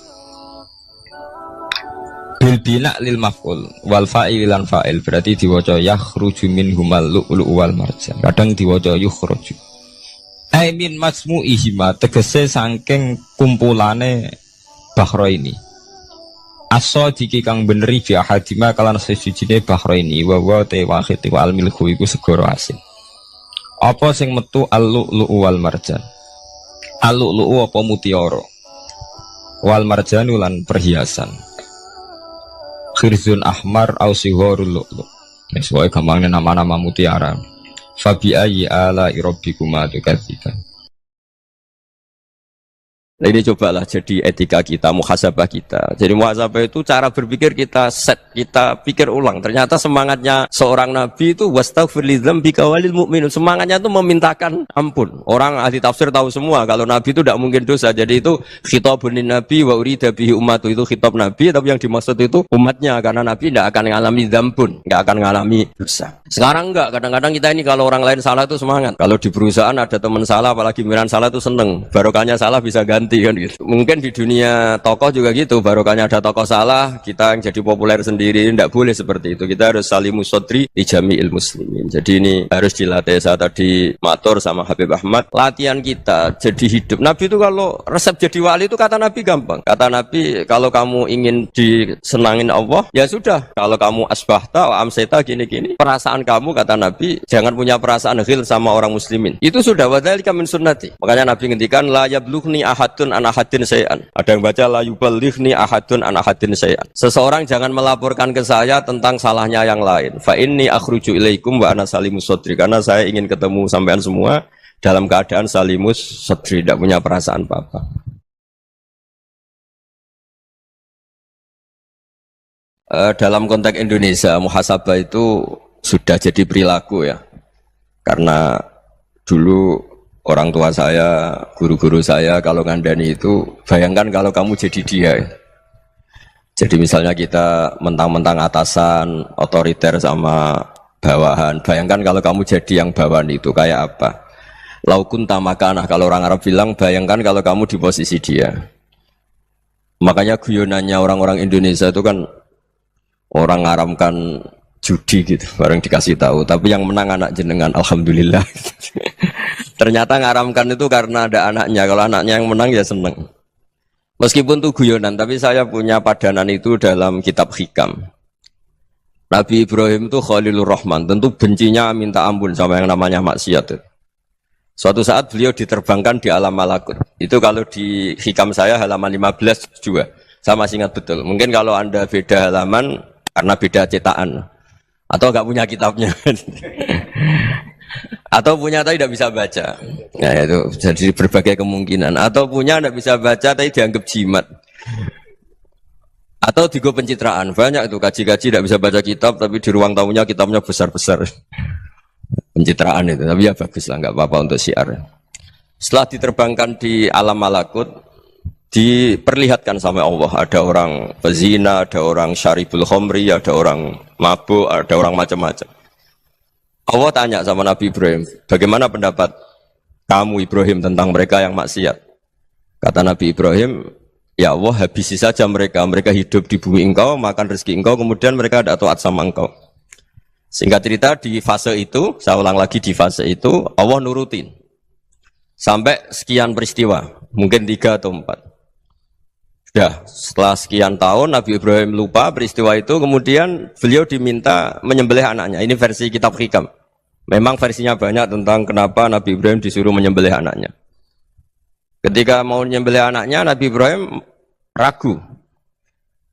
S3: Bil bina lil maf'ul wal fa'il lan fa'il berarti diwaca yakhruju minhumal lu'lu'u wal marjan. Kadang diwaca yukhraju. Ai min masmu'ihima tegese saking kumpulane bahro ini. As-sadiqi kang beneri fi ahadima kalan sesujine bahro ini wa wa te wahid wa al milku iku segara asin. Apa sing metu al-lu'lu'u wal marjan? Al-lu'lu'u apa mutiara? Wal marjan lan perhiasan. Khirzun ahmar au sigharul lu'lu'. Wis wae gampangnya nama-nama mutiara. Fabi ayyi ala rabbikuma tukadziban.
S4: Nah, ini cobalah jadi etika kita, muhasabah kita. Jadi muhasabah itu cara berpikir kita set, kita pikir ulang. Ternyata semangatnya seorang nabi itu wastaghfir lidzambika walil mu'minun. Semangatnya itu memintakan ampun. Orang ahli tafsir tahu semua kalau nabi itu tidak mungkin dosa. Jadi itu khitabun nabi wa urida bihi ummatu, itu khitab nabi, tapi yang dimaksud itu umatnya, karena nabi tidak akan mengalami dzambun, tidak akan mengalami dosa. Sekarang enggak, kadang-kadang kita ini kalau orang lain salah itu semangat. Kalau di perusahaan ada teman salah, apalagi miran salah itu seneng. Barokahnya salah bisa ganti kan gitu. Mungkin di dunia tokoh juga gitu, barokahnya ada tokoh salah, kita yang jadi populer sendiri. Tidak boleh seperti itu. Kita harus salimus sodri di jami'il muslimin. Jadi ini harus dilatih. Saya tadi matur sama Habib Ahmad, latihan kita jadi hidup. Nabi itu kalau resep jadi wali itu kata Nabi gampang. Kata Nabi, kalau kamu ingin disenangin Allah, ya sudah. Kalau kamu asbahta wa amseta gini-gini, perasaan kamu, kata Nabi, jangan punya perasaan ghil sama orang muslimin. Itu sudah wadzalika min sunnati. Makanya Nabi ngendikan la yablughni ahadun an ahadin syai'an. Ada yang baca la yuballighni ahadun an ahadin syai'an. Seseorang jangan melaporkan ke saya tentang salahnya yang lain. Fa inni akhruju ilaikum wa ana salimus sadri. Karena saya ingin ketemu sampean semua dalam keadaan salimus sadri, tidak punya perasaan apa-apa. Dalam konteks Indonesia, muhasabah itu sudah jadi perilaku ya. Karena dulu orang tua saya, guru-guru saya kalau ngandani itu, bayangkan kalau kamu jadi dia. Jadi misalnya kita mentang-mentang atasan, otoriter sama bawahan. Bayangkan kalau kamu jadi yang bawahan itu kayak apa? Laukun tamakanah, kalau orang Arab bilang, bayangkan kalau kamu di posisi dia. Makanya guyonannya orang-orang Indonesia itu kan orang ngaramkan judi gitu, bareng dikasih tahu. Tapi yang menang anak jenengan, alhamdulillah. Ternyata ngaramkan itu karena ada anaknya. Kalau anaknya yang menang ya seneng. Meskipun itu guyonan, tapi saya punya padanan itu dalam kitab Hikam. Nabi Ibrahim itu Khalilur Rahman, tentu bencinya minta ampun sama yang namanya maksiat. Suatu saat beliau diterbangkan di alam malakut. Itu kalau di Hikam saya halaman 15 juga. Saya masih ingat betul. Mungkin kalau Anda beda halaman karena beda cetakan. Atau enggak punya kitabnya. Atau punya tapi tidak bisa baca. Nah itu jadi berbagai kemungkinan. Atau punya tidak bisa baca tapi dianggap jimat. Atau digo pencitraan. Banyak itu kaji-kaji tidak bisa baca kitab tapi di ruang tamunya kitabnya besar-besar. Pencitraan itu. Tapi ya bagus lah, nggak apa-apa untuk syiar. Setelah diterbangkan di alam malakut, diperlihatkan sama Allah. Ada orang pezina, ada orang syaribul khomri, ada orang mabuk, ada orang macam-macam. Allah tanya sama Nabi Ibrahim, bagaimana pendapat kamu Ibrahim tentang mereka yang maksiat? Kata Nabi Ibrahim, ya Allah habisi saja mereka. Mereka hidup di bumi engkau, makan rezeki engkau, kemudian mereka tidak taat sama engkau. Singkat cerita di fase itu, saya ulang lagi di fase itu, Allah nurutin. Sampai sekian peristiwa, mungkin 3 atau 4. Sudah, setelah sekian tahun Nabi Ibrahim lupa peristiwa itu, kemudian beliau diminta menyembelih anaknya. Ini versi kitab Hikam. Memang versinya banyak tentang kenapa Nabi Ibrahim disuruh menyembelih anaknya. Ketika mau menyembelih anaknya, Nabi Ibrahim ragu.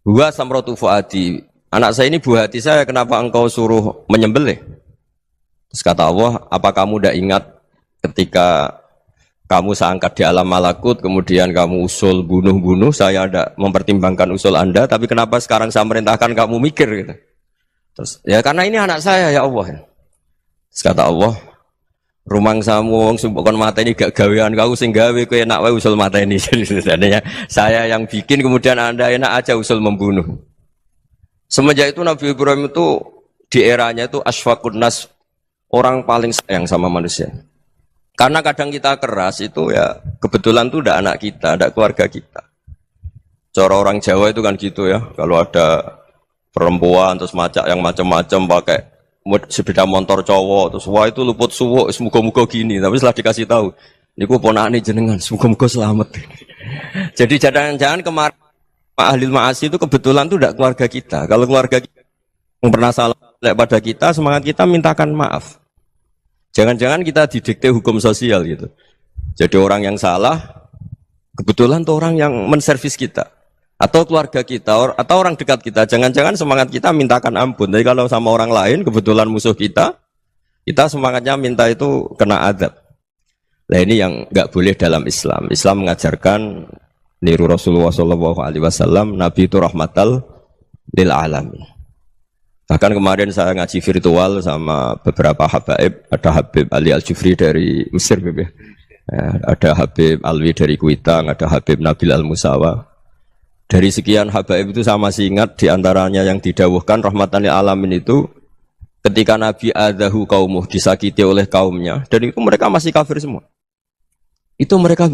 S4: Huwa samratu fuadi. Anak saya ini buah hati saya, kenapa engkau suruh menyembelih? Terus kata Allah, apa kamu tidak ingat ketika kamu saya angkat di alam malakut, kemudian kamu usul bunuh-bunuh, saya tidak mempertimbangkan usul Anda, tapi kenapa sekarang saya merintahkan kamu mikir gitu. Terus, ya karena ini anak saya ya Allah. Terus kata Allah, rumangsamu wong sing kon mateni gak gawean kau sing gawe kowe enak wae usul mateni. Jadi sebenarnya saya yang bikin kemudian Anda enak aja usul membunuh. Semenjak itu Nabi Ibrahim itu di eranya itu asfaqun nas, orang paling sayang sama manusia. Karena kadang kita keras itu ya kebetulan tuh udah anak kita, ada keluarga kita. Cara orang Jawa itu kan gitu ya, kalau ada perempuan terus macak yang macam-macam pakai sepeda motor cowok terus wah itu luput suwuk semoga-moga gini, tapi setelah dikasih tahu niku ponakane jenengan semoga-moga selamat. Jadi jangan-jangan kemarin ahli ma'asi itu kebetulan tuh tidak keluarga kita. Kalau keluarga kita yang pernah salah pada kita, semangat kita mintakan maaf. Jangan-jangan kita didikte hukum sosial gitu. Jadi orang yang salah kebetulan tuh orang yang menservis kita. Atau keluarga kita, atau orang dekat kita, jangan-jangan semangat kita mintakan ampun. Jadi kalau sama orang lain, kebetulan musuh kita semangatnya minta itu kena adab. Nah ini yang nggak boleh dalam Islam. Islam mengajarkan niru Rasulullah SAW, Nabi itu rahmatal lil alamin. Bahkan kemarin saya ngaji virtual sama beberapa habaib, ada Habib Ali Al-Jufri dari Mesir, ada Habib Alwi dari Kuitang, ada Habib Nabil Al-Musawa. Dari sekian habaib itu saya masih ingat diantaranya yang didawuhkan rahmatan lil alamin itu ketika Nabi adahu kaumuh, disakiti oleh kaumnya, dan itu mereka masih kafir semua. Itu mereka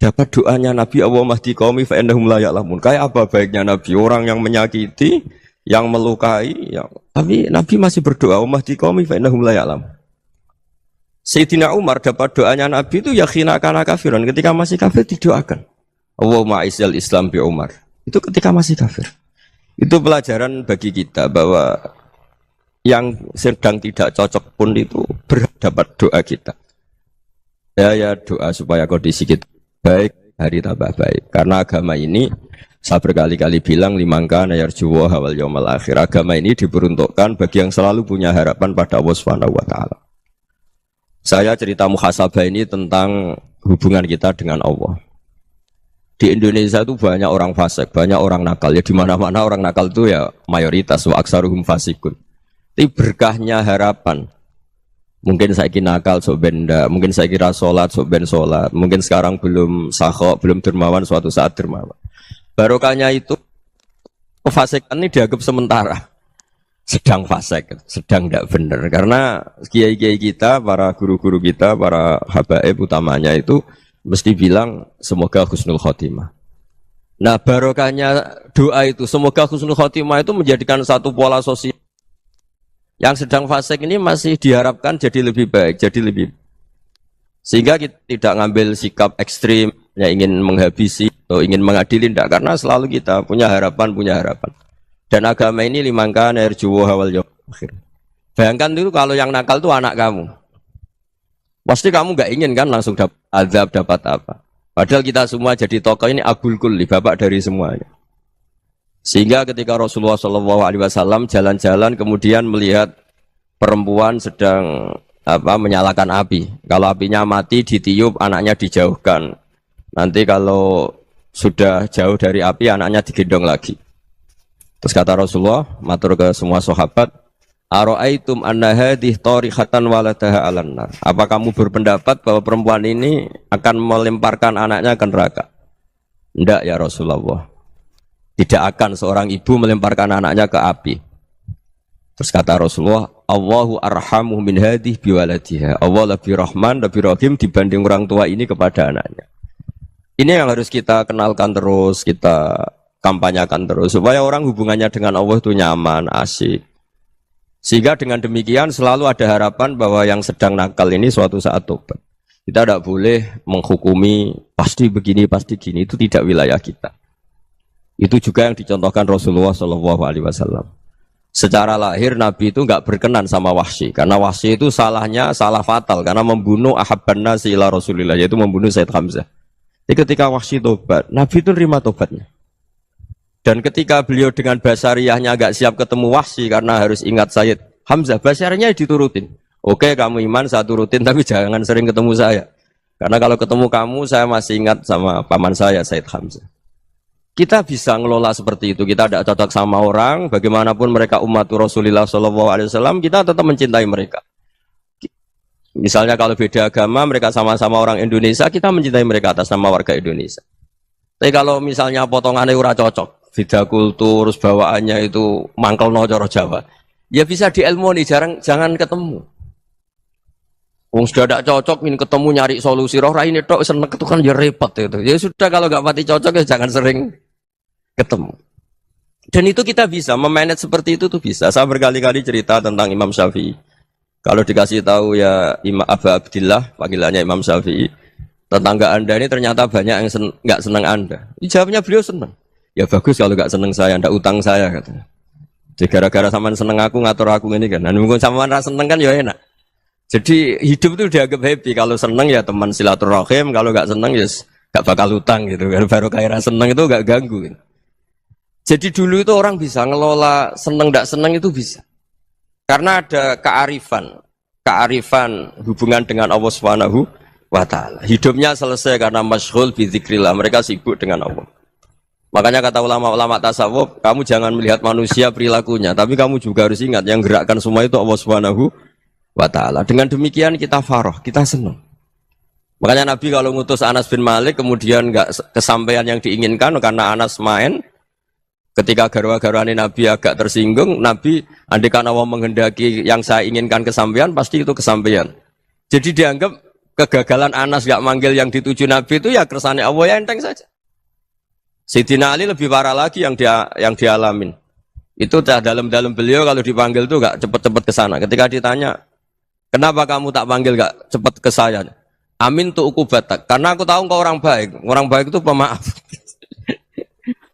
S4: dapat doanya Nabi Allahumma hdi qaumi fa innahum la ya'lamun. Kayak apa baiknya Nabi, orang yang menyakiti, yang melukai, tapi Nabi masih berdoa Allahumma hdi qaumi fa innahum la ya'lamun. Sayyidina Umar dapat doanya Nabi itu yakhina kana kafiran, ketika masih kafir didoakan Allahumma aizzal Islam bi Umar. Itu ketika masih kafir. Itu pelajaran bagi kita bahwa yang sedang tidak cocok pun itu berdapat doa kita. Ya doa supaya kondisi kita baik, hari tambah baik. Karena agama ini saya berkali-kali bilang limangka nayarjuwa hawal yaumal akhir. Agama ini diperuntukkan bagi yang selalu punya harapan pada Allah Subhanahu wa taala. Saya cerita muhasabah ini tentang hubungan kita dengan Allah. Di Indonesia itu banyak orang fasik, banyak orang nakal. Ya di mana-mana orang nakal itu ya mayoritas, wa aksaruhum fasikun. Tapi berkahnya harapan. Mungkin saya kira nakal sok benda, mungkin saya kira sholat sok ben sholat, mungkin sekarang belum sakhok, belum dermawan, suatu saat dermawan. Barokahnya itu kefasikan ini dianggap sementara. Sedang fasik, sedang tidak benar. Karena kiai-kiai kita, para guru-guru kita, para habaib utamanya itu mesti bilang semoga husnul khotimah. Nah barokahnya doa itu semoga husnul khotimah itu menjadikan satu pola sosial. Yang sedang fasik ini masih diharapkan jadi lebih baik, jadi lebih. Sehingga kita tidak ngambil sikap ekstrim, yang ingin menghabisi atau ingin mengadili, tidak. Karena selalu kita punya harapan. Dan agama ini limangka nerjuwa hawal yawm akhir. Bayangkan itu kalau yang nakal itu anak kamu. Pasti kamu nggak ingin kan langsung dapat azab, dapat apa. Padahal kita semua jadi tokoh ini abul kulli, bapak dari semuanya. Sehingga ketika Rasulullah SAW jalan-jalan kemudian melihat perempuan sedang menyalakan api. Kalau apinya mati ditiup, anaknya dijauhkan. Nanti kalau sudah jauh dari api, anaknya digendong lagi. Terus kata Rasulullah, matur ke semua sahabat, Aro'aitum anna hadih tarihatan waladaha alan nar. Apa kamu berpendapat bahwa perempuan ini akan melemparkan anaknya ke neraka? Tidak ya Rasulullah. Tidak akan seorang ibu melemparkan anaknya ke api. Terus kata Rasulullah, Allahu arhamu min hadih biwaladiha. Allah lebih rahman, lebih rahim dibanding orang tua ini kepada anaknya. Ini yang harus kita kenalkan terus, kita kampanyakan terus. Supaya orang hubungannya dengan Allah itu nyaman, asik. Sehingga dengan demikian selalu ada harapan bahwa yang sedang nakal ini suatu saat tobat. Kita tidak boleh menghukumi pasti begini, pasti gini. Itu tidak wilayah kita. Itu juga yang dicontohkan Rasulullah SAW. Secara lahir Nabi itu nggak berkenan sama Wahsy. Karena Wahsy itu salahnya salah fatal. Karena membunuh ahabban nasi ila Rasulillah. Yaitu membunuh Sayyid Hamzah. Jadi ketika Wahsy tobat, Nabi itu nerima tobatnya. Dan ketika beliau dengan basariyahnya agak siap ketemu Wahsy karena harus ingat Sayyid Hamzah, basariyahnya diturutin. Oke, kamu iman, saya turutin, tapi jangan sering ketemu saya. Karena kalau ketemu kamu, saya masih ingat sama paman saya, Sayyid Hamzah. Kita bisa ngelola seperti itu. Kita tidak cocok sama orang, bagaimanapun mereka umat Rasulullah SAW, kita tetap mencintai mereka. Misalnya kalau beda agama, mereka sama-sama orang Indonesia, kita mencintai mereka atas nama warga Indonesia. Tapi kalau misalnya potongannya ora cocok, beda kultur, bawaannya itu mangkel no cara Jawa, ya bisa diilmoni, jangan ketemu. Wong sudah tidak cocok, ingin ketemu nyari solusi. Roh ini tok seneng itu kan ya repot itu. Ya sudah kalau nggak pati cocok ya jangan sering ketemu. Dan itu kita bisa memanage seperti itu tuh bisa. Saya berkali-kali cerita tentang Imam Syafi'i. Kalau dikasih tahu ya Imam Aba Abdillah, panggilannya Imam Syafi'i, tetangga Anda ini ternyata banyak yang nggak senang Anda. Jawabnya beliau senang. Ya bagus kalau nggak senang saya, ndak utang saya katanya. Jadi gara-gara sampean seneng aku ngatur aku ini kan. Dan mungkin sampean ra seneng kan ya enak. Jadi hidup itu dianggap happy. Kalau seneng ya teman silaturahim, kalau nggak seneng ya nggak bakal utang gitu. Baru kayak seneng itu nggak ganggu. Gitu. Jadi dulu itu orang bisa ngelola seneng ndak seneng itu bisa. Karena ada kearifan hubungan dengan Allah Subhanahu wa Ta'ala. Hidupnya selesai karena masyghul bi dzikrillah, mereka sibuk dengan Allah. Makanya kata ulama-ulama tasawuf, kamu jangan melihat manusia perilakunya, tapi kamu juga harus ingat yang gerakkan semua itu Allah Subhanahu wa Ta'ala. Dengan demikian kita farah, kita senang. Makanya Nabi kalau ngutus Anas bin Malik kemudian enggak kesampaian yang diinginkan karena Anas main. Ketika garwa-garwane Nabi agak tersinggung, Nabi andaikan Allah menghendaki yang saya inginkan kesampaian, pasti itu kesampaian. Jadi dianggap kegagalan Anas gak manggil yang dituju Nabi itu ya kersane Allah ya enteng saja. Sayyidina Ali lebih parah lagi yang dialamin. Itu dalam beliau kalau dipanggil itu gak cepet-cepet ke sana. Ketika ditanya, kenapa kamu tak panggil gak cepet ke saya? Amin tu ukubatak. Karena aku tahu engkau orang baik. Orang baik itu pemaaf.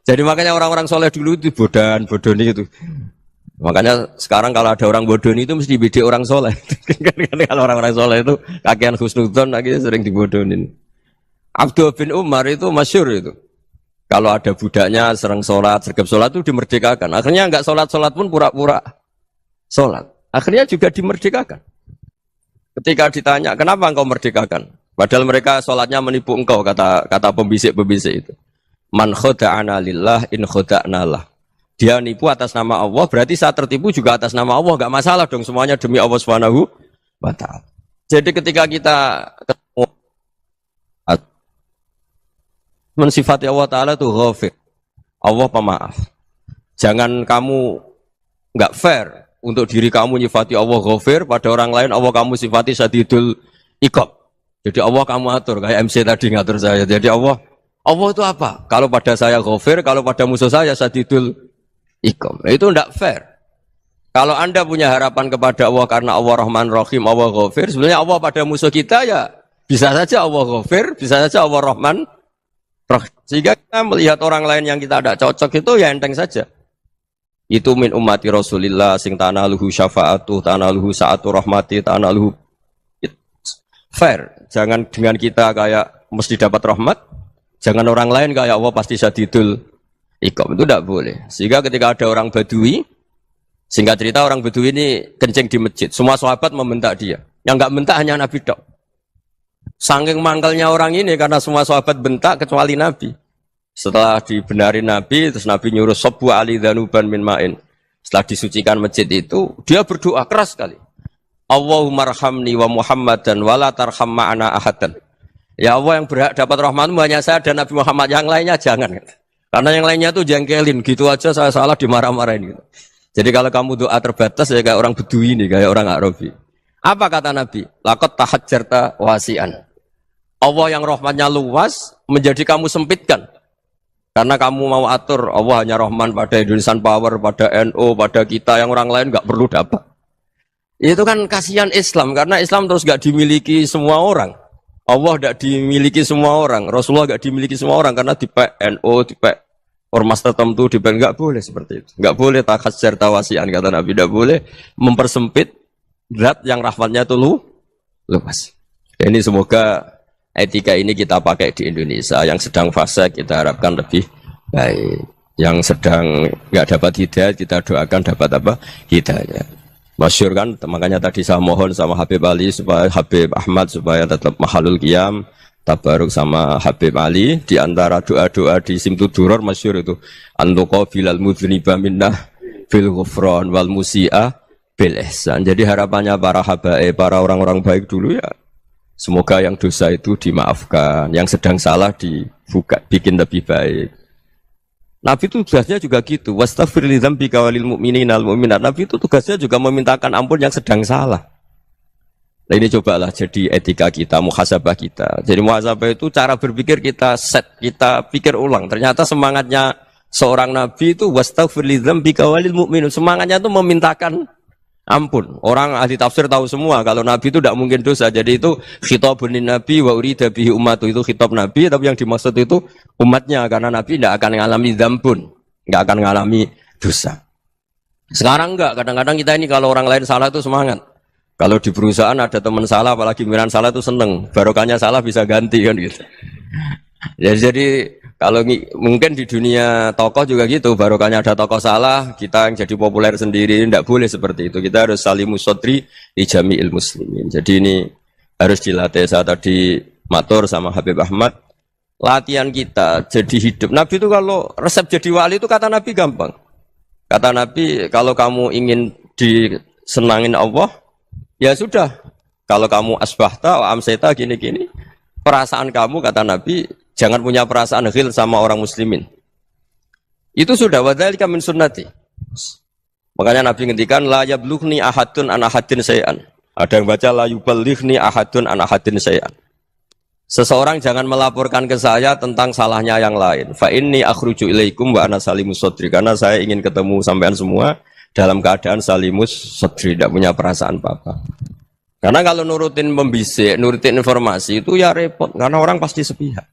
S4: Jadi makanya orang-orang soleh dulu itu bodoni itu. Makanya sekarang kalau ada orang bodoni itu mesti beda orang soleh. Kalau orang-orang soleh itu kakean husnudzon akhirnya sering dibodonin. Abdul bin Umar itu masyhur itu. Kalau ada budaknya sering sholat, sergap sholat itu dimerdekakan. Akhirnya enggak sholat pun pura-pura sholat. Akhirnya juga dimerdekakan. Ketika ditanya kenapa engkau merdekakan? Padahal mereka sholatnya menipu engkau kata pembisik-pembisik itu. Man khoda'ana lillah in khoda'na lah. Dia nipu atas nama Allah, berarti saat tertipu juga atas nama Allah. Gak masalah dong, semuanya demi Allah Subhanahu wa Ta'ala. Jadi ketika kita ketemu mensifati Allah Ta'ala itu ghafir. Allah pemaaf. Jangan kamu gak fair untuk diri kamu nyifati Allah ghafir, pada orang lain Allah kamu sifati syadidul iqab. Jadi Allah kamu atur, kayak MC tadi ngatur saya. Jadi Allah itu apa? Kalau pada saya ghafir, kalau pada musuh saya syadidul iqam. Itu tidak fair. Kalau Anda punya harapan kepada Allah karena Allah Rahman Rahim, Allah ghafir, sebenarnya Allah pada musuh kita ya bisa saja Allah ghafir, bisa saja Allah Rahman Rahim. Sehingga kita melihat orang lain yang kita tidak cocok itu ya enteng saja. Itu min ummati Rasulillah sing tanaluhu syafa'atu, tanaluhu sa'atu rahmati, tanaluhu fair. Jangan dengan kita kayak mesti dapat rahmat. Jangan orang lain kayak Allah pasti syadidul iqam, itu tidak boleh. Sehingga ketika ada orang Badui, singkat cerita orang Badui ini kencing di masjid, semua sahabat membentak dia. Yang enggak bentak hanya Nabi tok. Saking mangkalnya orang ini karena semua sahabat bentak kecuali Nabi. Setelah dibenarin Nabi, terus Nabi nyuruh sabbu ali dhanuban min ma'in. Setelah disucikan masjid itu, dia berdoa keras sekali. Allahumma arhamni wa Muhammadan wa la tarham ma'ana ahadan. Ya Allah yang berhak dapat rahmatmu hanya saya dan Nabi Muhammad, yang lainnya jangan. Karena yang lainnya tuh jengkelin, gitu aja saya salah dimarah-marahin. Gitu. Jadi kalau kamu doa terbatas ya kayak orang Bedui ini, kayak orang Arabi. Apa kata Nabi? Laqad tahajjarta wasi'an. Allah yang rahmatnya luas menjadi kamu sempitkan. Karena kamu mau atur Allah hanya rahman pada Indonesian Power, pada NU, pada kita yang orang lain nggak perlu dapat. Itu kan kasihan Islam, karena Islam terus nggak dimiliki semua orang. Allah tidak dimiliki semua orang, Rasulullah tidak dimiliki semua orang karena dipek NU, dipek ormas tertentu, dipek nggak boleh seperti itu, nggak boleh takhasyar tawasian kata Nabi, tidak boleh mempersempit zat yang rahmatnya itu luas. Ini semoga etika ini kita pakai di Indonesia. Yang sedang fase kita harapkan lebih baik, yang sedang nggak dapat hidayah kita doakan dapat apa hidayah. Masyhur kan, makanya tadi saya mohon sama Habib Ali supaya Habib Ahmad supaya tetap mahalul qiyam, tabaruk sama Habib Ali di antara doa-doa di Simtud Duror masyhur itu antuqa bilal mudhniba minnah fil ghufran wal musi'ah bil ihsan. Jadi harapannya para habaib, para orang-orang baik dulu ya, semoga yang dosa itu dimaafkan, yang sedang salah dibuka, bikin lebih baik. Nabi itu tugasnya juga gitu. Wastaghfir li dzambika walil mu'minina wal mu'minat. Nabi itu tugasnya juga memintakan ampun yang sedang salah. Nah ini cobalah jadi etika kita, muhasabah kita. Jadi muhasabah itu cara berpikir kita set, kita pikir ulang. Ternyata semangatnya seorang nabi itu wastaghfir li dzambika walil mu'minun. Semangatnya itu memintakan ampun. Orang ahli tafsir tahu semua kalau nabi itu tidak mungkin dosa. Jadi itu khitabun nabi wa urida bihi ummatu, itu khitab nabi, tapi yang dimaksud itu umatnya, karena nabi tidak akan mengalami dzambun, tidak akan mengalami dosa. Sekarang enggak, kadang-kadang kita ini kalau orang lain salah itu semangat. Kalau di perusahaan ada teman salah, apalagi pimpinan salah itu seneng. Barokahnya salah bisa ganti kan gitu. Ya, jadi kalau mungkin di dunia tokoh juga gitu, barokahnya ada tokoh salah, kita yang jadi populer sendiri, tidak boleh seperti itu. Kita harus salimus sodri di jami'il muslimin. Jadi ini harus dilatih. Saya tadi matur sama Habib Ahmad, latihan kita jadi hidup. Nabi itu kalau resep jadi wali itu kata Nabi gampang. Kata Nabi, kalau kamu ingin disenangin Allah, ya sudah, kalau kamu asbahta wa amseta gini-gini, perasaan kamu, kata Nabi, jangan punya perasaan ghil sama orang muslimin. Itu sudah, wadzalika min sunnati. Makanya Nabi ngendikan la yablughni ahadun an ahadin syai'an. Ada yang baca la yuballighni ahadun an ahadin syai'an. Seseorang jangan melaporkan ke saya tentang salahnya yang lain. Fa inni akhruju ilaikum wa ana salimus sodri. Karena saya ingin ketemu sampean semua dalam keadaan salimus sodri, tidak punya perasaan apa-apa. Karena kalau nurutin membisik, nurutin informasi itu ya repot, karena orang pasti sepihak.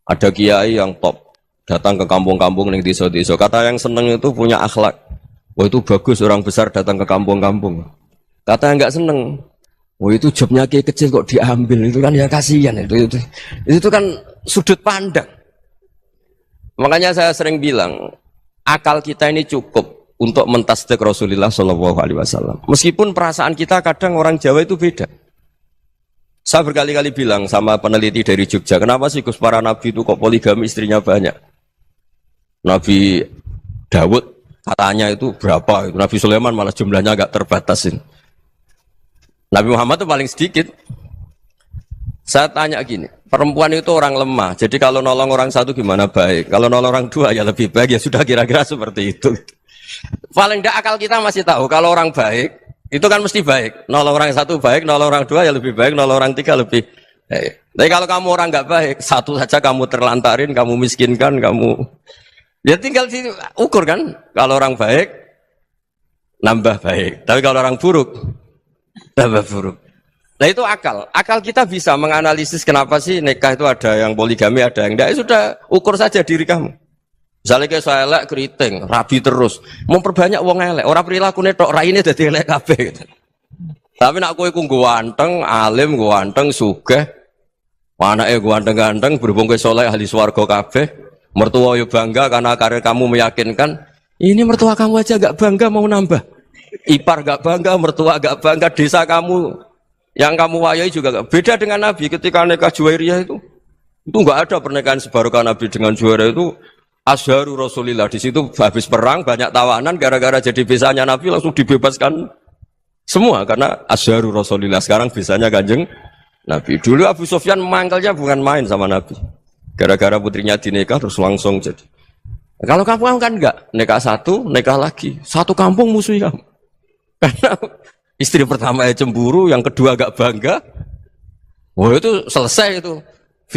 S4: Ada kiai yang top, datang ke kampung-kampung yang desa-desa, kata yang seneng itu punya akhlak. Wah itu bagus, orang besar datang ke kampung-kampung. Kata yang nggak seneng, wah itu jobnya kiai kecil kok diambil, itu kan ya kasihan. Itu kan sudut pandang. Makanya saya sering bilang, akal kita ini cukup untuk mentasdik Rasulullah Shallallahu Alaihi Wasallam. Meskipun perasaan kita kadang orang Jawa itu beda. Saya berkali-kali bilang sama peneliti dari Jogja, kenapa sih Gus para nabi itu kok poligami istrinya banyak? Nabi Dawud katanya itu berapa? Nabi Sulaiman malah jumlahnya agak terbatasin. Nabi Muhammad itu paling sedikit. Saya tanya gini, perempuan itu orang lemah. Jadi kalau nolong orang satu gimana baik? Kalau nolong orang dua ya lebih baik. Ya sudah kira-kira seperti itu. Paling tidak akal kita masih tahu kalau orang baik itu kan mesti baik. Nolong orang satu baik, nolong orang dua ya lebih baik, nolong orang tiga lebih baik. Tapi kalau kamu orang nggak baik, satu saja kamu terlantarin, kamu miskinkan, kamu ya tinggal diukur kan. Kalau orang baik nambah baik, tapi kalau orang buruk tambah buruk. Nah itu akal. Akal kita bisa menganalisis kenapa sih nikah itu ada yang poligami, ada yang enggak. Ya sudah, ukur saja diri kamu. Misalnya kayak saya elek keriting, rabi terus, memperbanyak wong elek, orang perilaku netok raine dadi elek kabeh gitu. Tapi nak kowe ku ganteng, alim, ganteng, sugih, anake ganteng-ganteng, berhubung kowe saleh ahli swarga kabeh, mertua yo bangga karena karir kamu meyakinkan, ini mertua kamu aja gak bangga mau nambah. Ipar gak bangga, mertua gak bangga, desa kamu yang kamu wayai juga gak. Beda dengan Nabi ketika nikah Juwairiyah itu gak ada pernikahan sebarokah Nabi dengan Juwairiyah itu. Azharu Rasulillah, di situ habis perang banyak tawanan gara-gara jadi besanya Nabi langsung dibebaskan semua karena Azharu Rasulillah. Sekarang besanya Kanjeng Nabi. Dulu Abu Sufyan mangkalnya bukan main sama Nabi. Gara-gara putrinya dinikah terus langsung jadi. Kalau kamu kan enggak, nikah satu, nikah lagi. Satu kampung musuhi kamu. Karena istri pertama ya cemburu, yang kedua agak bangga. Wah itu selesai itu.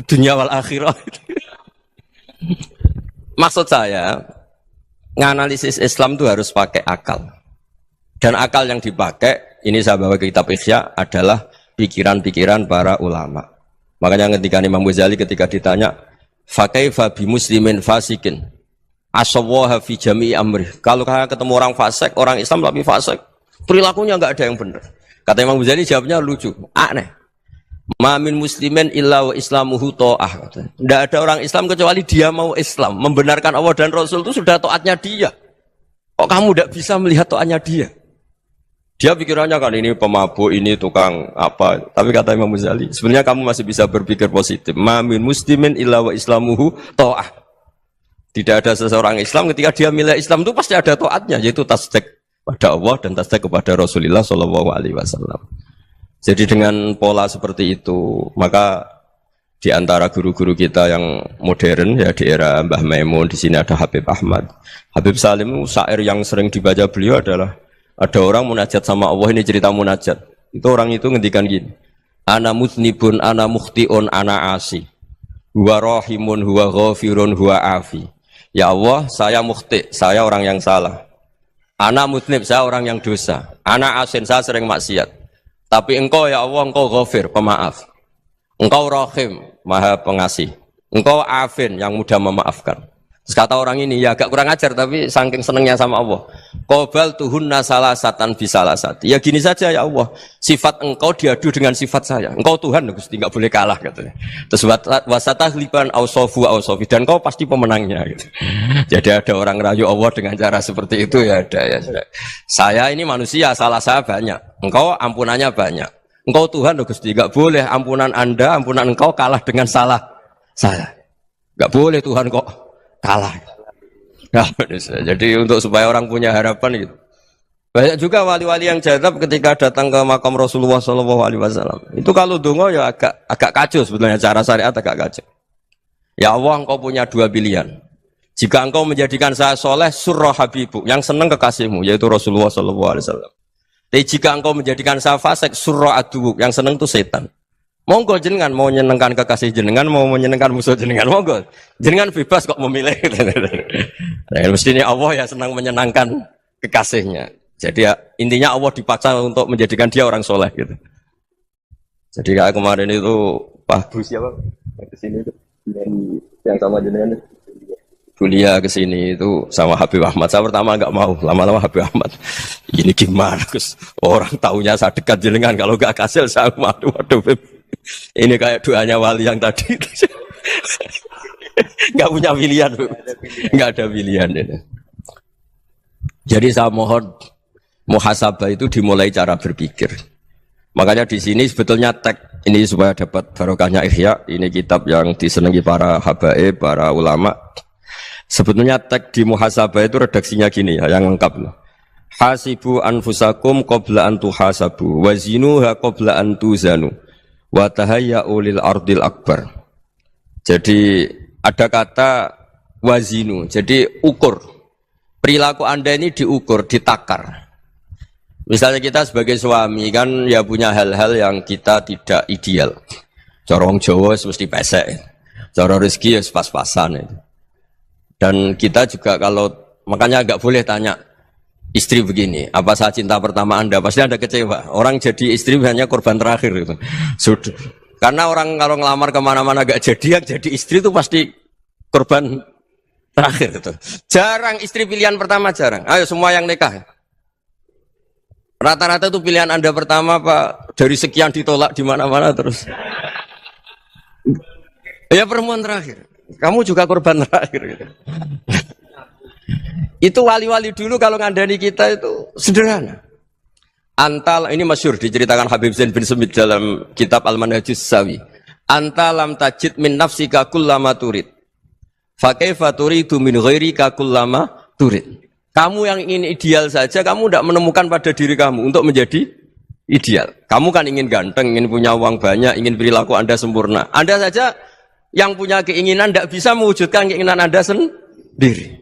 S4: Dunia wal akhirah. Maksud saya, nganalisis Islam itu harus pakai akal. Dan akal yang dipakai, ini saya bawa ke kitab Ihya, adalah pikiran-pikiran para ulama. Makanya ketika Imam Ghazali ketika ditanya, fakaifa bi muslimin fasikin asawaha fi jami'i amri. Kalau ketemu orang fasik, orang Islam tapi fasik, perilakunya enggak ada yang benar. Kata Imam Ghazali jawabnya lucu, aneh. Ma min muslimin illa wa islamuhu ta'ah. Tidak ada orang Islam kecuali dia mau Islam, membenarkan Allah dan Rasul itu sudah taatnya dia. Kok kamu tidak bisa melihat taatnya dia? Dia pikirannya kan ini pemabuk, ini tukang apa. Tapi kata Imam Ghazali, sebenarnya kamu masih bisa berpikir positif. Ma min muslimin illa wa islamuhu ta'ah. Tidak ada seseorang Islam ketika dia milih Islam itu pasti ada taatnya, yaitu tasdik pada Allah dan tasdik kepada Rasulullah Shallallahu Alaihi Wasallam. Jadi dengan pola seperti itu, maka di antara guru-guru kita yang modern ya di era Mbah Maimun, di sini ada Habib Ahmad, Habib Salim, syair yang sering dibaca beliau adalah ada orang munajat sama Allah, ini cerita munajat. Itu orang itu ngendikan gini, ana muznibun, ana mukhtiun, ana asi, huwa rahimun, huwa ghafirun, huwa afi. Ya Allah, saya mukhti, saya orang yang salah. Ana muznib, saya orang yang dosa. Ana asin, saya sering maksiat. Tapi engkau ya Allah, engkau ghafir, pemaaf. Engkau rahim, maha pengasih. Engkau afin, yang mudah memaafkan. Terus kata orang ini, ya agak kurang ajar, tapi saking senengnya sama Allah. Qobal tuhunna salasatan bisalasati. Ya gini saja ya Allah, sifat engkau diadu dengan sifat saya. Engkau Tuhan, Gusti, nggak boleh kalah katanya. Terus wasatahliban ausofu ausofi, dan engkau pasti pemenangnya. Gitu. Jadi ada orang rayu Allah dengan cara seperti itu ya ada ya. Saya ini manusia, salah saya banyak. Engkau ampunannya banyak. Engkau Tuhan, Gusti, nggak boleh ampunan Anda, ampunan engkau kalah dengan salah saya. Nggak boleh Tuhan kok kalah. Nah, jadi untuk supaya orang punya harapan gitu. Banyak juga wali-wali yang jadab ketika datang ke makam Rasulullah SAW. Itu kalau dongo ya agak kacau sebetulnya, cara syariat agak kacau. Ya Allah, engkau punya dua pilihan. Jika engkau menjadikan saya soleh, surah habibu, yang senang kekasihmu, yaitu Rasulullah SAW. Tapi jika engkau menjadikan saya fasik, surah adubuk, yang senang itu setan. Monggo jenengan mau menyenangkan kekasih jenengan, mau menyenangkan musuh jenengan, monggo. Jenengan bebas kok memilih. Nah, mestinya Allah ya senang menyenangkan kekasihnya. Jadi ya, intinya Allah dipaksa untuk menjadikan dia orang soleh gitu. Jadi kayak kemarin itu Pak Bu siapa? Ke sini itu yang sama jenengan. Kuliah ke sini itu sama Habib Ahmad. Saya pertama enggak mau, lama-lama Habib Ahmad. Ini gimana, Gus? Orang taunya saya dekat jenengan, kalau enggak kasil saya waduh. Ini kayak doanya wali yang tadi. Enggak punya pilihan, enggak ada pilihan ini. Jadi saya mohon muhasabah itu dimulai cara berpikir. Makanya di sini sebetulnya tag ini supaya dapat barokahnya Ihya. Ini kitab yang disenangi para habaib, para ulama. Sebetulnya tag di muhasabah itu redaksinya gini ya, yang lengkap loh. Hasibu anfusakum qabla an tuhasabu wa zinuha qabla an tuzanu wa tahayya'u lil ardil akbar. Jadi ada kata wazinu, jadi ukur. Perilaku Anda ini diukur, ditakar. Misalnya kita sebagai suami kan ya punya hal-hal yang kita tidak ideal. Corong Jawa mesti pesek. Cara rezeki ya pas-pasan itu. Dan kita juga kalau makanya nggak boleh tanya istri begini, apa saya cinta pertama Anda? Pasti Anda kecewa. Orang jadi istri hanya korban terakhir gitu. Sudah. Karena orang kalau ngelamar kemana-mana nggak jadi, yang jadi istri itu pasti korban terakhir gitu. Jarang istri pilihan pertama, jarang. Ayo semua yang nikah. Rata-rata itu pilihan Anda pertama Pak, dari sekian ditolak di mana-mana terus. Ya perempuan terakhir. Kamu juga korban terakhir gitu. Itu wali-wali dulu kalau ngandani kita itu sederhana. Antal ini masyhur diceritakan Habib Zain bin Semit dalam kitab Al-Manhajus Sawi. Anta lam tajid min nafsika kullama turid. Fa kaifa turidu min ghairika kullama turid. Kamu yang ingin ideal saja, kamu tidak menemukan pada diri kamu untuk menjadi ideal. Kamu kan ingin ganteng, ingin punya uang banyak, ingin perilaku Anda sempurna. Anda saja yang punya keinginan tidak bisa mewujudkan keinginan Anda sendiri.